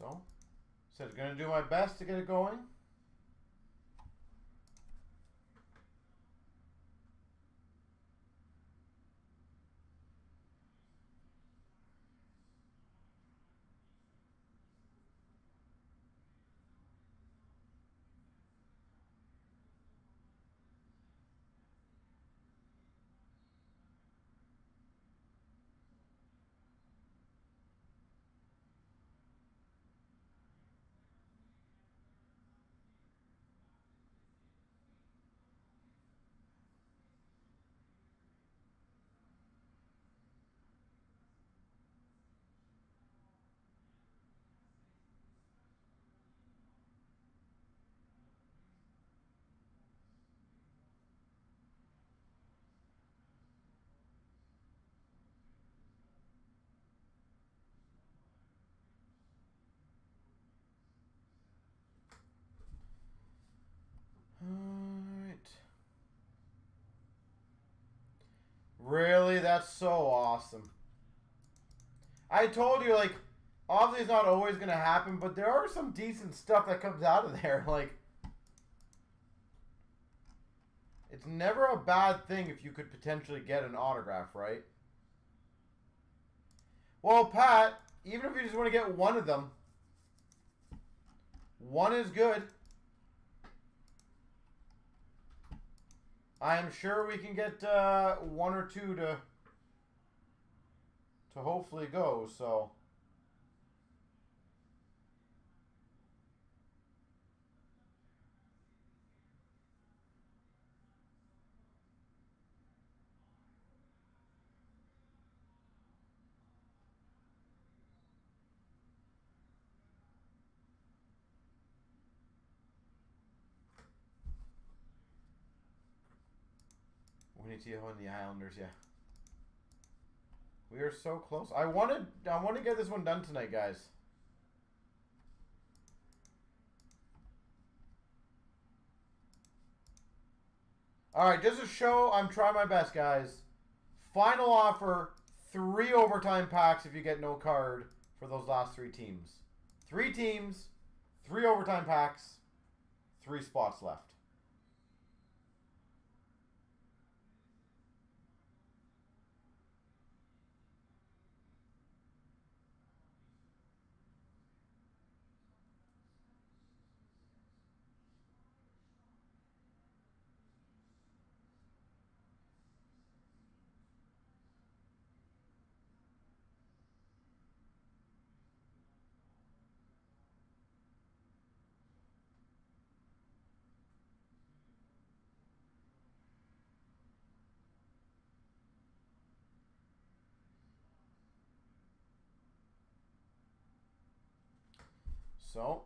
So, said going to do my best to get it going. Alright. Really? That's so awesome. I told you, like, obviously it's not always going to happen, but there are some decent stuff that comes out of there. Like, it's never a bad thing if you could potentially get an autograph, right? Well, Pat, even if you just want to get one of them, one is good. I am sure we can get one or two to hopefully go, so. We need to go in the Islanders, yeah. We are so close. I want to get this one done tonight, guys. All right, just to show I'm trying my best, guys. Final offer, 3 overtime packs if you get no card for those last 3 teams. 3 teams, 3 overtime packs, 3 spots left. So,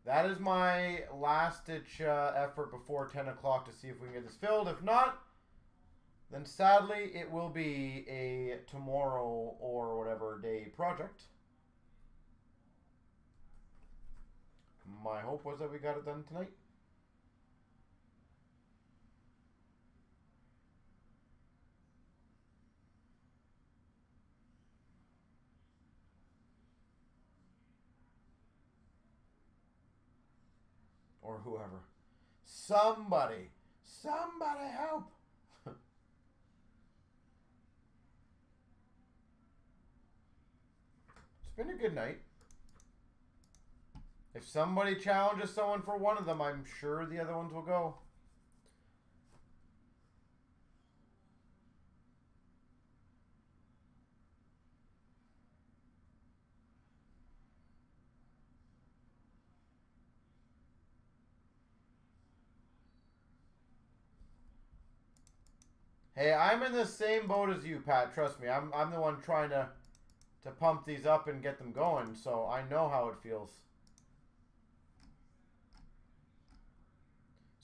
that is my last-ditch effort before 10 o'clock to see if we can get this filled. If not, then sadly it will be a tomorrow or whatever day project. My hope was that we got it done tonight. Or whoever. Somebody help! It's been a good night. If somebody challenges someone for one of them, I'm sure the other ones will go. Hey, I'm in the same boat as you, Pat. Trust me. I'm the one trying to pump these up and get them going, so I know how it feels.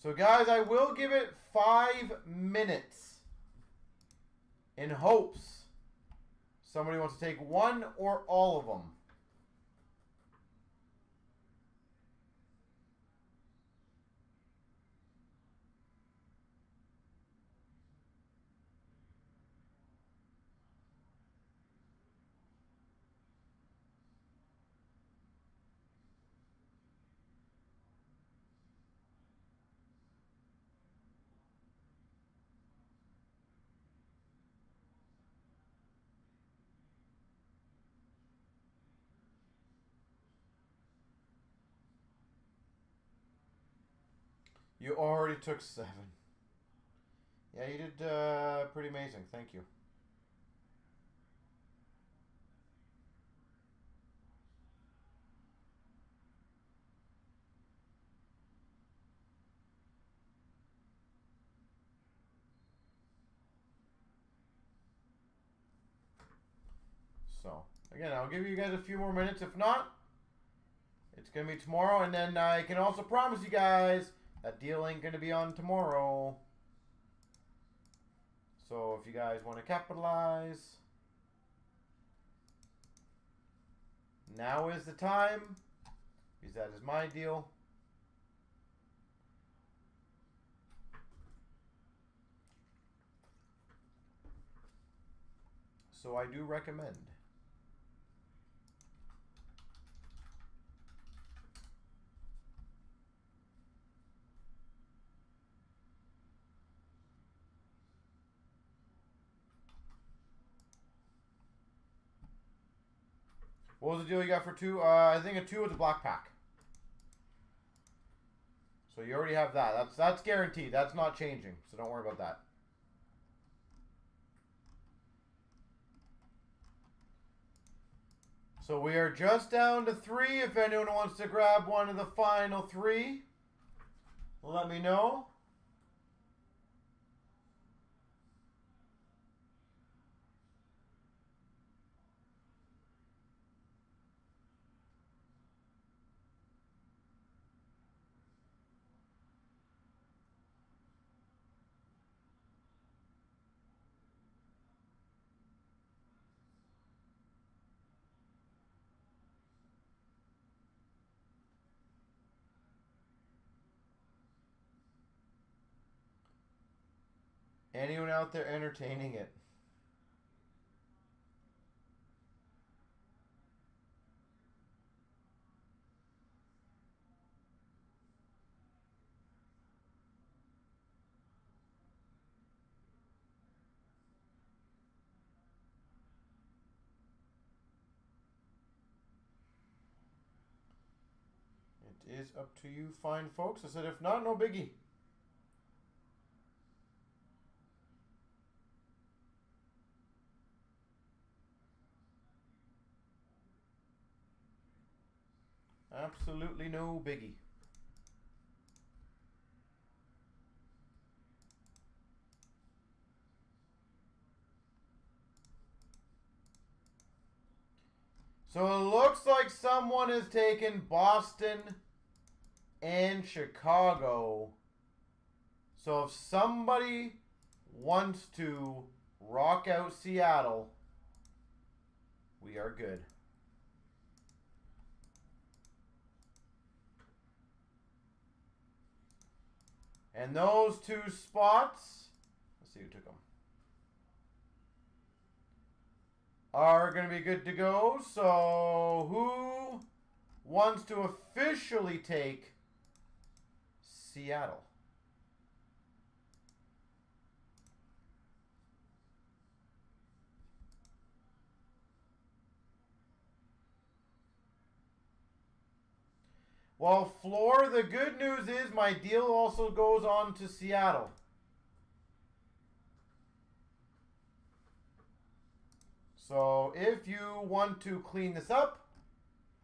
So, guys, I will give it 5 minutes in hopes somebody wants to take one or all of them. You already took 7. Yeah, you did pretty amazing. Thank you. So, again, I'll give you guys a few more minutes. If not, it's going to be tomorrow. And then I can also promise you guys that deal ain't going to be on tomorrow. So, if you guys want to capitalize, now is the time. Because that is my deal. So, I do recommend. What was the deal you got for 2? I think a 2 with a black pack. So you already have that. That's guaranteed. That's not changing. So don't worry about that. So we are just down to 3. If anyone wants to grab one of the final 3, let me know. Anyone out there entertaining it? It is up to you fine folks. I said if not, no biggie. Absolutely no biggie. So it looks like someone has taken Boston and Chicago. So if somebody wants to rock out Seattle, we are good. And those 2 spots, let's see who took them, are going to be good to go. So who wants to officially take Seattle? Well, Floor, the good news is my deal also goes on to Seattle. So if you want to clean this up,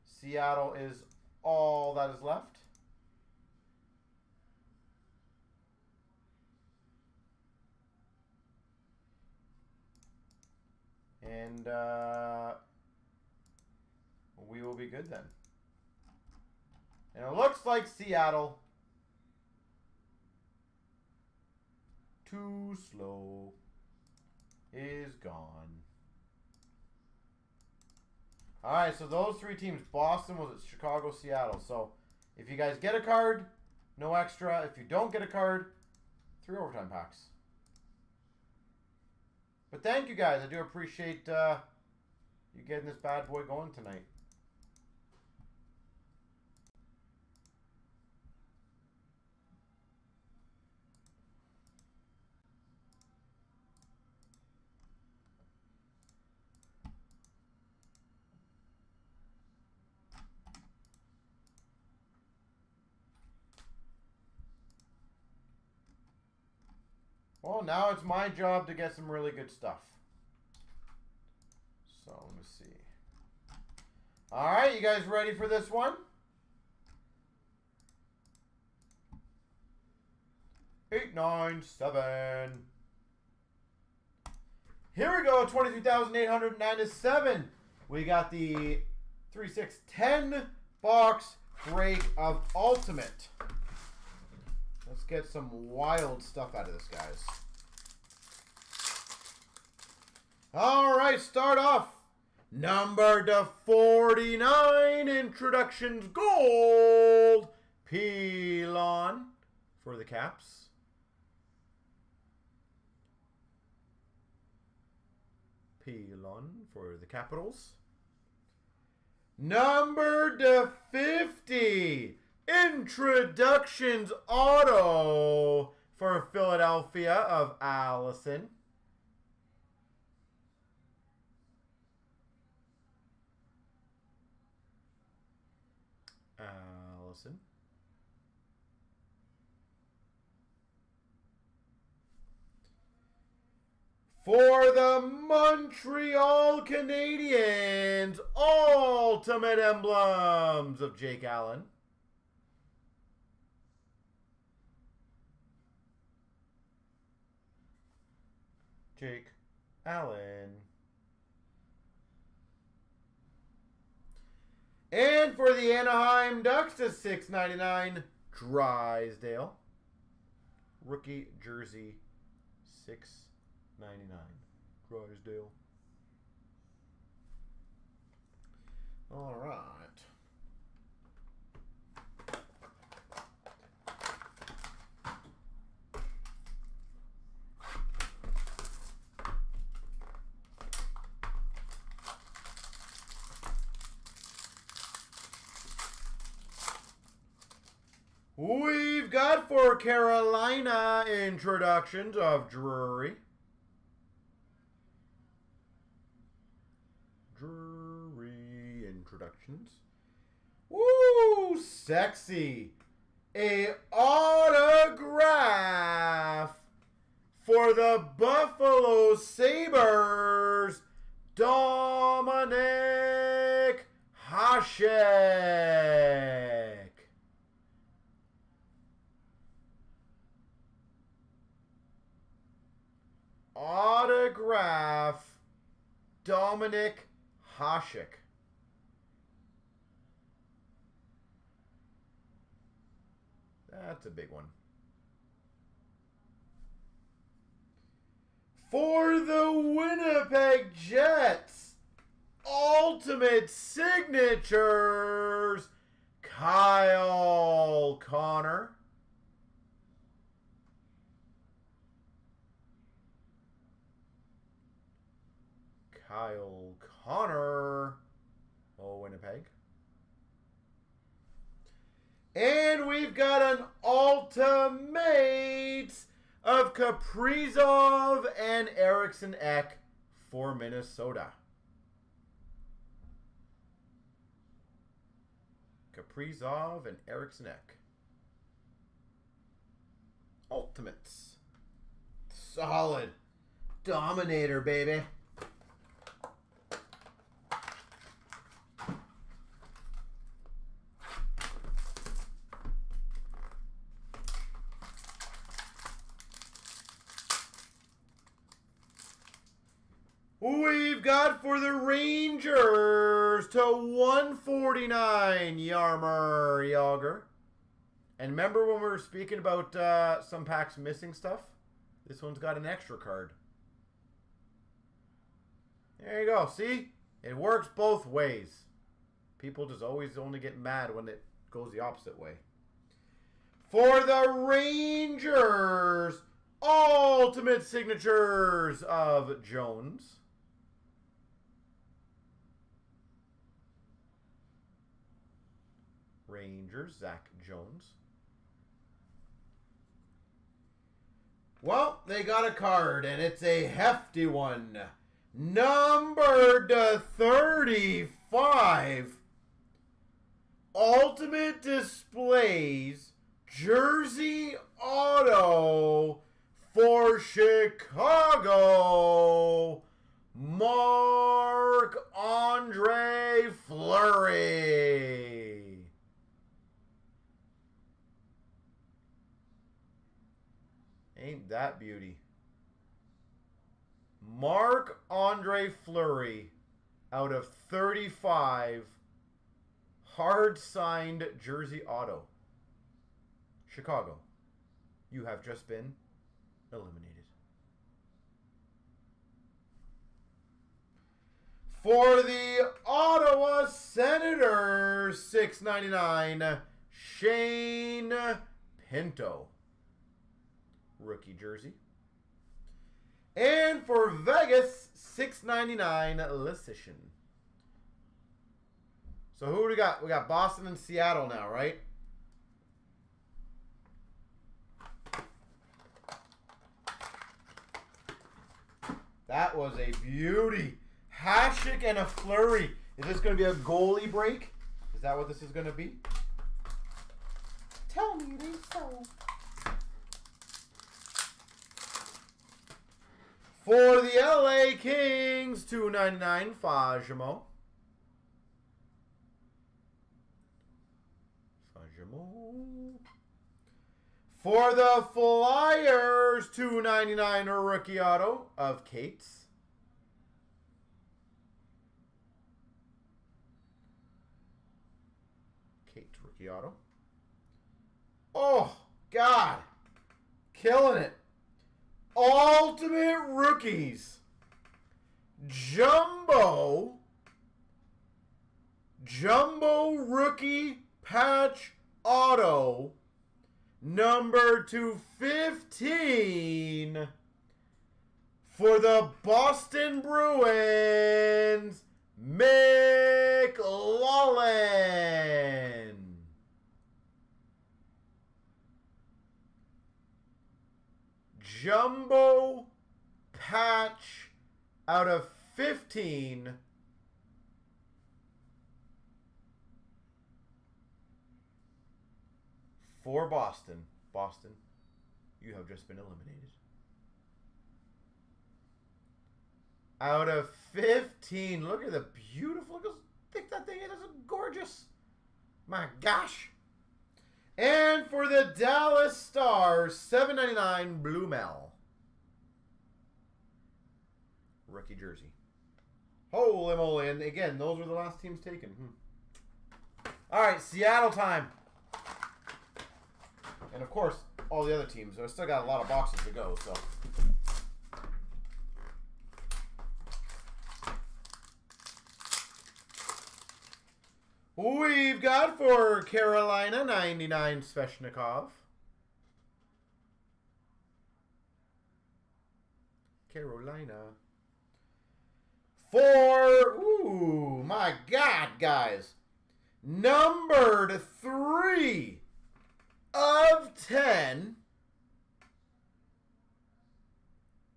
Seattle is all that is left. And we will be good then. And it looks like Seattle, too slow, is gone. All right, so those 3 teams, Boston, was it Chicago, Seattle. So if you guys get a card, no extra. If you don't get a card, 3 overtime packs. But thank you guys. I do appreciate you getting this bad boy going tonight. Well, now it's my job to get some really good stuff. So, let me see. All right, you guys ready for this one? 8, 9, 7. Here we go, 23,897. We got the 3, 6, 10 box break of Ultimate. Let's get some wild stuff out of this, guys. All right, start off. Number to 49, Introductions Gold. Pelon for the Caps. Pelon for the Capitals. Number to 50, Introductions Auto for Philadelphia of Allison. Allison. For the Montreal Canadiens, Ultimate Emblems of Jake Allen. Jake Allen. And for the Anaheim Ducks to 6.99, Drysdale. Rookie jersey, 6.99. Drysdale. All right. We've got for Carolina introductions of Drury. Drury introductions. Woo! Sexy. A autograph for the Buffalo Sabres, Dominic Hasek. Autograph, Dominic Hasek. That's a big one. For the Winnipeg Jets, Ultimate Signatures, Kyle Connor. Kyle Connor. Oh, Winnipeg. And we've got an Ultimate of Kaprizov and Eriksson Ek for Minnesota. Kaprizov and Eriksson Ek. Ultimates. Solid. Dominator, baby. We've got for the Rangers to 149, Jaromir Jagr. And remember when we were speaking about some packs missing stuff? This one's got an extra card. There you go. See? It works both ways. People just always only get mad when it goes the opposite way. For the Rangers, Ultimate Signatures of Jones. Rangers, Zach Jones. Well, they got a card, and it's a hefty one. Number to 35. Ultimate Displays, Jersey Auto for For Chicago, Marc-Andre Fleury. Ain't that beauty. Marc-Andre Fleury out of 35. Hard signed jersey auto. Chicago, you have just been eliminated. For the Ottawa Senators, $6.99, Shane Pinto. Rookie jersey. And for Vegas, $6.99, Lecition. So who do we got? We got Boston and Seattle now, right? That was a beauty. Hasek and a Fleury. Is this going to be a goalie break? Is that what this is going to be? Tell me it is so. For the LA Kings, $2.99, Fajimo. For the Flyers, $2.99 a rookie auto of Cates. Cates rookie auto. Oh, God. Killing it. Ultimate Rookies. Jumbo rookie patch auto. Number 215 for the Boston Bruins, McLaughlin. Jumbo patch out of 15. For Boston. Boston, you have just been eliminated. Out of 15. Look at the beautiful. Look how thick that thing is. It's gorgeous. My gosh. And for the Dallas Stars, $7.99 Blumel. Rookie jersey. Holy moly. And again, those were the last teams taken. All right, Seattle time. And of course, all the other teams. I still got a lot of boxes to go, so. We've got for Carolina, 99 Sveshnikov. Carolina. For, ooh, my God, guys. Numbered 3 of 10.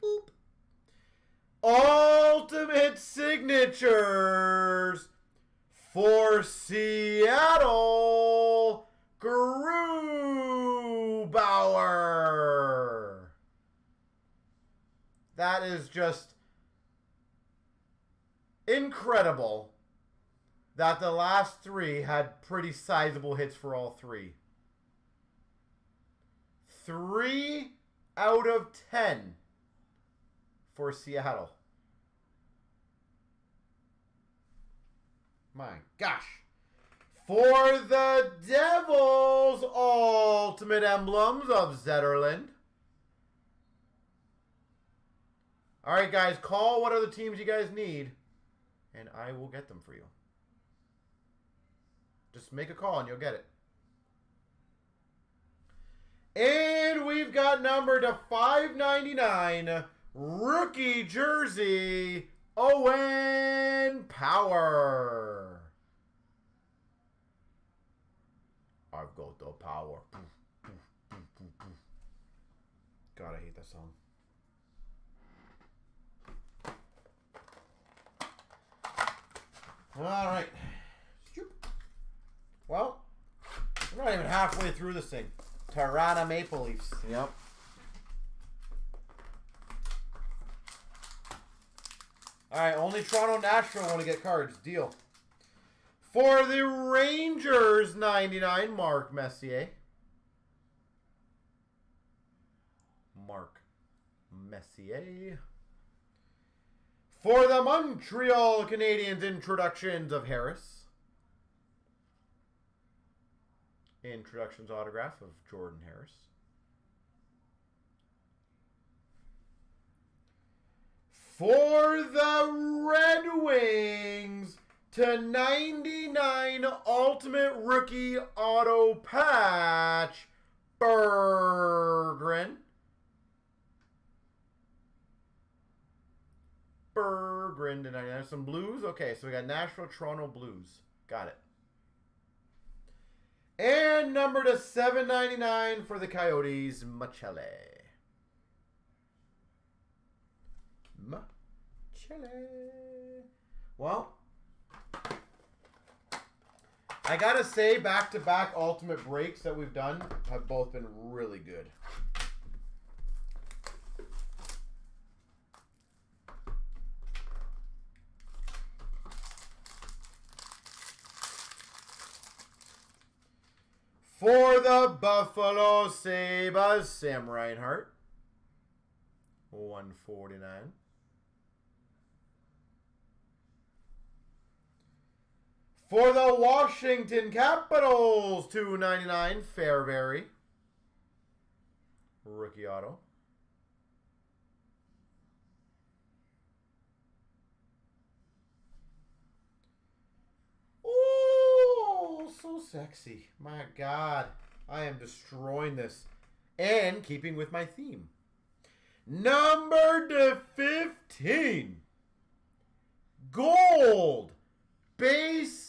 Boop. Ultimate signatures for Seattle, Grubauer. That is just incredible that the last 3 had pretty sizable hits for all 3. 3 out of 10 for Seattle. My gosh. For the Devils, ultimate emblems of Zetterlund. All right, guys, call what other teams you guys need, and I will get them for you. Just make a call and you'll get it. And we've got number to 599 rookie jersey, Owen Power. I've got the power. God, I hate that song. All right. Well, we're not even halfway through this thing. Toronto Maple Leafs. Yep. All right, only Toronto, Nashville want to get cards. Deal. For the Rangers, 99, Mark Messier. Mark Messier. For the Montreal Canadiens, introductions of Harris. Introductions autograph of Jordan Harris. For the Red Wings, /99 Ultimate Rookie Auto Patch, Berggren. Berggren /99. Some Blues. Okay, so we got Nashville, Toronto Blues. Got it. And number to 799 for the Coyotes, Machele. Well, I gotta say, back-to-back Ultimate Breaks that we've done have both been really good. For the Buffalo Sabres, Sam Reinhart, 149. For the Washington Capitals, 299, Fairbury, rookie auto. Oh, so sexy. My God, I am destroying this. And keeping with my theme. Number to 15, gold base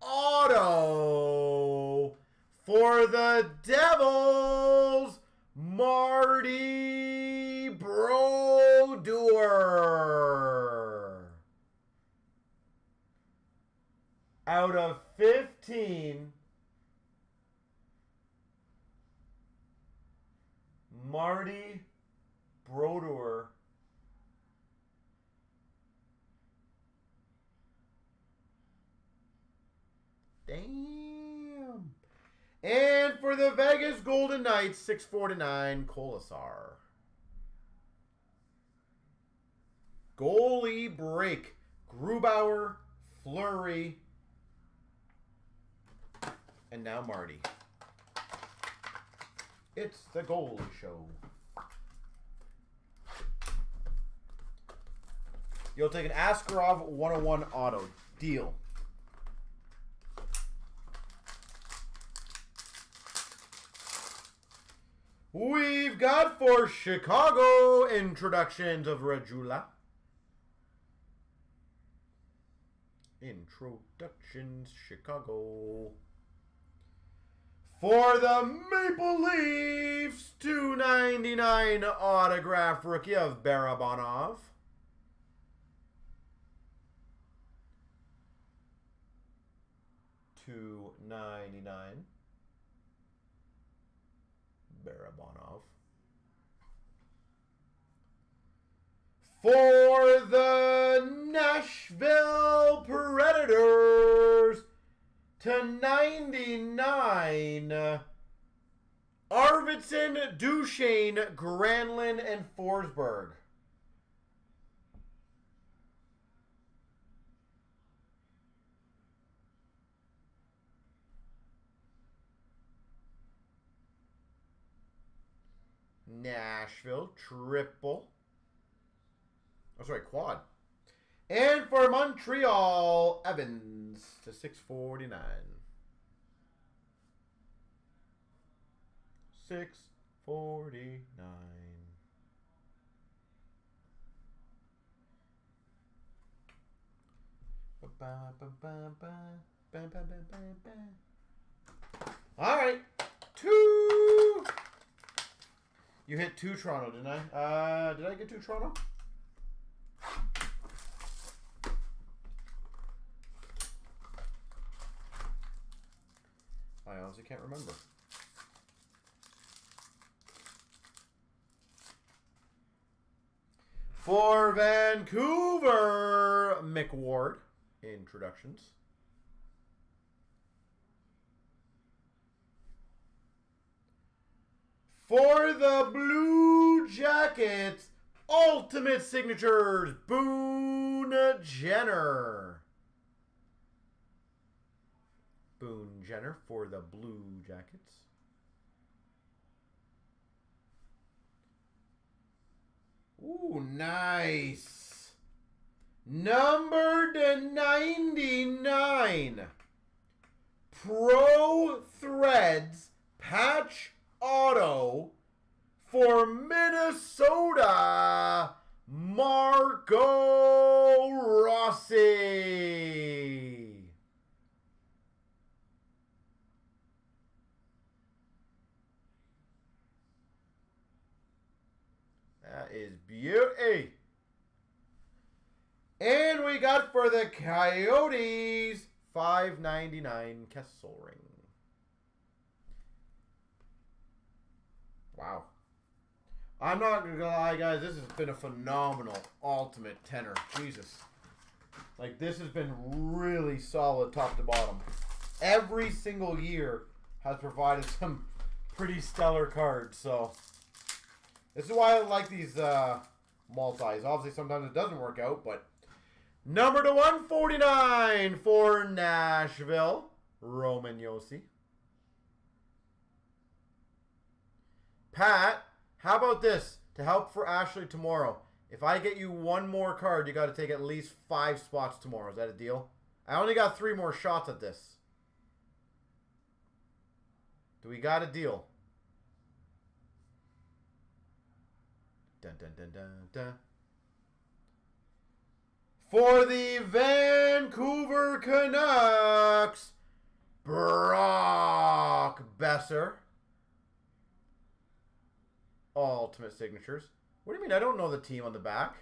auto for the Devils, Marty Brodeur. Out of 15, Marty Brodeur. Damn. And for the Vegas Golden Knights, 649, Colasar. Goalie break, Grubauer, Fleury, and now Marty. It's the goalie show. You'll take an Askarov 101 auto. Deal. We've got for Chicago, introductions of Regula. Introductions, Chicago. For the Maple Leafs, 299 autograph rookie of Barabanov. $2.99. Barabanov. For the Nashville Predators, /99, Arvidsson, Duchesne, Granlund, and Forsberg. Nashville, triple. Oh, sorry, quad. And for Montreal, Evans to 649. 649. All right, 2. You hit 2 Toronto, didn't I? Did I get 2 Toronto? I honestly can't remember. For Vancouver, Mick Ward. Introductions. For the Blue Jackets, Ultimate Signatures, Boone Jenner. Boone Jenner for the Blue Jackets. Ooh, nice. Number /99. Pro Threads patch auto for Minnesota, Marco Rossi. That is beauty. And we got for the Coyotes, $5.99 Kesselring. Wow. I'm not going to lie, guys. This has been a phenomenal ultimate tenor. Jesus. Like, this has been really solid top to bottom. Every single year has provided some pretty stellar cards. So, this is why I like these multis. Obviously, sometimes it doesn't work out, but number /149 for Nashville, Roman Josi. Pat, how about this? To help for Ashley tomorrow. If I get you one more card, you got to take at least 5 spots tomorrow. Is that a deal? I only got 3 more shots at this. Do we got a deal? Dun, dun, dun, dun, dun. For the Vancouver Canucks, Brock Besser. Ultimate Signatures. What do you mean? I don't know the team on the back.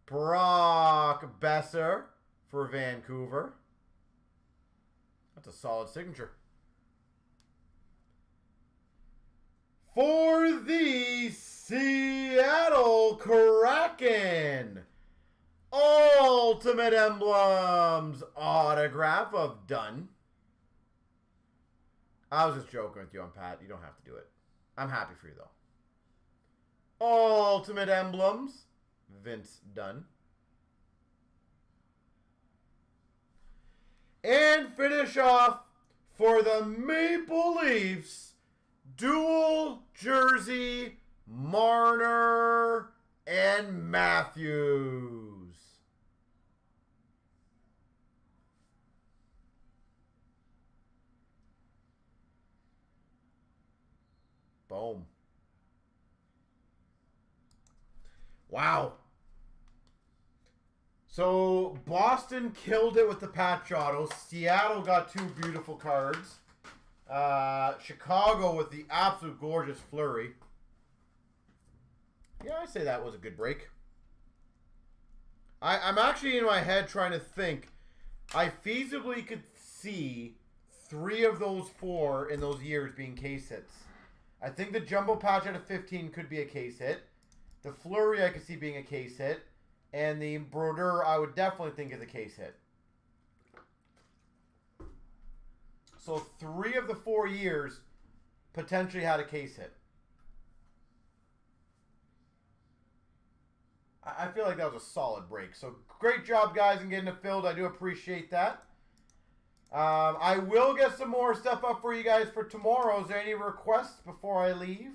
Brock Besser for Vancouver. That's a solid signature. For the Seattle Kraken, Ultimate Emblems autograph of Dunn. I was just joking with you on Pat. You don't have to do it. I'm happy for you, though. Ultimate Emblems, Vince Dunn. And finish off for the Maple Leafs, dual jersey, Marner and Matthews. Boom. Wow. So, Boston killed it with the patch auto. Seattle got 2 beautiful cards. Chicago with the absolute gorgeous Flurry. Yeah, I say that was a good break. I'm actually in my head trying to think. I feasibly could see 3 of those 4 in those years being case hits. I think the Jumbo Patch out of 15 could be a case hit. The Flurry I could see being a case hit. And the Brodeur I would definitely think is a case hit. So 3 of the 4 years potentially had a case hit. I feel like that was a solid break. So great job, guys, in getting it filled. I do appreciate that. I will get some more stuff up for you guys for tomorrow. Is there any requests before I leave?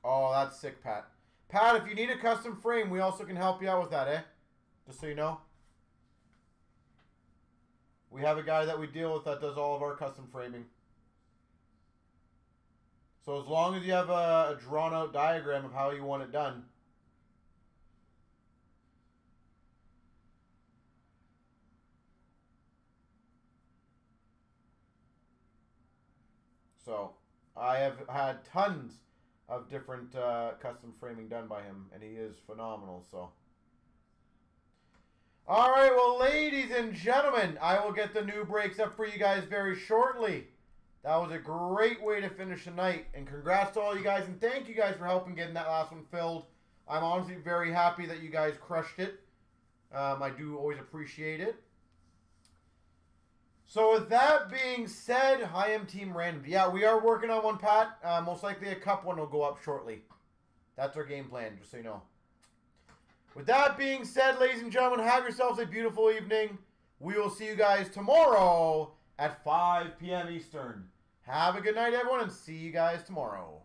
Oh, that's sick, Pat. Pat, if you need a custom frame, we also can help you out with that, eh? Just so you know. We have a guy that we deal with that does all of our custom framing. So as long as you have a drawn-out diagram of how you want it done. So I have had tons of different custom framing done by him, and he is phenomenal. So All right, well, ladies and gentlemen, I will get the new breaks up for you guys very shortly. That was a great way to finish the night. And congrats to all you guys. And thank you guys for helping getting that last one filled. I'm honestly very happy that you guys crushed it. I do always appreciate it. So with that being said, I am Team Random. Yeah, we are working on one, Pat. Most likely a cup one will go up shortly. That's our game plan, just so you know. With that being said, ladies and gentlemen, have yourselves a beautiful evening. We will see you guys tomorrow at 5 p.m. Eastern. Have a good night, everyone, and see you guys tomorrow.